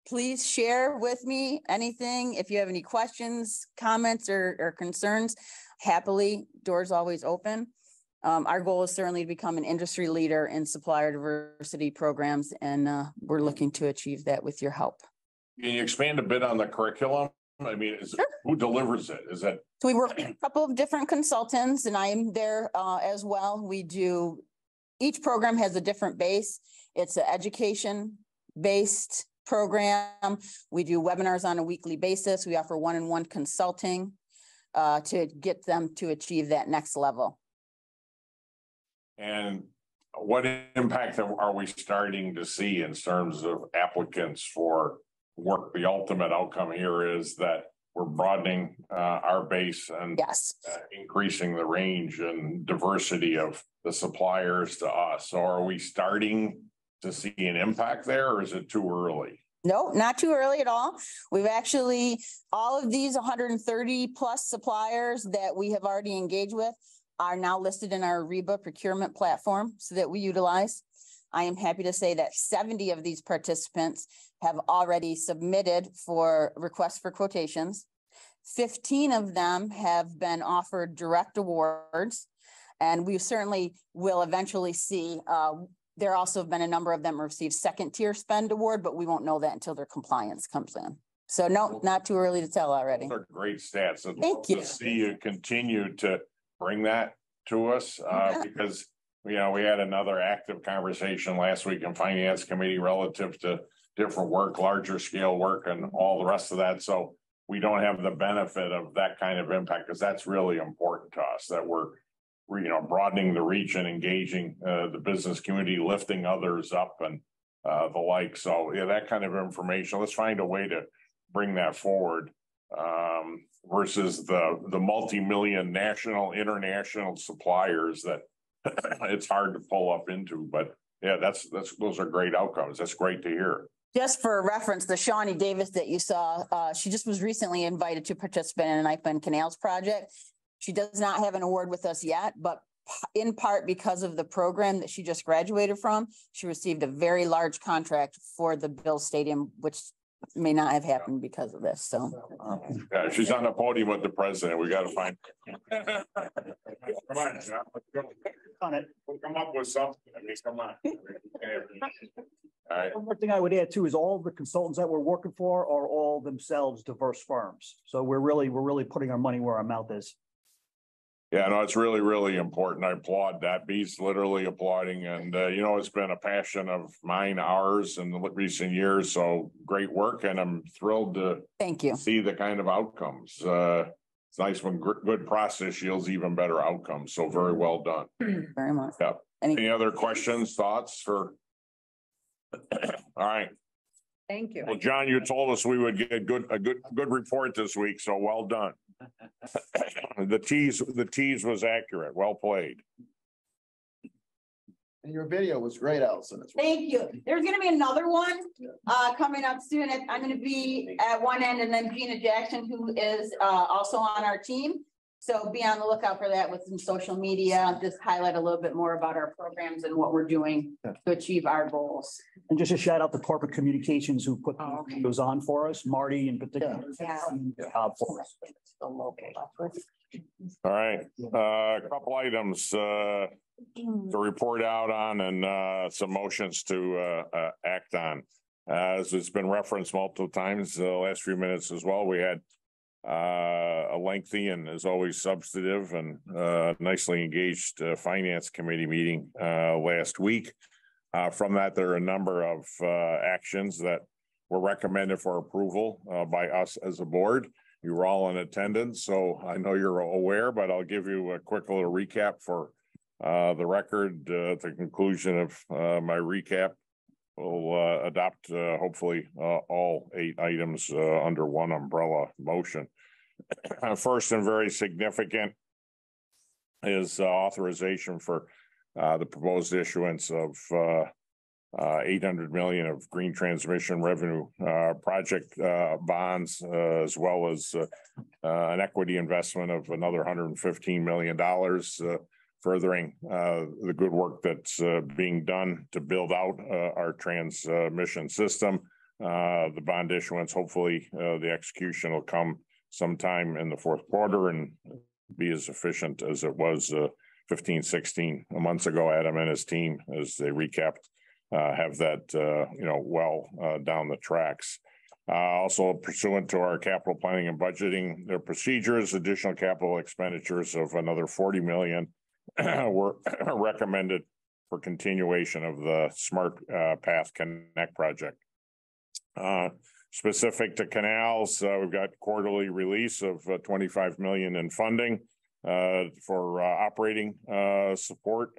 please share with me anything. If you have any questions, comments, or concerns, happily, doors always open. Our goal is certainly to become an industry leader in supplier diversity programs, and we're looking to achieve that with your help. Can you expand a bit on the curriculum? I mean, who delivers it? Is that? So we work with a couple of different consultants, and I'm there as well. We do, each program has a different base. It's an education-based program. We do webinars on a weekly basis. We offer one-on-one consulting to get them to achieve that next level. And what impact are we starting to see in terms of applicants for work? The ultimate outcome here is that we're broadening our base and increasing the range and diversity of the suppliers to us. So are we starting to see an impact there, or is it too early? No, not too early at all. We've actually, all of these 130 plus suppliers that we have already engaged with are now listed in our REBA procurement platform so that we utilize. I am happy to say that 70 of these participants have already submitted for requests for quotations. 15 of them have been offered direct awards, and we certainly will eventually see. There also have been a number of them receive second tier spend award, but we won't know that until their compliance comes in. So no, not too early to tell already. Those are great stats. Thank you. To see you continue to bring that to us because we had another active conversation last week in Finance Committee relative to different work, larger scale work, and all the rest of that. So we don't have the benefit of that kind of impact, because that's really important to us, that we're broadening the reach and engaging the business community, lifting others up and the like. So yeah, that kind of information, let's find a way to bring that forward. Versus the multi-million national, international suppliers that it's hard to pull up into. But yeah, those are great outcomes. That's great to hear. Just for reference, the Shawnee Davis that you saw, she just was recently invited to participate in an NYPA and Canals project. She does not have an award with us yet, but in part because of the program that she just graduated from, she received a very large contract for the Bills Stadium, which may not have happened because of this. So yeah, she's on the podium with the president. We got to find. Come on, John. On it. We'll come up with something. I mean, come on. All right. One more thing I would add too is all the consultants that we're working for are all themselves diverse firms. So we're really putting our money where our mouth is. Yeah, no, it's really, really important. I applaud that. Beast literally applauding. And, it's been a passion of mine, ours in the recent years. So great work. And I'm thrilled to see the kind of outcomes. It's nice when good process yields even better outcomes. So very well done. Very much. Yeah. Any other questions, thoughts for? All right. Thank you. Well, John, you told us we would get a good report this week. So well done. The tease was accurate. Well played. And your video was great, Alyson. Thank you. There's going to be another one coming up soon. I'm going to be at one end, and then Gina Jackson, who is also on our team. So be on the lookout for that with some social media. Just highlight a little bit more about our programs and what we're doing to achieve our goals. And just a shout out to corporate communications who put those on for us, Marty in particular. For us. All right, a couple items to report out on and some motions to act on. As it's been referenced multiple times the last few minutes as well, we had a lengthy and as always substantive and nicely engaged finance committee meeting last week. From that, there are a number of actions that were recommended for approval by us as a board. You were all in attendance, so I know you're aware, but I'll give you a quick little recap for the record. At the conclusion of my recap, we'll adopt hopefully all 8 items under one umbrella motion. First and very significant is authorization for the proposed issuance of $800 million of green transmission revenue project bonds, as well as an equity investment of another $115 million, furthering the good work that's being done to build out our transmission system. The bond issuance, hopefully the execution will come sometime in the fourth quarter and be as efficient as it was 15, 16 months ago. Adam and his team, as they recapped, have that well down the tracks. Also pursuant to our capital planning and budgeting procedures, additional capital expenditures of another $40 million were recommended for continuation of the Smart Path Connect project. Specific to canals, we've got quarterly release of $25 million in funding for operating support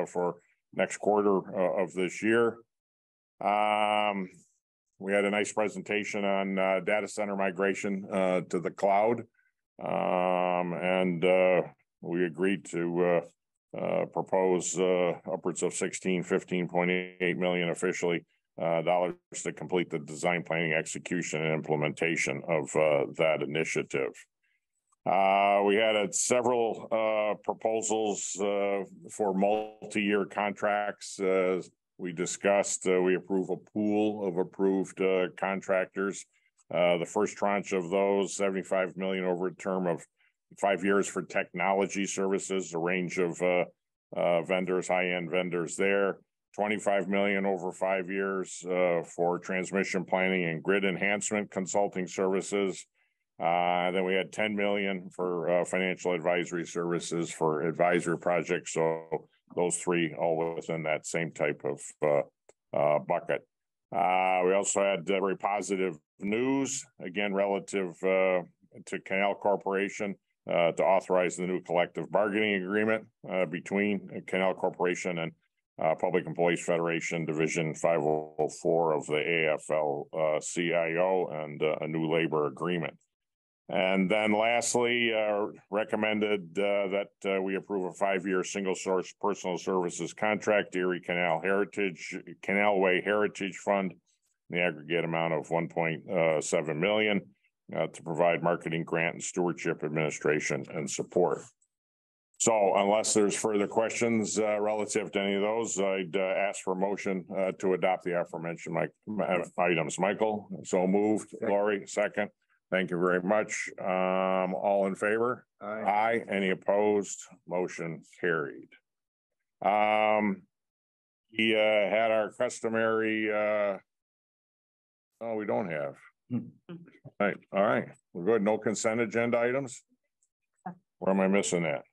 for next quarter of this year. We had a nice presentation on data center migration to the cloud, and we agreed to propose upwards of $15.8 million officially dollars to complete the design, planning, execution, and implementation of that initiative. We had several proposals for multi-year contracts. We discussed, we approve a pool of approved contractors. The first tranche of those, $75 million over a term of 5 years for technology services, a range of vendors, high-end vendors there. $25 million over 5 years for transmission planning and grid enhancement consulting services. Then we had $10 million for financial advisory services for advisory projects. So those 3 all within that same type of bucket. We also had very positive news, again, relative to Canal Corporation to authorize the new collective bargaining agreement between Canal Corporation and Public Employees Federation Division 504 of the AFL-CIO and a new labor agreement. And then lastly, recommended that we approve a 5-year single source personal services contract, Erie Canalway Heritage Fund, in the aggregate amount of $1.7 million to provide marketing, grant, and stewardship administration and support. So unless there's further questions relative to any of those, I'd ask for a motion to adopt the aforementioned items. Michael, so moved. Lori, second. Thank you very much. All in favor? Aye. Aye. Any opposed? Motion carried. We had our customary, we don't have. Right. All right. We're good. No consent agenda items? Where am I missing that?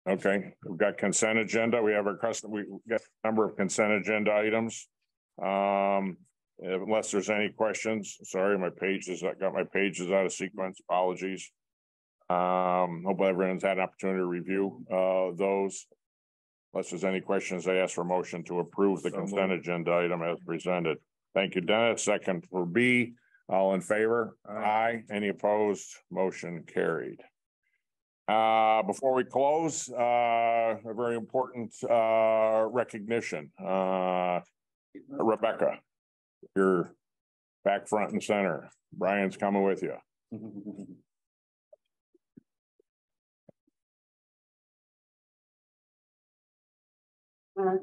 Okay, we've got consent agenda. We have our we got a number of consent agenda items. Unless there's any questions, sorry, I got my pages out of sequence. Apologies. Hope everyone's had an opportunity to review those. Unless there's any questions, I ask for a motion to approve the consent agenda item as presented. Thank you, Dennis. Second for B. All in favor? Aye. Any opposed? Motion carried. Before we close, a very important recognition. Rebecca, you're back front and center. Brian's coming with you.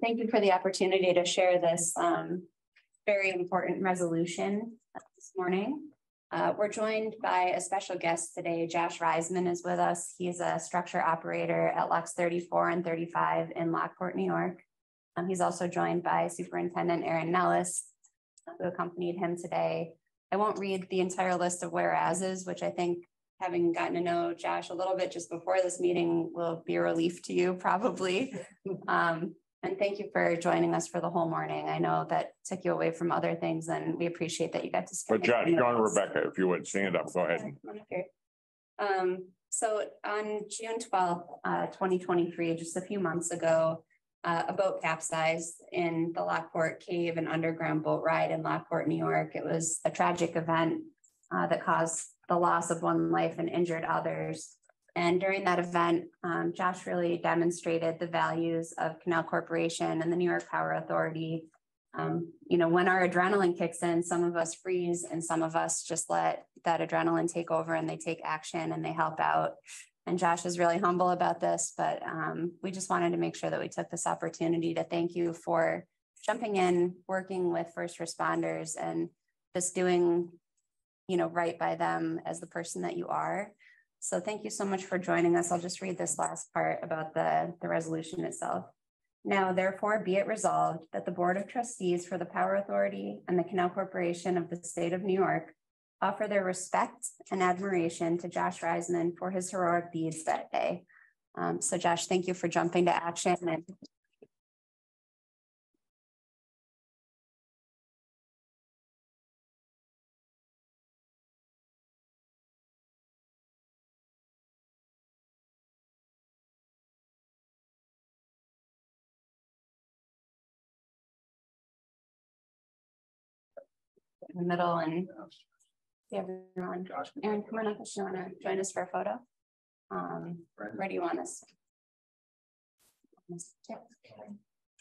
Thank you for the opportunity to share this very important resolution this morning. We're joined by a special guest today. Josh Reisman is with us. He's a structure operator at Locks 34 and 35 in Lockport, New York. He's also joined by Superintendent Aaron Nellis, who accompanied him today. I won't read the entire list of whereases, which I think, having gotten to know Josh a little bit just before this meeting, will be a relief to you probably. And thank you for joining us for the whole morning. I know that took you away from other things, and we appreciate that you got to spend. But Josh, John, Rebecca, if you would stand up, go ahead. So on June 12th, 2023, just a few months ago, a boat capsized in the Lockport Cave, an underground boat ride in Lockport, New York. It was a tragic event that caused the loss of one life and injured others. And during that event, Josh really demonstrated the values of Canal Corporation and the New York Power Authority. You know, when our adrenaline kicks in, some of us freeze and some of us just let that adrenaline take over and they take action and they help out. And Josh is really humble about this, but we just wanted to make sure that we took this opportunity to thank you for jumping in, working with first responders and just doing, you know, right by them as the person that you are. So thank you so much for joining us. I'll just read this last part about the resolution itself. Now, therefore, be it resolved that the Board of Trustees for the Power Authority and the Canal Corporation of the State of New York offer their respect and admiration to Josh Reisman for his heroic deeds that day. So Josh, thank you for jumping to action. And in the middle, and everyone, Aaron, come on up if you want to join us for a photo. Where do you want us?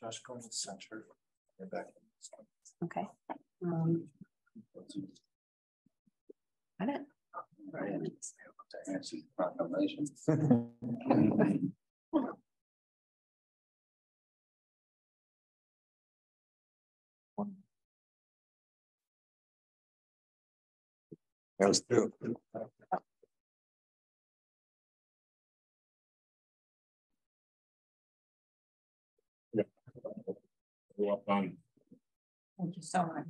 Josh, go to the center. Okay. Got it. That was true. Yeah. Well done. Thank you so much.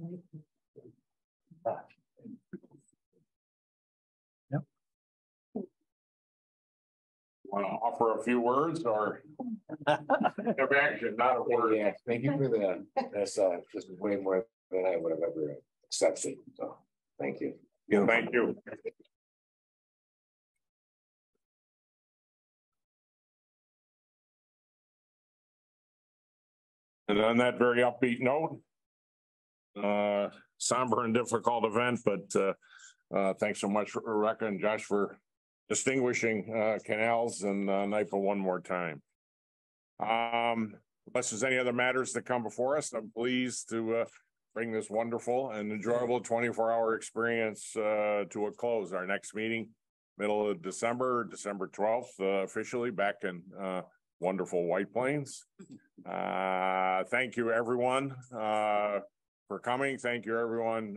Yep. Want to offer a few words or have action, not a word? Yeah, thank you for that. That's this is way more than I would have ever accepted. So thank you. Thank you. And on that very upbeat note, somber and difficult event, but thanks so much, Rebecca and Josh, for distinguishing Canals and NYPA one more time. Unless there's any other matters that come before us, I'm pleased to bring this wonderful and enjoyable 24-hour experience to a close. Our next meeting, middle of December 12th, officially back in wonderful White Plains. Thank you, everyone, for coming. Thank you, everyone,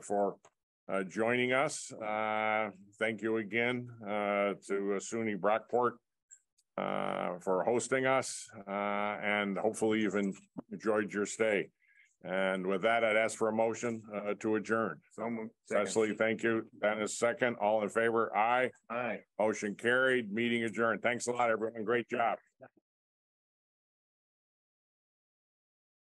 for joining us. Thank you again to SUNY Brockport for hosting us, and hopefully you've enjoyed your stay. And with that, I'd ask for a motion to adjourn. Cecily, thank you. Dennis, second. All in favor? Aye. Aye. Motion carried. Meeting adjourned. Thanks a lot, everyone. Great job.